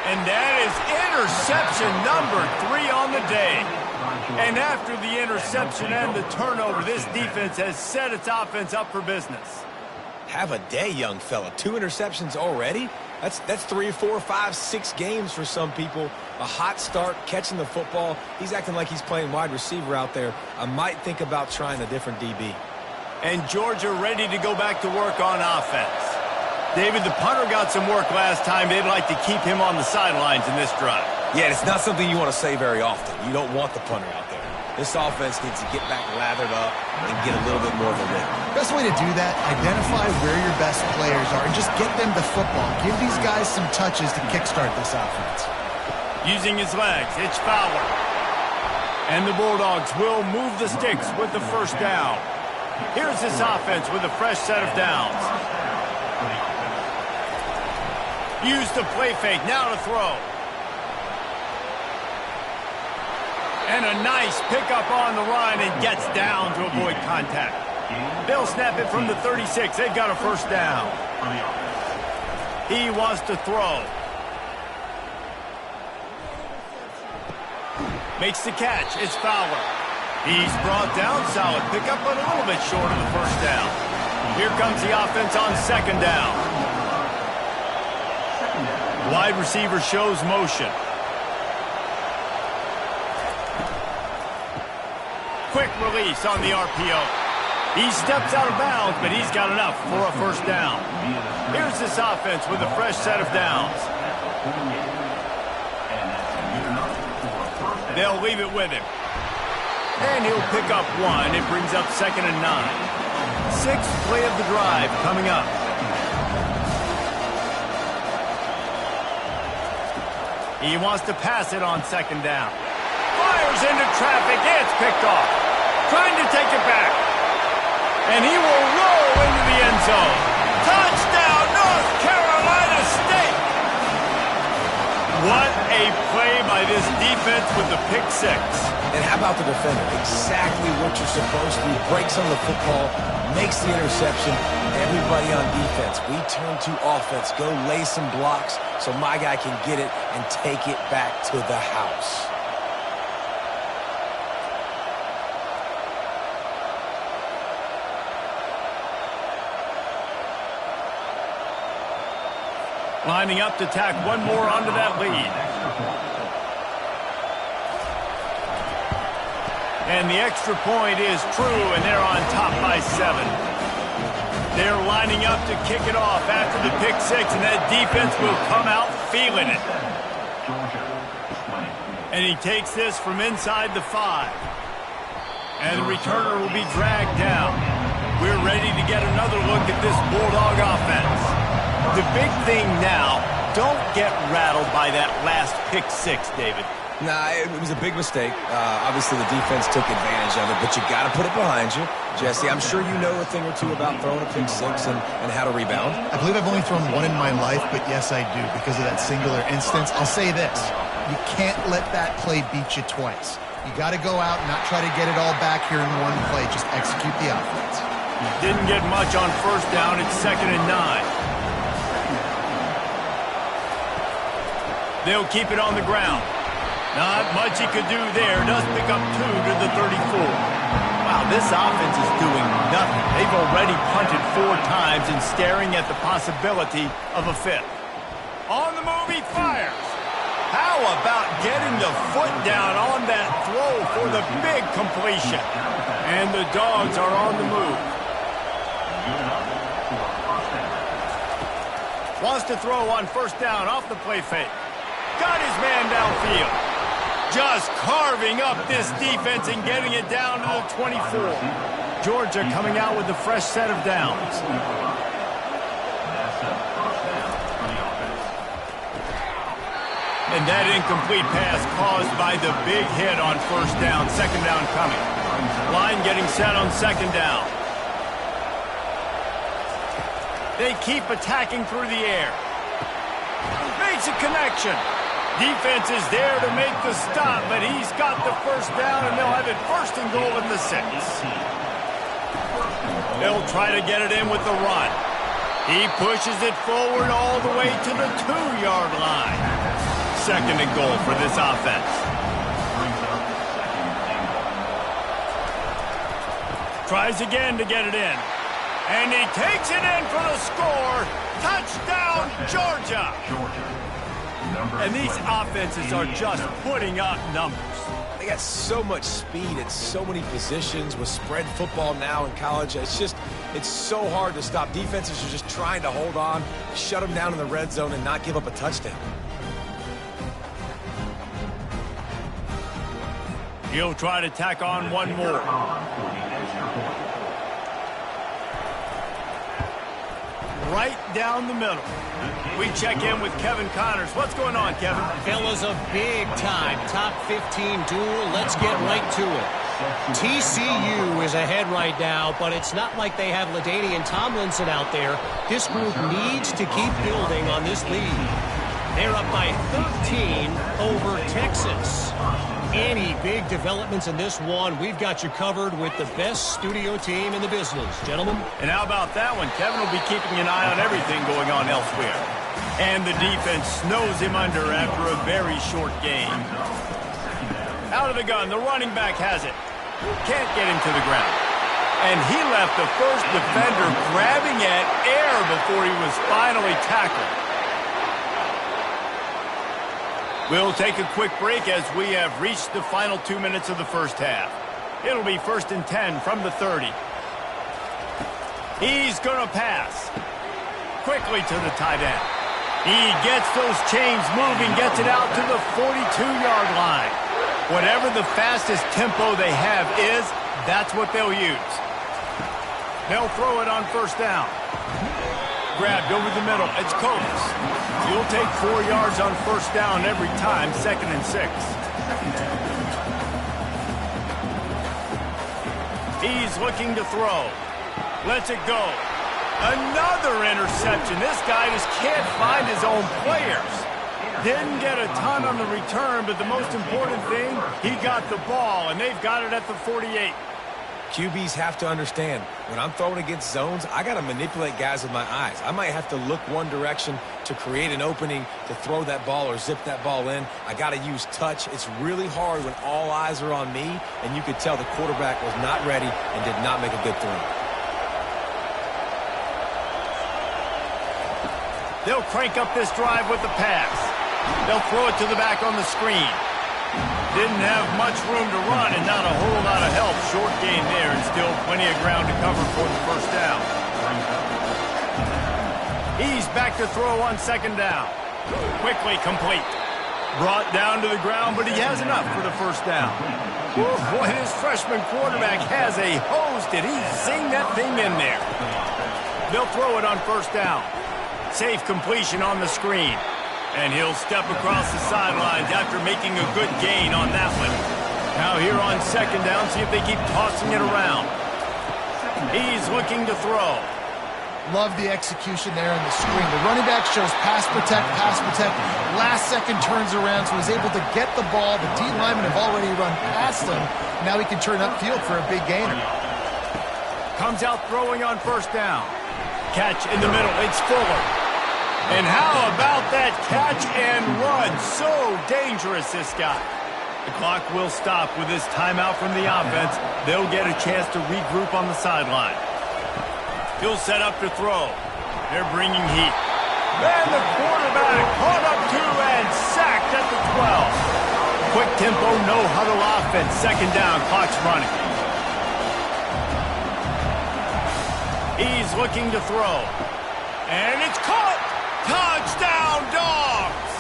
And that is interception number 3 on the day. And after the interception and the turnover, this defense has set its offense up for business. Have a day, young fella. 2 interceptions already? That's 3, 4, 5, 6 games for some people. A hot start, catching the football. He's acting like he's playing wide receiver out there. I might think about trying a different DB. And Georgia ready to go back to work on offense. David, the punter got some work last time. They'd like to keep him on the sidelines in this drive. Yeah, it's not something you want to say very often. You don't want the punter out there. This offense needs to get back lathered up and get a little bit more of a rhythm. Best way to do that, identify where your best players are and just get them the football. Give these guys some touches to kickstart this offense. Using his legs, it's Fowler. And the Bulldogs will move the sticks with the first down. Here's this offense with a fresh set of downs. Use the play fake, now to throw. And a nice pickup on the run and gets down to avoid contact. They'll snap it from the 36. They've got a first down. He wants to throw. Makes the catch. It's Fowler. He's brought down. Solid pickup, but a little bit short of the first down. Here comes the offense on second down. Wide receiver shows motion. Quick release on the RPO. He steps out of bounds, but he's got enough for a first down. Here's this offense with a fresh set of downs. They'll leave it with him. And he'll pick up 1. It brings up 2nd and 9. 6th play of the drive coming up. He wants to pass it on second down. Fires into traffic. It's picked off. Trying to take it back. And he will roll into the end zone. Touchdown, North Carolina State. What a play by this defense with the pick 6. And how about the defender? Exactly what you're supposed to do. Breaks on the football, makes the interception. Everybody on defense, we turn to offense. Go lay some blocks so my guy can get it and take it back to the house. Lining up to tack one more onto that lead. And the extra point is true, and they're on top by 7. They're lining up to kick it off after the pick 6, and that defense will come out feeling it. And he takes this from inside the 5. And the returner will be dragged down. We're ready to get another look at this Bulldog offense. The big thing now, don't get rattled by that last pick 6, David. Nah, it was a big mistake. Obviously, the defense took advantage of it, but you got to put it behind you. Jesse, I'm sure you know a thing or two about throwing a pick 6 and how to rebound. I believe I've only thrown 1 in my life, but yes, I do, because of that singular instance. I'll say this. You can't let that play beat you twice. You got to go out and not try to get it all back here in one play. Just execute the offense. Didn't get much on first down. It's 2nd and 9. They'll keep it on the ground. Not much he could do there. Does pick up 2 to the 34. Wow, this offense is doing nothing. They've already punted 4 times and staring at the possibility of a 5th. On the move, he fires. How about getting the foot down on that throw for the big completion? And the Dogs are on the move. Wants to throw on first down off the play fake. Got his man downfield. Just carving up this defense and getting it down to the 24. Georgia coming out with a fresh set of downs. And that incomplete pass caused by the big hit on first down. 2nd down coming. Line getting set on 2nd down. They keep attacking through the air. Makes makes a connection. Defense is there to make the stop, but he's got the first down, and they'll have it first and goal at the 6. They'll try to get it in with the run. He pushes it forward all the way to the 2-yard line. Second and goal for this offense. Tries again to get it in. And he takes it in for the score. Touchdown, Georgia. And these offenses are just putting up numbers. They got so much speed at so many positions with spread football now in college. It's so hard to stop. Defenses are just trying to hold on, shut them down in the red zone, and not give up a touchdown. He'll try to tack on one more. Right down the middle. We check in with Kevin Connors. What's going on, Kevin? Fellas, a big-time top 15 duel. Let's get right to it. TCU is ahead right now, but it's not like they have LaDainian Tomlinson out there. This group needs to keep building on this lead. They're up by 13 over Texas. Any big developments in this one, we've got you covered with the best studio team in the business, gentlemen. And how about that one? Kevin will be keeping an eye on everything going on elsewhere. And the defense snows him under after a very short game. Out of the gun, the running back has it. Can't get him to the ground. And he left the first defender grabbing at air before he was finally tackled. We'll take a quick break as we have reached the final 2 minutes of the first half. It'll be 1st and 10 from the 30. He's going to pass. Quickly to the tight end. He gets those chains moving, gets it out to the 42-yard line. Whatever the fastest tempo they have is, that's what they'll use. They'll throw it on first down. Grabbed over the middle. It's Coates. You'll take 4 yards on first down every time, 2nd and 6. He's looking to throw. Lets it go. Another interception. This guy just can't find his own players. Didn't get a ton on the return, but the most important thing, he got the ball, and they've got it at the 48. QBs have to understand, when I'm throwing against zones, I got to manipulate guys with my eyes. I might have to look one direction to create an opening to throw that ball or zip that ball in. I got to use touch. It's really hard when all eyes are on me, and you could tell the quarterback was not ready and did not make a good throw. They'll crank up this drive with the pass. They'll throw it to the back on the screen. Didn't have much room to run and not a whole lot of help. Short gain there and still plenty of ground to cover for the first down. He's back to throw on 2nd down. Quickly complete. Brought down to the ground, but he has enough for the first down. Woo, boy, his freshman quarterback has a hose. Did he zing that thing in there? They'll throw it on first down. Safe completion on the screen. And he'll step across the sidelines after making a good gain on that one. Now here on 2nd down, see if they keep tossing it around. He's looking to throw. Love the execution there on the screen. The running back shows pass protect, pass protect. Last second turns around, so he's able to get the ball. The D linemen have already run past him. Now he can turn upfield for a big gainer. Comes out throwing on first down. Catch in the middle. It's Fuller. And how about that catch and run? So dangerous, this guy. The clock will stop with this timeout from the offense. They'll get a chance to regroup on the sideline. He'll set up to throw. They're bringing heat. And the quarterback caught up to and sacked at the 12. Quick tempo, no huddle offense. 2nd down, clock's running. He's looking to throw. And it's caught. Touchdown, Dogs!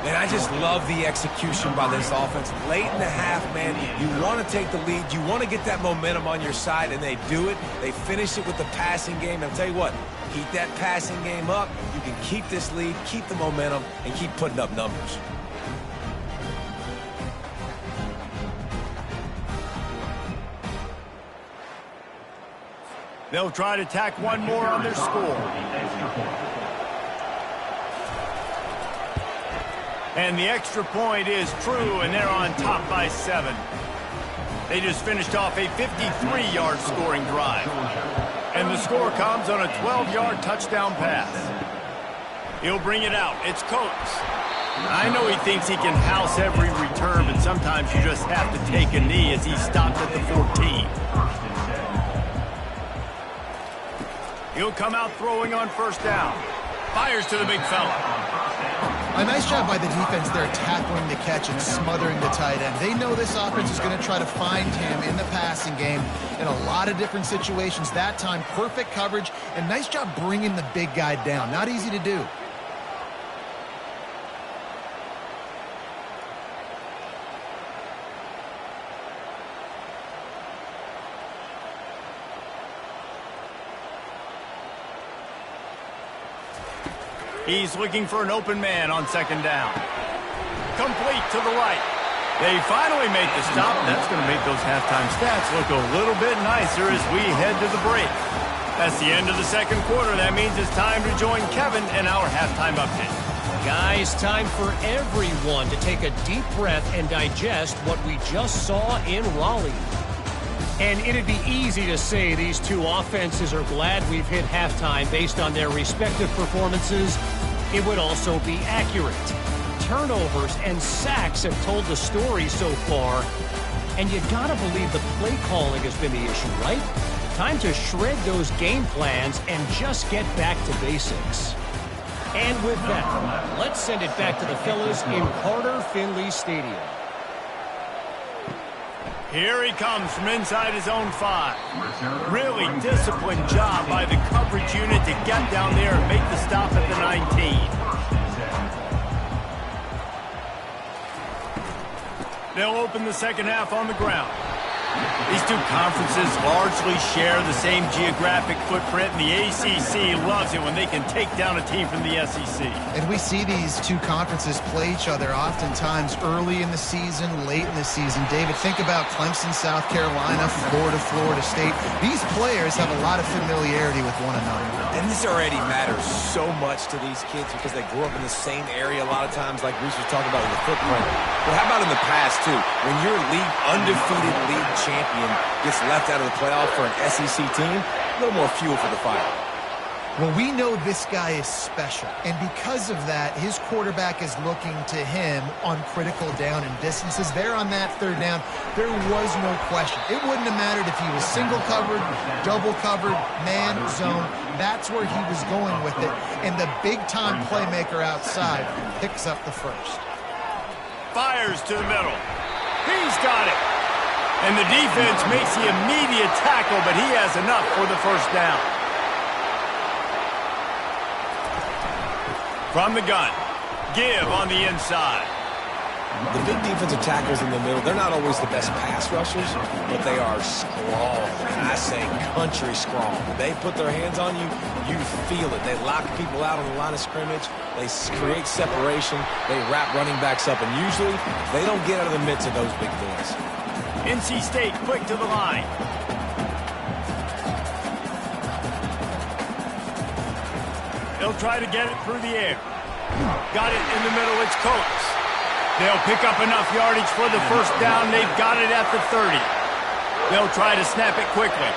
And I just love the execution by this offense. Late in the half, man, you want to take the lead. You want to get that momentum on your side, and they do it. They finish it with the passing game. And I'll tell you what, keep that passing game up. You can keep this lead, keep the momentum, and keep putting up numbers. They'll try to tack one more on their score. And the extra point is true, and they're on top by 7. They just finished off a 53-yard scoring drive. And the score comes on a 12-yard touchdown pass. He'll bring it out. It's Coates. I know he thinks he can house every return, but sometimes you just have to take a knee as he stopped at the 14. He'll come out throwing on first down. Fires to the big fella. A nice job by the defense there tackling the catch and smothering the tight end. They know this offense is going to try to find him in the passing game in a lot of different situations. That time, perfect coverage, and nice job bringing the big guy down. Not easy to do. He's looking for an open man on second down. Complete to the right. They finally make the stop. That's going to make those halftime stats look a little bit nicer as we head to the break. That's the end of the second quarter. That means it's time to join Kevin in our halftime update. Guys, time for everyone to take a deep breath and digest what we just saw in Raleigh. And it'd be easy to say these two offenses are glad we've hit halftime based on their respective performances. It would also be accurate. Turnovers and sacks have told the story so far. And you gotta believe the play calling has been the issue, right? Time to shred those game plans and just get back to basics. And with that, let's send it back to the fellas in Carter Finley Stadium. Here he comes from inside his own 5. Really disciplined job by the coverage unit to get down there and make the stop at the 19. They'll open the second half on the ground. These two conferences largely share the same geographic footprint, and the ACC loves it when they can take down a team from the SEC. And we see these two conferences play each other oftentimes early in the season, late in the season. David, think about Clemson, South Carolina, Florida, Florida State. These players have a lot of familiarity with one another. And this already matters so much to these kids because they grew up in the same area a lot of times, like Reese was talking about with the footprint. But how about in the past, too? When your undefeated league champion gets left out of the playoff for an SEC team, a little more fuel for the fire. Well, we know this guy is special, and because of that, his quarterback is looking to him on critical down and distances. There on that third down, there was no question. It wouldn't have mattered if he was single covered, double covered, man, zone. That's where he was going with it, and the big-time playmaker outside picks up the first. Fires to the middle. He's got it. And the defense makes the immediate tackle, but he has enough for the first down. From the gun, give on the inside. The big defensive tackles in the middle, they're not always the best pass rushers, but they are strong. And I say country strong. When they put their hands on you, you feel it. They lock people out on the line of scrimmage. They create separation. They wrap running backs up. And usually, they don't get out of the midst of those big boys. NC State quick to the line. They'll try to get it through the air. Got it in the middle. It's Coates. They'll pick up enough yardage for the first down. They've got it at the 30. They'll try to snap it quickly.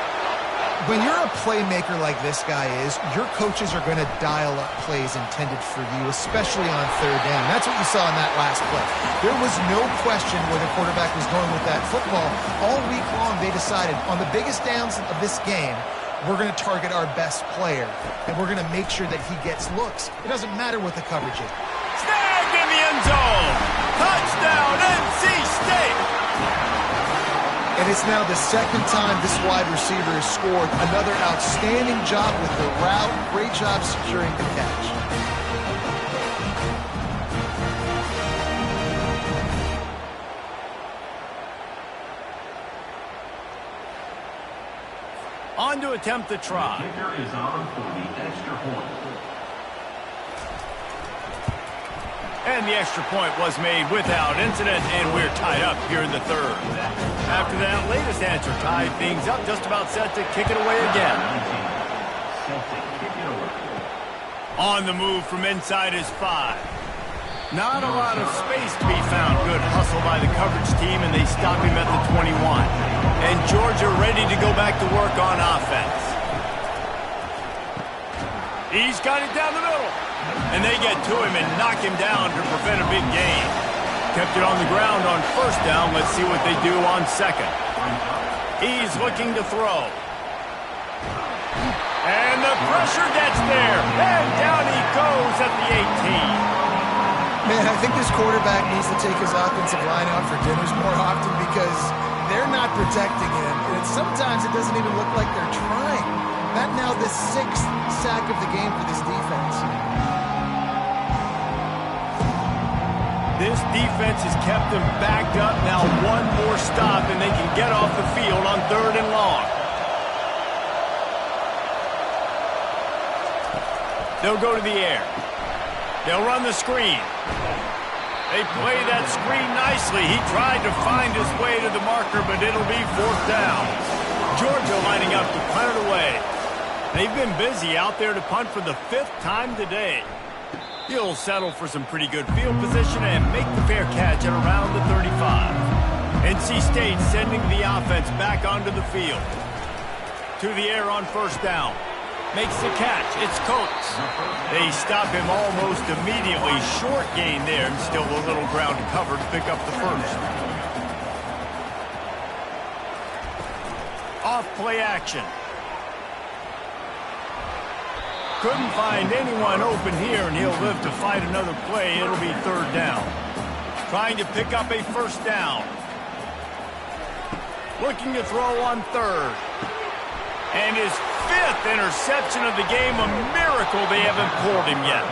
When you're a playmaker like this guy is, your coaches are going to dial up plays intended for you, especially on third down. That's what you saw in that last play. There was no question where the quarterback was going with that football. All week long, they decided on the biggest downs of this game, we're going to target our best player, and we're going to make sure that he gets looks. It doesn't matter what the coverage is. Snagged in the end zone. Touchdown, NC State. And it's now the second time this wide receiver has scored. Another outstanding job with the route. Great job securing the catch. On to attempt the try. The kicker is on for the extra point. And the extra point was made without incident, and we're tied up here in the third. After that latest answer tied things up, just about set to kick it away again. On the move from inside his 5. Not a lot of space to be found. Good hustle by the coverage team, and they stop him at the 21. And Georgia ready to go back to work on offense. He's got it down the middle. And they get to him and knock him down to prevent a big gain. Kept it on the ground on first down. Let's see what they do on second. He's looking to throw. And the pressure gets there. And down he goes at the 18. Man, I think this quarterback needs to take his offensive line out for dinners more often because they're not protecting him. And sometimes it doesn't even look like they're trying. That now the 6th sack of the game for this defense. This defense has kept them backed up. Now one more stop, and they can get off the field on 3rd and long. They'll go to the air. They'll run the screen. They play that screen nicely. He tried to find his way to the marker, but it'll be 4th down. Georgia lining up to punt it away. They've been busy out there to punt for the 5th time today. He'll settle for some pretty good field position and make the fair catch at around the 35. NC State sending the offense back onto the field. To the air on 1st down. Makes the catch. It's Coates. They stop him almost immediately. Short gain there, and still a little ground to cover to pick up the 1st. Off play action. Couldn't find anyone open here, and he'll live to fight another play. It'll be 3rd down. Trying to pick up a 1st down. Looking to throw on 3rd. And his 5th interception of the game, a miracle they haven't pulled him yet.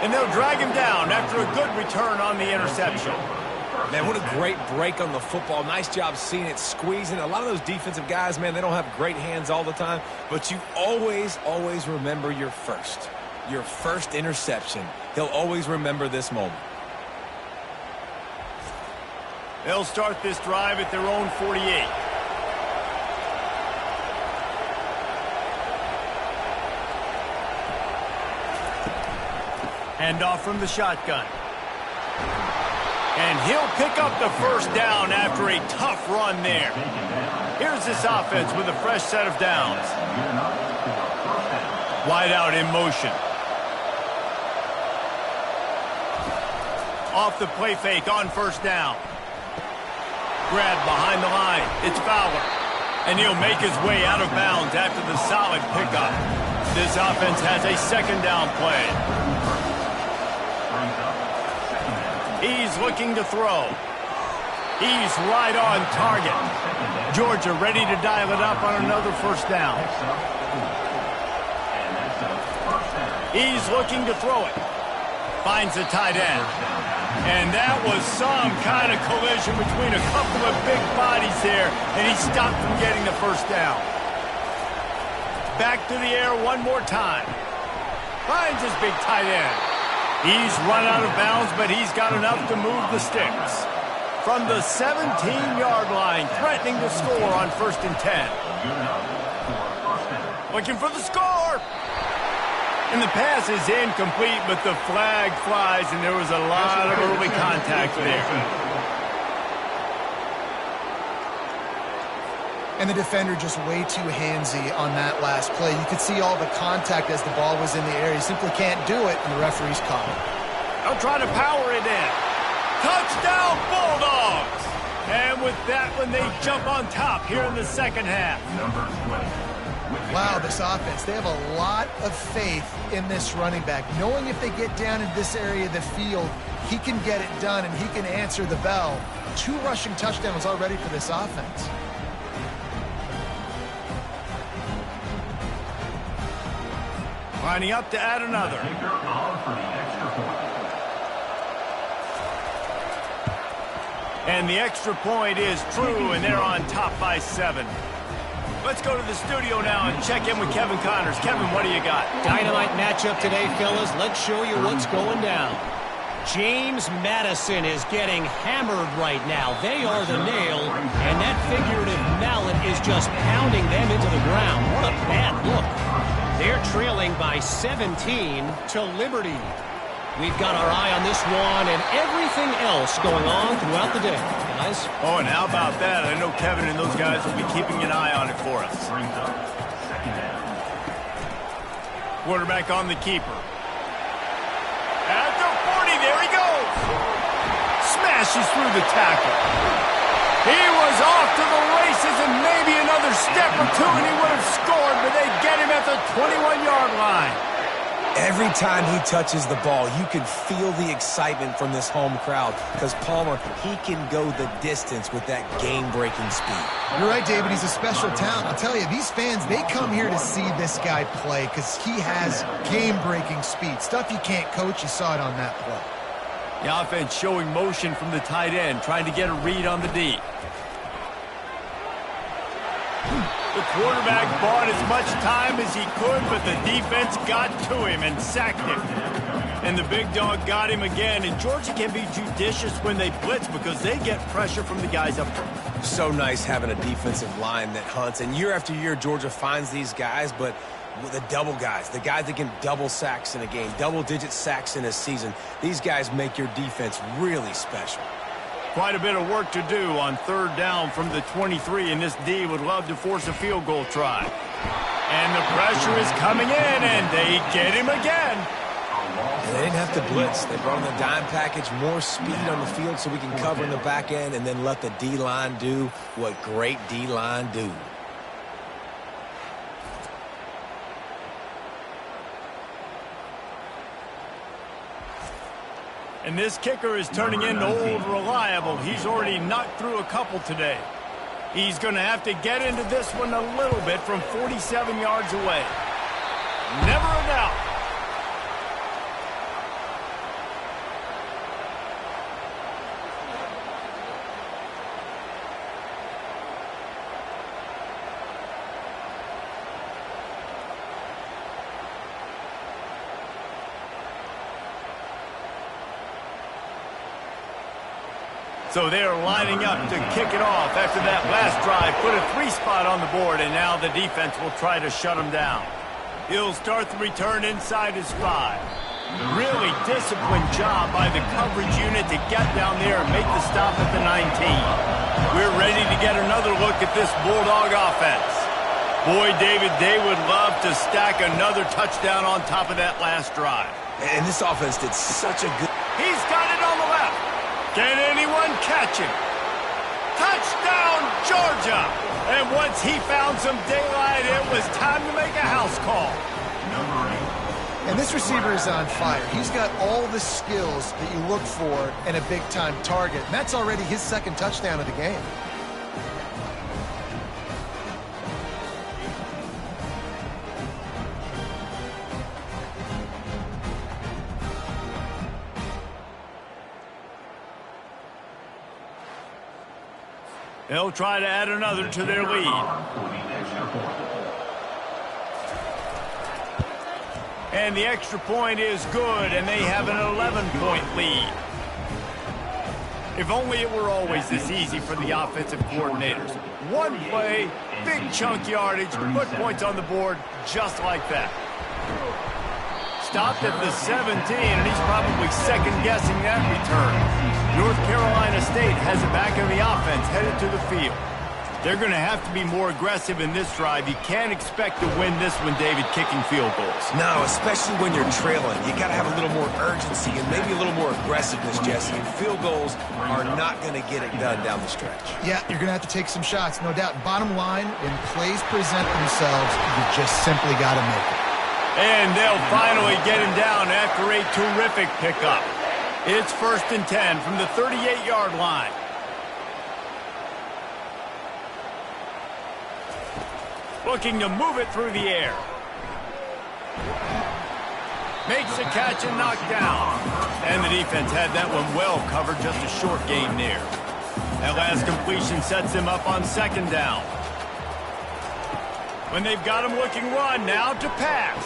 And they'll drag him down after a good return on the interception. Man, what a great break on the football. Nice job seeing it, squeezing. A lot of those defensive guys, man, they don't have great hands all the time, but you always, always remember your first interception. He'll always remember this moment. They'll start this drive at their own 48. Hand off from the shotgun. And he'll pick up the 1st down after a tough run there. Here's this offense with a fresh set of downs. Wide out in motion. Off the play fake on 1st down. Grab behind the line. It's Fowler. And he'll make his way out of bounds after the solid pickup. This offense has a 2nd down play. He's looking to throw. He's right on target. Georgia ready to dial it up on another 1st down. He's looking to throw it. Finds the tight end. And that was some kind of collision between a couple of big bodies there, and he stopped from getting the 1st down. Back to the air one more time. Finds his big tight end. He's run out of bounds, but he's got enough to move the sticks. From the 17-yard line, threatening to score on 1st and 10. Looking for the score. And the pass is incomplete, but the flag flies, and there was a lot of early contact there. And the defender just way too handsy on that last play. You could see all the contact as the ball was in the air. He simply can't do it, and the referee's caught it. They'll try to power it in. Touchdown, Bulldogs! And with that one, they jump on top here in the 2nd half. Wow, this offense, they have a lot of faith in this running back. Knowing if they get down in this area of the field, he can get it done, and he can answer the bell. 2 rushing touchdowns already for this offense. Lining up to add another. And the extra point is true, and they're on top by 7. Let's go to the studio now and check in with Kevin Connors. Kevin, what do you got? Dynamite matchup today, fellas. Let's show you what's going down. James Madison is getting hammered right now. They are the nail, and that figurative mallet is just pounding them into the ground. What a bad look. They're trailing by 17 to Liberty. We've got our eye on this one and everything else going on throughout the day. Guys? Oh, and how about that? I know Kevin and those guys will be keeping an eye on it for us. Quarterback on the keeper. At the 40, there he goes. Smashes through the tackle. He was off to the races and maybe another step or two and he would have scored, but they get him at the 21-yard line. Every time he touches the ball, you can feel the excitement from this home crowd because Palmer, he can go the distance with that game-breaking speed. You're right, David. He's a special talent. I'll tell you, these fans, they come here to see this guy play because he has game-breaking speed. Stuff you can't coach. You saw it on that play. The offense showing motion from the tight end, trying to get a read on the D. The quarterback bought as much time as he could, but the defense got to him and sacked him. And the big dog got him again, and Georgia can be judicious when they blitz because they get pressure from the guys up front. So nice having a defensive line that hunts, and year after year, Georgia finds these guys, but the double guys, the guys that can double sacks in a game, double-digit sacks in a season, these guys make your defense really special. Quite a bit of work to do on third down from the 23, and this D would love to force a field goal try. And the pressure is coming in, and they get him again. And they didn't have to blitz. They brought in the dime package, more speed on the field so we can cover in the back end and then let the D-line do what great D-line do. And this kicker is turning into old reliable. He's already knocked through a couple today. He's going to have to get into this one a little bit from 47 yards away. Never a doubt. So they're lining up to kick it off after that last drive. Put a 3-spot on the board, and now the defense will try to shut them down. He'll start the return inside his 5. Really disciplined job by the coverage unit to get down there and make the stop at the 19. We're ready to get another look at this Bulldog offense. Boy, David, they would love to stack another touchdown on top of that last drive. And this offense did such a good... He's got it on the left. Can anyone catch him? Touchdown, Georgia! And once he found some daylight, it was time to make a house call. And this receiver is on fire. He's got all the skills that you look for in a big-time target. And that's already his second touchdown of the game. They'll try to add another to their lead. And the extra point is good, and they have an 11-point lead. If only it were always this easy for the offensive coordinators. One play, big chunk yardage, put points on the board just like that. Stopped at the 17, and he's probably second-guessing that return. North Carolina State has it back in the offense, headed to the field. They're going to have to be more aggressive in this drive. You can't expect to win this one, David, kicking field goals. No, especially when you're trailing. You got to have a little more urgency and maybe a little more aggressiveness, Jesse. And field goals are not going to get it done down the stretch. Yeah, you're going to have to take some shots, no doubt. Bottom line, when plays present themselves, you just simply got to make it. And they'll finally get him down after a terrific pickup. It's 1st and 10 from the 38-yard line. Looking to move it through the air. Makes a catch and knocked down. And the defense had that one well covered, just a short gain there. That last completion sets him up on 2nd down. When they've got him looking run, now to pass.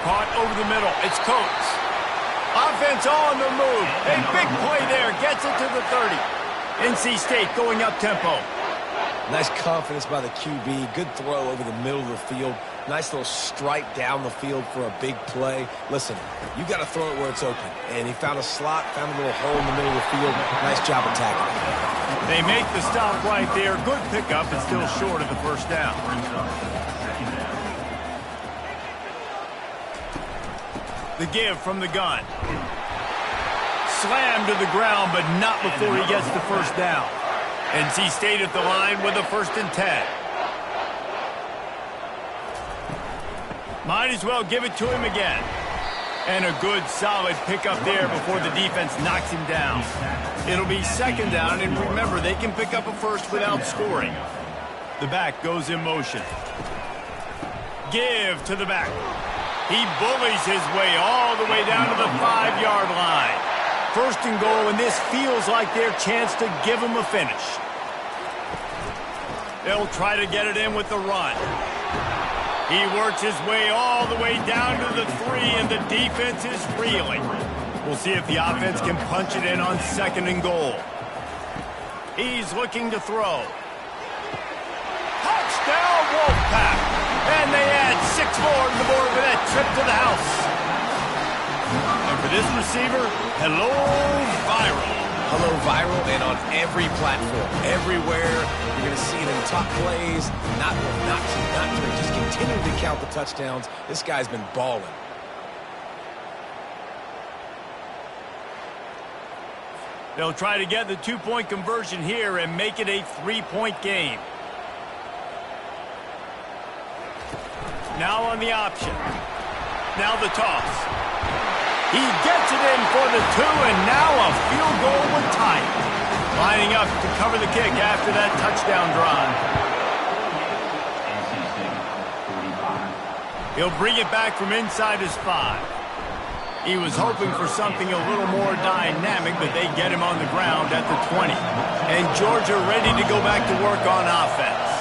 Caught over the middle. It's Coates. Offense on the move. A big play there. Gets it to the 30. NC State going up tempo. Nice confidence by the QB. Good throw over the middle of the field. Nice little strike down the field for a big play. Listen, you got to throw it where it's open. And he found a slot, found a little hole in the middle of the field. Nice job attacking it. They make the stop right there. Good pickup, but still short of the first down. The give from the gun. Slammed to the ground, but not before he gets the first down. NC State at the line with a 1st and 10. Might as well give it to him again. And a good, solid pickup there before the defense knocks him down. It'll be 2nd down, and remember, they can pick up a first without scoring. The back goes in motion. Give to the back. He bullies his way all the way down to the 5-yard line. 1st and goal, and this feels like their chance to give him a finish. They'll try to get it in with the run. He works his way all the way down to the 3, and the defense is reeling. We'll see if the offense can punch it in on 2nd and goal. He's looking to throw. Touchdown, Wolfpack! And they add 6 more to the board with that trip to the house. And for this receiver, hello, viral. Hello, viral, and on every platform, everywhere. You're going to see it in top plays, not 1, not 2, not 3. Just continue to count the touchdowns. This guy's been balling. They'll try to get the 2-point conversion here and make it a 3-point game. Now on the option. Now the toss. He gets it in for the 2, and now a field goal would tie it. Lining up to cover the kick after that touchdown drive. He'll bring it back from inside his 5. He was hoping for something a little more dynamic, but they get him on the ground at the 20. And Georgia ready to go back to work on offense.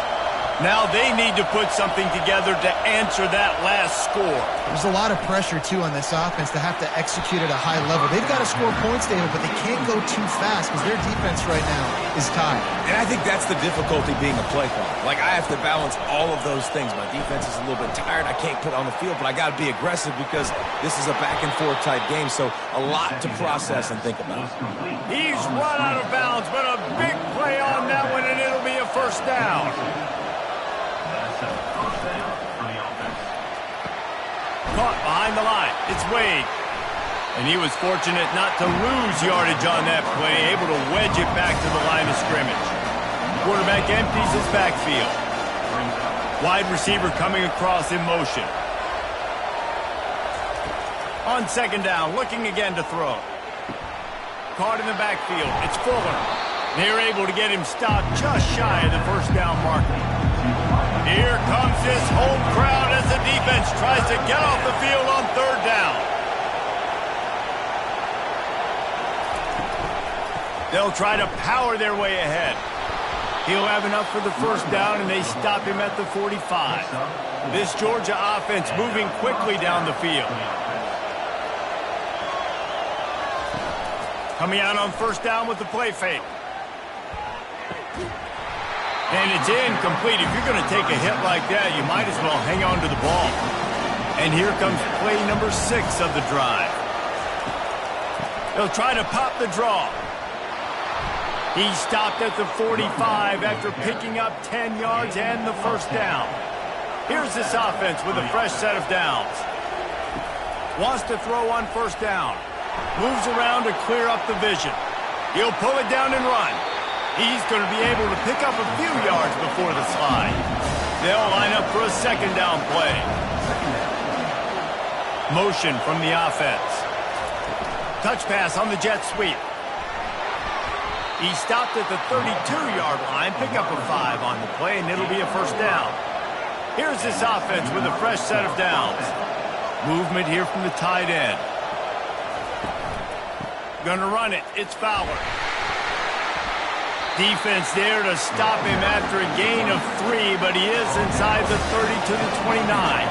Now they need to put something together to answer that last score. There's a lot of pressure, too, on this offense to have to execute at a high level. They've got to score points, David, but they can't go too fast because their defense right now is tied. And I think that's the difficulty being a play caller. Like, I have to balance all of those things. My defense is a little bit tired. I can't put on the field, but I got to be aggressive because this is a back-and-forth type game, so a lot to process and think about. He's run out of bounds, but a big play on that one, and it'll be a 1st down. Caught behind the line. It's Wade. And he was fortunate not to lose yardage on that play, able to wedge it back to the line of scrimmage. Quarterback empties his backfield. Wide receiver coming across in motion. On 2nd down, looking again to throw. Caught in the backfield. It's Fuller. They're able to get him stopped just shy of the 1st down marker. Here comes this home crowd as the defense tries to get off the field on 3rd down. They'll try to power their way ahead. He'll have enough for the 1st down, and they stop him at the 45. This Georgia offense moving quickly down the field. Coming out on 1st down with the play fake. And it's incomplete. If you're going to take a hit like that, you might as well hang on to the ball. And here comes play number 6 of the drive. They'll try to pop the draw. He stopped at the 45 after picking up 10 yards and the 1st down. Here's this offense with a fresh set of downs. Wants to throw on 1st down. Moves around to clear up the vision. He'll pull it down and run. He's going to be able to pick up a few yards before the slide. They'll line up for a 2nd down play. Motion from the offense. Touch pass on the jet sweep. He stopped at the 32-yard line, pick up a 5 on the play, and it'll be a 1st down. Here's this offense with a fresh set of downs. Movement here from the tight end. Gonna run it. It's Fowler. Defense there to stop him after a gain of 3, but he is inside the 30 to the 29.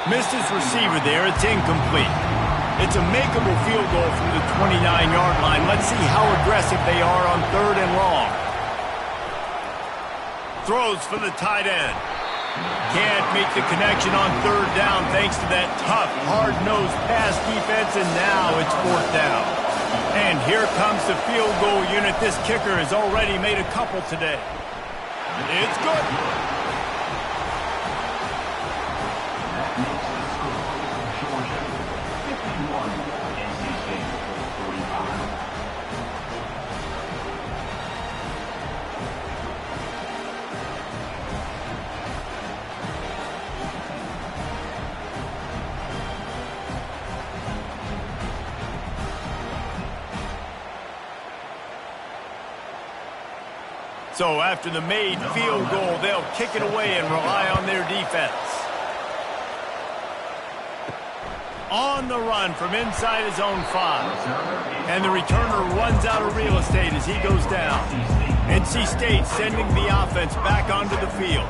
Missed his receiver there. It's incomplete. It's a makeable field goal from the 29-yard line. Let's see how aggressive they are on 3rd and long. Throws for the tight end. Can't make the connection on 3rd down thanks to that tough, hard-nosed pass defense, and now it's 4th down. And here comes the field goal unit. This kicker has already made a couple today. It's good. So after the made field goal, they'll kick it away and rely on their defense. On the run from inside his own 5. And the returner runs out of real estate as he goes down. NC State sending the offense back onto the field.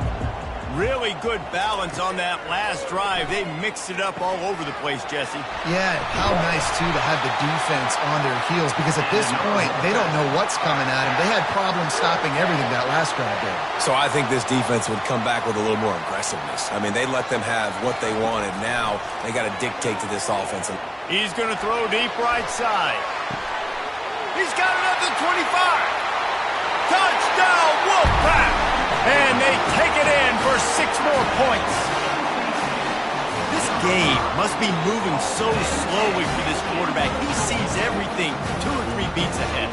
Really good balance on that last drive. They mixed it up all over the place, Jesse. Yeah, how nice, too, to have the defense on their heels, because at this point, they don't know what's coming at them. They had problems stopping everything that last drive there. So I think this defense would come back with a little more aggressiveness. I mean, they let them have what they wanted. Now they got to dictate to this offense. He's going to throw deep right side. He's got it up to 25. Touchdown, Wolfpack! And they take it in for 6 more points. This game must be moving so slowly for this quarterback. He sees everything 2 or 3 beats ahead.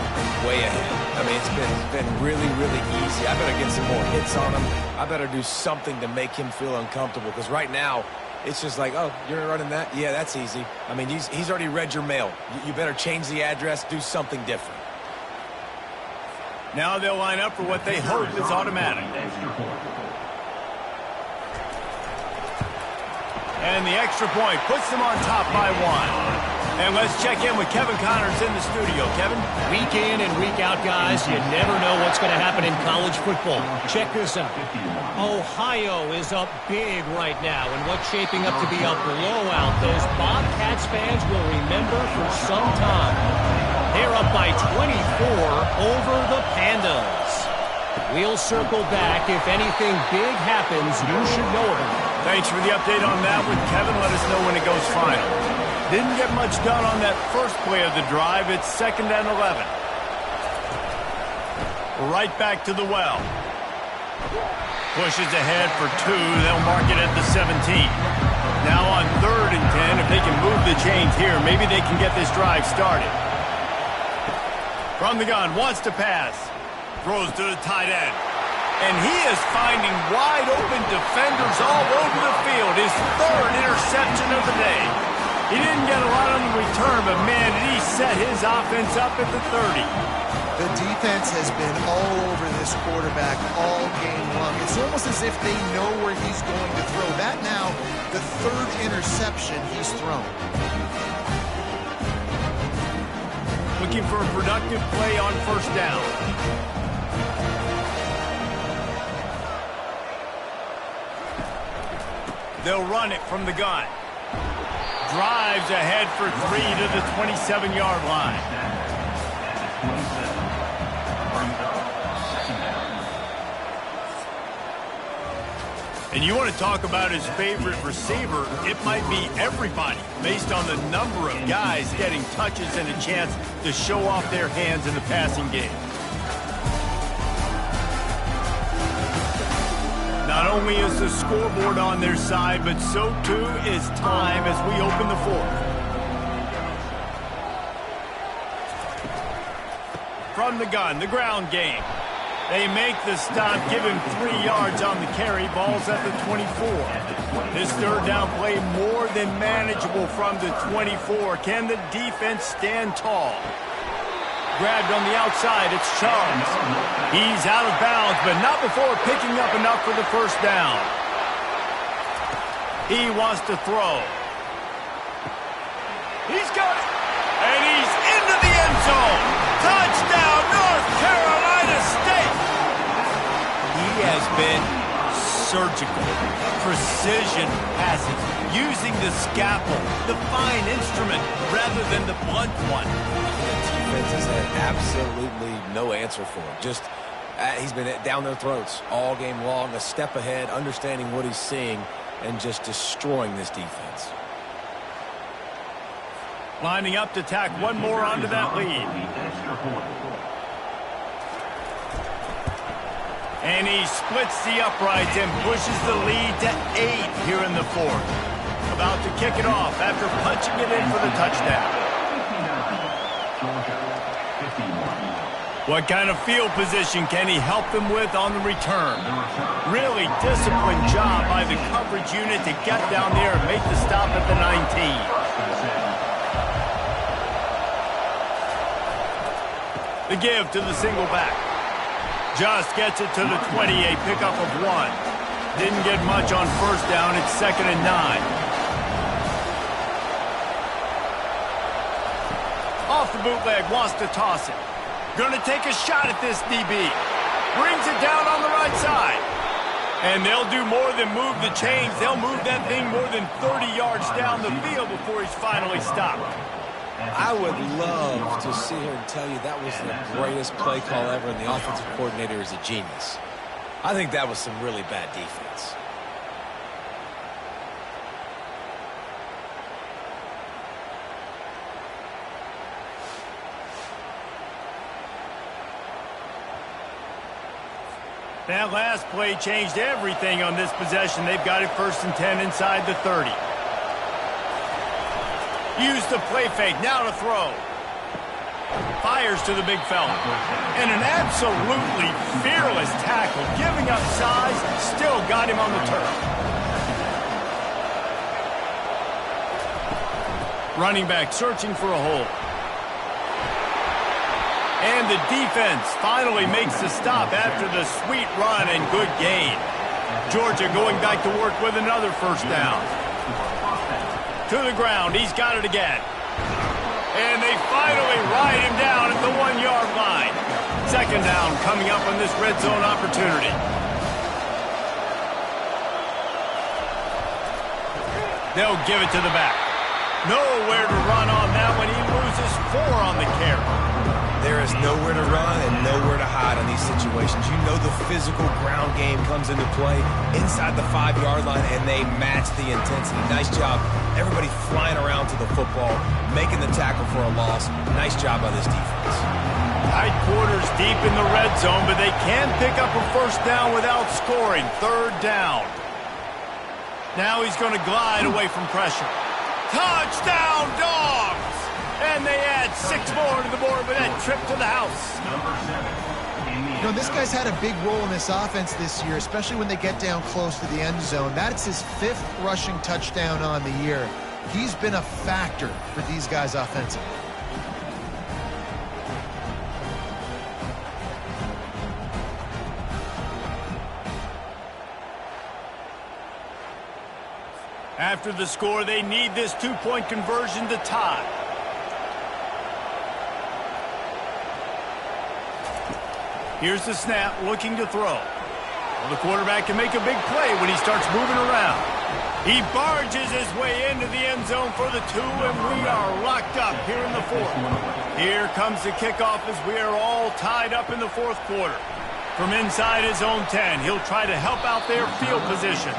Way ahead. I mean, it's been really, really easy. I better get some more hits on him. I better do something to make him feel uncomfortable, because right now it's just like, oh, you're running that? Yeah, that's easy. I mean, he's already read your mail. You better change the address, do something different. Now they'll line up for what they hope is automatic. And the extra point puts them on top by 1. And let's check in with Kevin Connors in the studio. Kevin? Week in and week out, guys, you never know what's going to happen in college football. Check this out. Ohio is up big right now, and what's shaping up to be a blowout those Bobcats fans will remember for some time. They're up by 24 over the Pandas. We'll circle back. If anything big happens, you should know about it. Thanks for the update on that with Kevin. Let us know when it goes final. Didn't get much done on that first play of the drive. It's 2nd and 11. Right back to the well. Pushes ahead for 2. They'll mark it at the 17. Now on 3rd and 10, if they can move the chains here, maybe they can get this drive started. From the gun, wants to pass. Throws to the tight end. And he is finding wide open defenders all over the field. His 3rd interception of the day. He didn't get a lot on the return, but man, did he set his offense up at the 30. The defense has been all over this quarterback all game long. It's almost as if they know where he's going to throw. That now, the 3rd interception he's thrown. Looking for a productive play on 1st down. They'll run it from the gun. Drives ahead for 3 to the 27-yard line. And you want to talk about his favorite receiver, it might be everybody, based on the number of guys getting touches and a chance to show off their hands in the passing game. Not only is the scoreboard on their side, but so too is time as we open the 4th. From the gun, the ground game. They make the stop, give him 3 yards on the carry. Ball's at the 24. This 3rd down play more than manageable from the 24. Can the defense stand tall? Grabbed on the outside, it's Charles. He's out of bounds, but not before picking up enough for the 1st down. He wants to throw. He's got it. And he's into the end zone. Touchdown, North Carolina State. He has been surgical, precision passes, using the scalpel, the fine instrument, rather than the blunt one. The defense has had absolutely no answer for him. Just, he's been down their throats all game long, a step ahead, understanding what he's seeing, and just destroying this defense. Lining up to tack one more onto that lead. And he splits the uprights and pushes the lead to 8 here in the fourth. About to kick it off after punching it in for the touchdown. What kind of field position can he help them with on the return? Really disciplined job by the coverage unit to get down there and make the stop at the 19. The give to the single back. Just gets it to the 20, a pickup of 1. Didn't get much on first down. It's 2nd and 9. Off the bootleg, wants to toss it. Gonna take a shot at this DB. Brings it down on the right side. And they'll do more than move the chains. They'll move that thing more than 30 yards down the field before he's finally stopped. I would love to sit here and tell you that was the greatest play call ever, and the offensive coordinator is a genius. I think that was some really bad defense. That last play changed everything on this possession. They've got it 1st and 10 inside the 30. Use the play fake, now to throw. Fires to the big fella. And an absolutely fearless tackle. Giving up size, still got him on the turf. Running back searching for a hole. And the defense finally makes the stop after the sweet run and good gain. Georgia going back to work with another 1st down. To the ground, he's got it again. And they finally ride him down at the 1-yard line. 2nd down coming up on this red zone opportunity. They'll give it to the back. Nowhere to run on that one. He loses 4 on the carry. There is nowhere to run and nowhere to hide in these situations. You know the physical ground game comes into play inside the 5-yard line, and they match the intensity. Nice job. Everybody flying around to the football, making the tackle for a loss. Nice job by this defense. Tight quarters deep in the red zone, but they can pick up a 1st down without scoring. 3rd down. Now he's going to glide away from pressure. Touchdown, Dogs! And they add 6 more to the board with that trip to the house. You know, this guy's had a big role in this offense this year, especially when they get down close to the end zone. That's his 5th rushing touchdown on the year. He's been a factor for these guys offensively. After the score, they need this 2-point conversion to tie. Here's the snap, looking to throw. Well, the quarterback can make a big play when he starts moving around. He barges his way into the end zone for the 2, and we are locked up here in the 4th. Here comes the kickoff as we are all tied up in the 4th quarter. From inside his own 10, he'll try to help out their field position.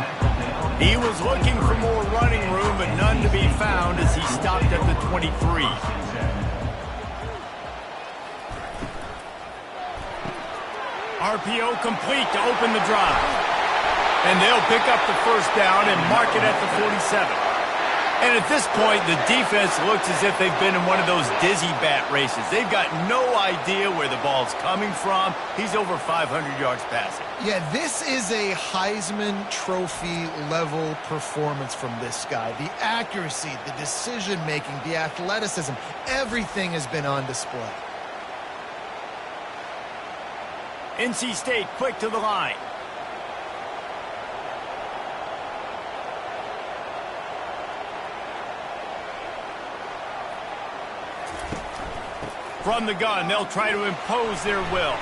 He was looking for more running room, but none to be found as he stopped at the 23. RPO complete to open the drive. And they'll pick up the 1st down and mark it at the 47. And at this point, the defense looks as if they've been in one of those dizzy bat races. They've got no idea where the ball's coming from. He's over 500 yards passing. Yeah, this is a Heisman Trophy level performance from this guy. The accuracy, the decision-making, the athleticism, everything has been on display. NC State quick to the line. From the gun, they'll try to impose their will.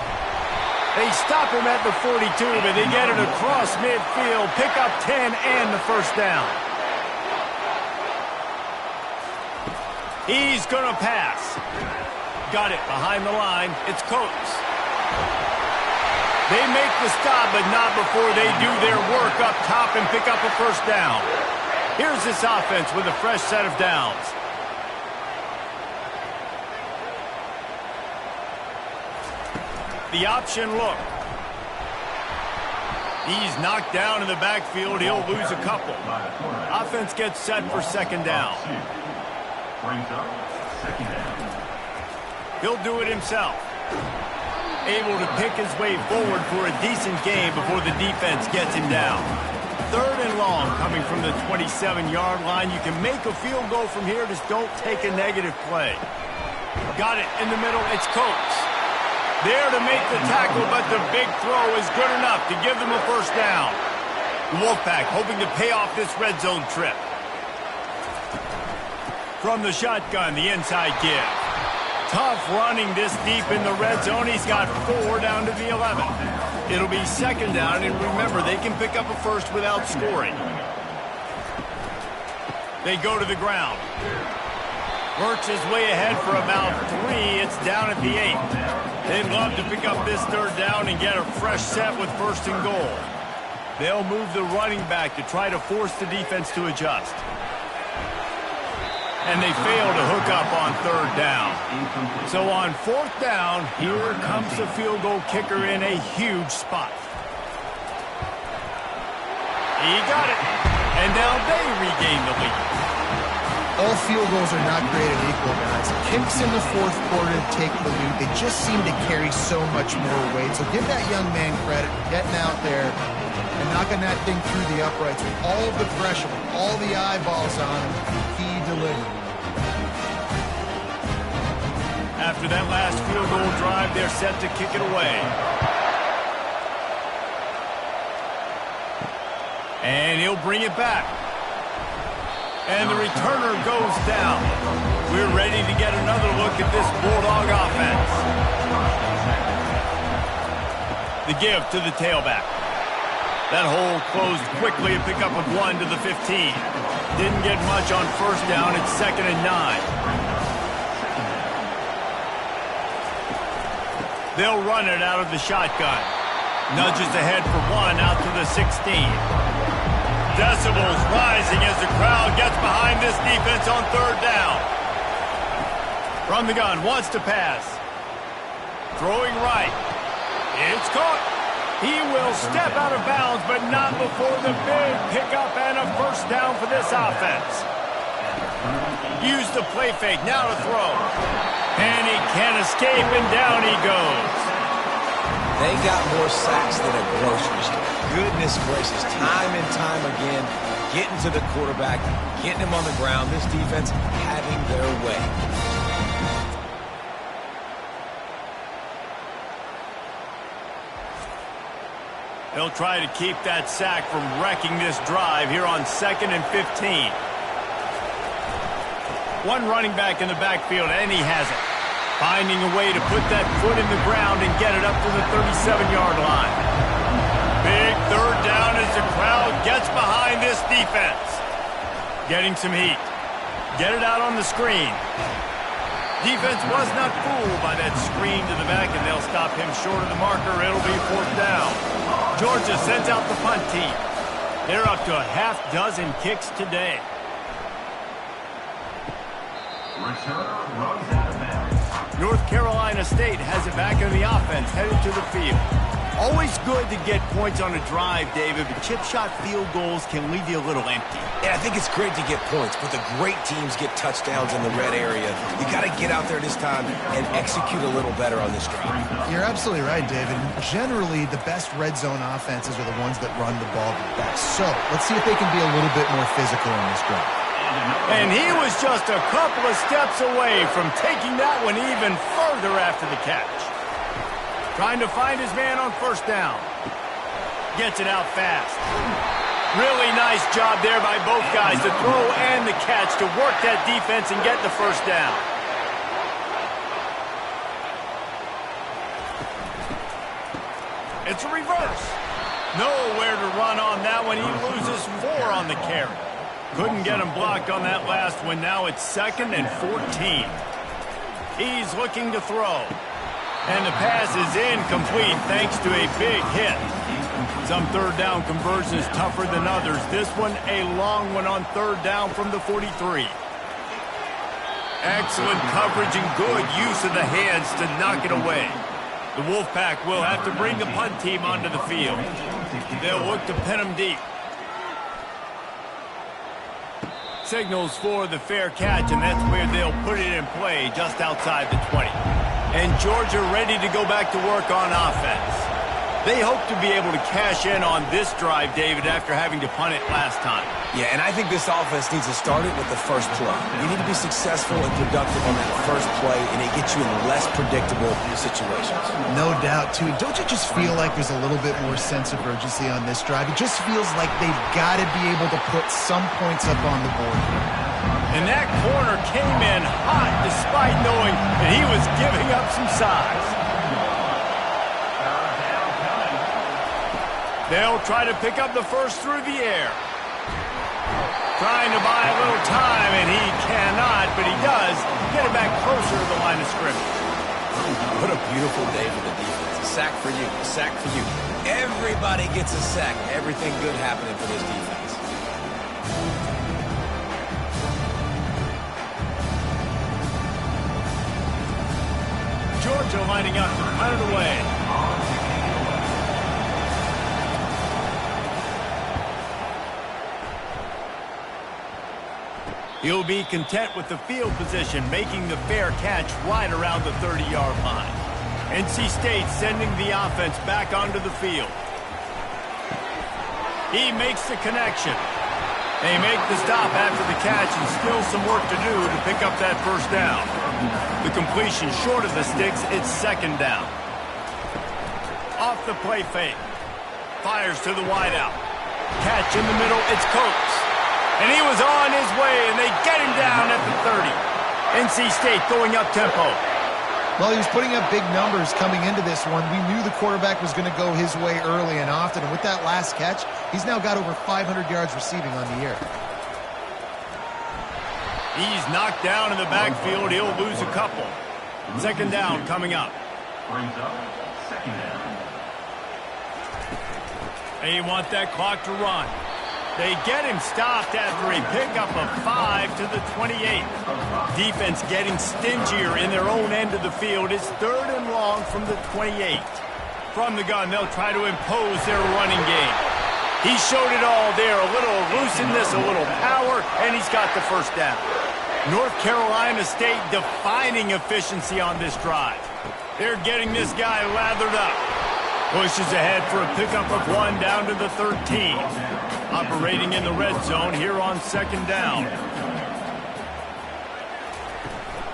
They stop him at the 42, but they get it across midfield, pick up 10 and the first down. He's going to pass. Got it behind the line. It's Coates. They make the stop, but not before they do their work up top and pick up a first down. Here's this offense with a fresh set of downs. The option look. He's knocked down in the backfield. He'll lose a couple. Offense gets set for second down. He'll do it himself. Able to pick his way forward for a decent gain before the defense gets him down. Third and long coming from the 27-yard line. You can make a field goal from here. Just don't take a negative play. Got it in the middle. It's Coates. There to make the tackle, but the big throw is good enough to give them a first down. The Wolfpack hoping to pay off this red zone trip. From the shotgun, the inside give. Tough running this deep in the red zone. He's got 4 down to the 11. It'll be second down, and remember, they can pick up a first without scoring. They go to the ground. Works his way ahead for about 3. It's down at the 8. They'd love to pick up this third down and get a fresh set with first and goal. They'll move the running back to try to force the defense to adjust. And they fail to hook up on third down. So on fourth down, here comes the field goal kicker in a huge spot. He got it. And now they regain the lead. All field goals are not created equal, guys. Kicks in the fourth quarter to take the lead. They just seem to carry so much more weight. So give that young man credit for getting out there and knocking that thing through the uprights with all of the pressure, with all the eyeballs on him. He delivered. After that last field goal drive, they're set to kick it away. And he'll bring it back. And the returner goes down. We're ready to get another look at this Bulldog offense. The give to the tailback. That hole closed quickly, a pickup of 1 to the 15. Didn't get much on first down. It's 2nd and 9. They'll run it out of the shotgun. Nudges ahead for 1 out to the 16. Decibels rising as the crowd gets behind this defense on third down. From the gun, wants to pass. Throwing right. It's caught. He will step out of bounds, but not before the big pickup and a first down for this offense. Use the play fake, now to throw. And he can't escape, and down he goes. They got more sacks than a grocery store. Goodness gracious, time and time again, getting to the quarterback, getting him on the ground. This defense having their way. They'll try to keep that sack from wrecking this drive here on 2nd and 15. One running back in the backfield, and he has it. Finding a way to put that foot in the ground and get it up to the 37-yard line. Big third down as the crowd gets behind this defense. Getting some heat. Get it out on the screen. Defense was not fooled by that screen to the back, and they'll stop him short of the marker. It'll be fourth down. Georgia sends out the punt team. They're up to a half dozen kicks today. North Carolina State has it back in the offense, headed to the field. Always good to get points on a drive, David, but chip shot field goals can leave you a little empty. Yeah, I think it's great to get points, but the great teams get touchdowns in the red area. You got to get out there this time and execute a little better on this drive. You're absolutely right, David. Generally, the best red zone offenses are the ones that run the ball the best. So let's see if they can be a little bit more physical in this drive. And he was just a couple of steps away from taking that one even further after the catch. Trying to find his man on first down. Gets it out fast. Really nice job there by both guys, the throw and the catch, to work that defense and get the first down. It's a reverse. Nowhere to run on that one. He loses 4 on the carry. Couldn't get him blocked on that last one. Now it's 2nd and 14. He's looking to throw. And the pass is incomplete thanks to a big hit. Some third down conversions tougher than others. This one a long one on 3rd down from the 43. Excellent coverage and good use of the hands to knock it away. The Wolfpack will have to bring the punt team onto the field. They'll look to pin them deep. Signals for the fair catch, and that's where they'll put it in play just outside the 20. And Georgia ready to go back to work on offense. They hope to be able to cash in on this drive, David, after having to punt it last time. Yeah, and I think this offense needs to start it with the first play. You need to be successful and productive on that first play, and it gets you in less predictable situations. No doubt, too. Don't you just feel like there's a little bit more sense of urgency on this drive? It just feels like they've got to be able to put some points up on the board here. And that corner came in hot despite knowing that he was giving up some size. They'll try to pick up the first through the air. Trying to buy a little time, and he cannot, but he does get it back closer to the line of scrimmage. What a beautiful day for the defense. A sack for you, a sack for you. Everybody gets a sack. Everything good happening for this defense. Georgia lining up to punt it away. He'll be content with the field position, making the fair catch right around the 30-yard line. NC State sending the offense back onto the field. He makes the connection. They make the stop after the catch, and still some work to do to pick up that first down. The completion short of the sticks, it's 2nd down. Off the play fake. Fires to the wideout. Catch in the middle, it's Coates. And he was on his way, and they get him down at the 30. NC State going up tempo. Well, he was putting up big numbers coming into this one. We knew the quarterback was going to go his way early and often. And with that last catch, he's now got over 500 yards receiving on the year. He's knocked down in the backfield. He'll lose a couple. 2nd down coming up. Brings up 2nd down. They want that clock to run. They get him stopped after a pickup of 5 to the 28. Defense getting stingier in their own end of the field. It's 3rd and long from the 28. From the gun, they'll try to impose their running game. He showed it all there. A little looseness, a little power, and he's got the first down. North Carolina State defining efficiency on this drive. They're getting this guy lathered up. Pushes ahead for a pickup of 1 down to the 13. Operating in the red zone here on 2nd down.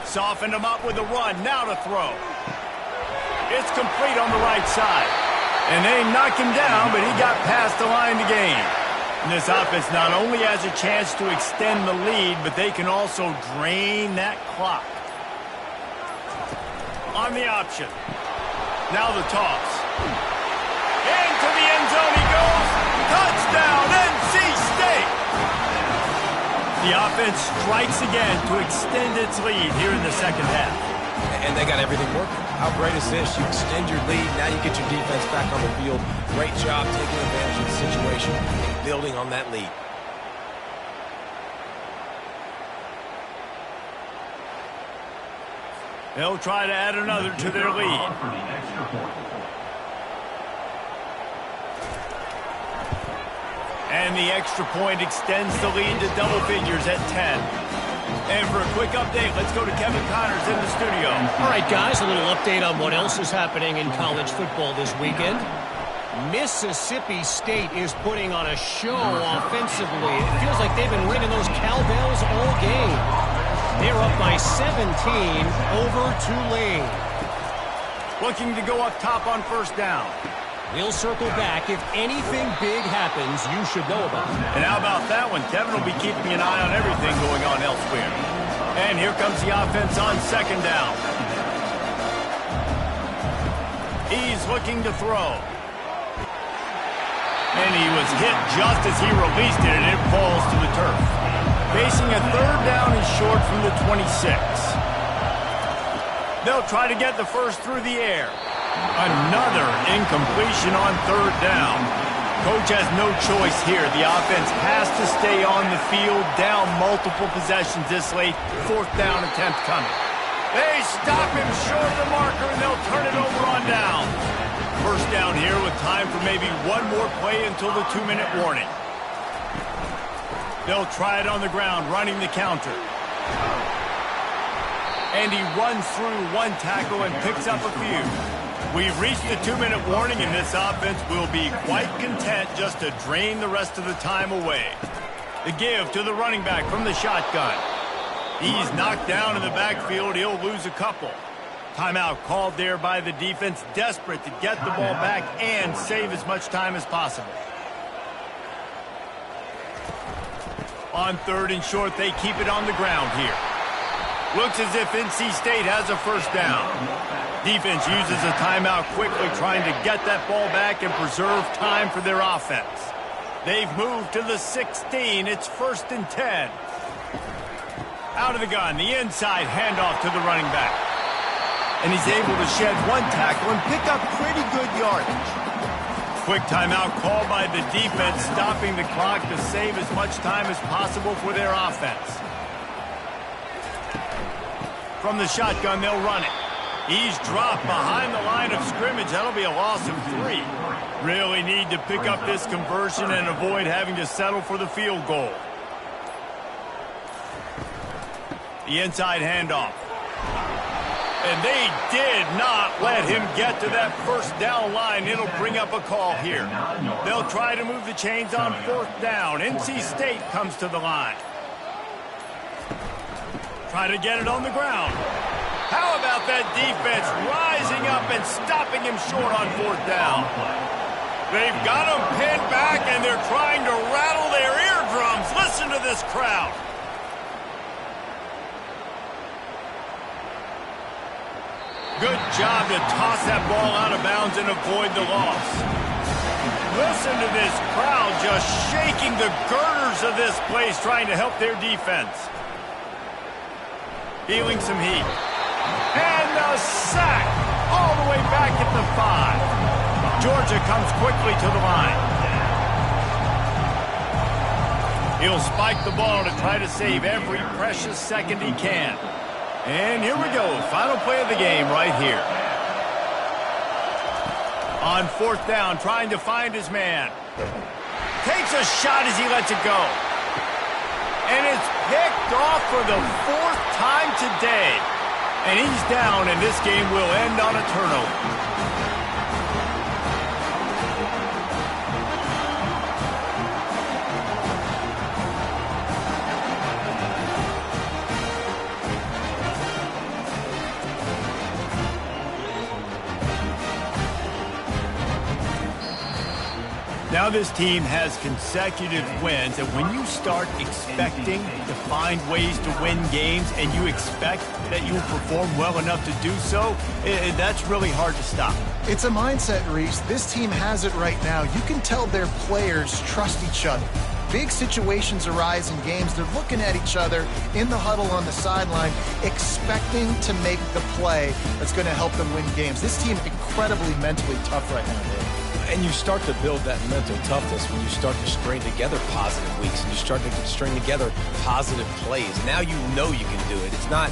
Softened him up with a run. Now to throw. It's complete on the right side. And they knocked him down, but he got past the line to gain. And this offense not only has a chance to extend the lead, but they can also drain that clock. On the option. Now the toss. Into the end zone he goes. Touchdown, NC State! The offense strikes again to extend its lead here in the 2nd half. And they got everything working. How great is this? You extend your lead, now you get your defense back on the field. Great job taking advantage of the situation and building on that lead. They'll try to add another to their lead. For the extra point. And the extra point extends the lead to double figures at 10. And for a quick update, let's go to Kevin Connors in the studio. All right, guys, a little update on what else is happening in college football this weekend. Mississippi State is putting on a show offensively. It feels like they've been ringing those cowbells all game. They're up by 17 over Tulane. Looking to go up top on 1st down. We'll circle back. If anything big happens, you should know about it. And how about that one? Kevin will be keeping an eye on everything going on elsewhere. And here comes the offense on 2nd down. He's looking to throw. And he was hit just as he released it, and it falls to the turf. Facing a third down and short from the 26. They'll try to get the first through the air. Another incompletion on third down. Coach has no choice here. The offense has to stay on the field, down multiple possessions this late. Fourth down attempt coming. They stop him short of the marker, and they'll turn it over on down. First down here with time for maybe one more play until the 2-minute warning. They'll try it on the ground, running the counter. And he runs through one tackle and picks up a few. We've reached the 2-minute warning, and this offense will be quite content just to drain the rest of the time away. The give to the running back from the shotgun. He's knocked down in the backfield. He'll lose a couple. Timeout called there by the defense, desperate to get the ball back and save as much time as possible. On third and short, they keep it on the ground here. Looks as if NC State has a first down. Defense uses a timeout quickly, trying to get that ball back and preserve time for their offense. They've moved to the 16. It's first and 10. Out of the gun, the inside handoff to the running back. And he's able to shed one tackle and pick up pretty good yardage. Quick timeout called by the defense, stopping the clock to save as much time as possible for their offense. From the shotgun, they'll run it. He's dropped behind the line of scrimmage. That'll be a loss of 3. Really need to pick up this conversion and avoid having to settle for the field goal. The inside handoff. And they did not let him get to that first down line. It'll bring up a call here. They'll try to move the chains on fourth down. NC State comes to the line. Try to get it on the ground. How about that defense rising up and stopping him short on fourth down? They've got him pinned back, and they're trying to rattle their eardrums. Listen to this crowd. Good job to toss that ball out of bounds and avoid the loss. Listen to this crowd just shaking the girders of this place, trying to help their defense. Feeling some heat. And a sack all the way back at the 5. Georgia comes quickly to the line. He'll spike the ball to try to save every precious second he can. And here we go, final play of the game right here. On fourth down, trying to find his man. Takes a shot as he lets it go. And it's picked off for the 4th time today. And he's down, and this game will end on a turnover. Now this team has consecutive wins, and when you start expecting to find ways to win games and you expect that you will perform well enough to do so, that's really hard to stop. It's a mindset, Reese. This team has it right now. You can tell their players trust each other. Big situations arise in games. They're looking at each other in the huddle on the sideline, expecting to make the play that's going to help them win games. This team incredibly mentally tough right now, Dave. And you start to build that mental toughness when you start to string together positive weeks and you start to string together positive plays. Now you know you can do it. It's not,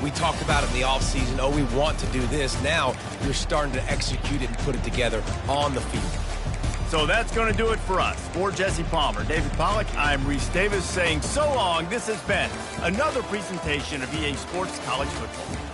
we talked about it in the offseason, oh, we want to do this. Now you're starting to execute it and put it together on the field. So that's going to do it for us. For Jesse Palmer, David Pollack, I'm Reese Davis saying so long. This has been another presentation of EA Sports College Football.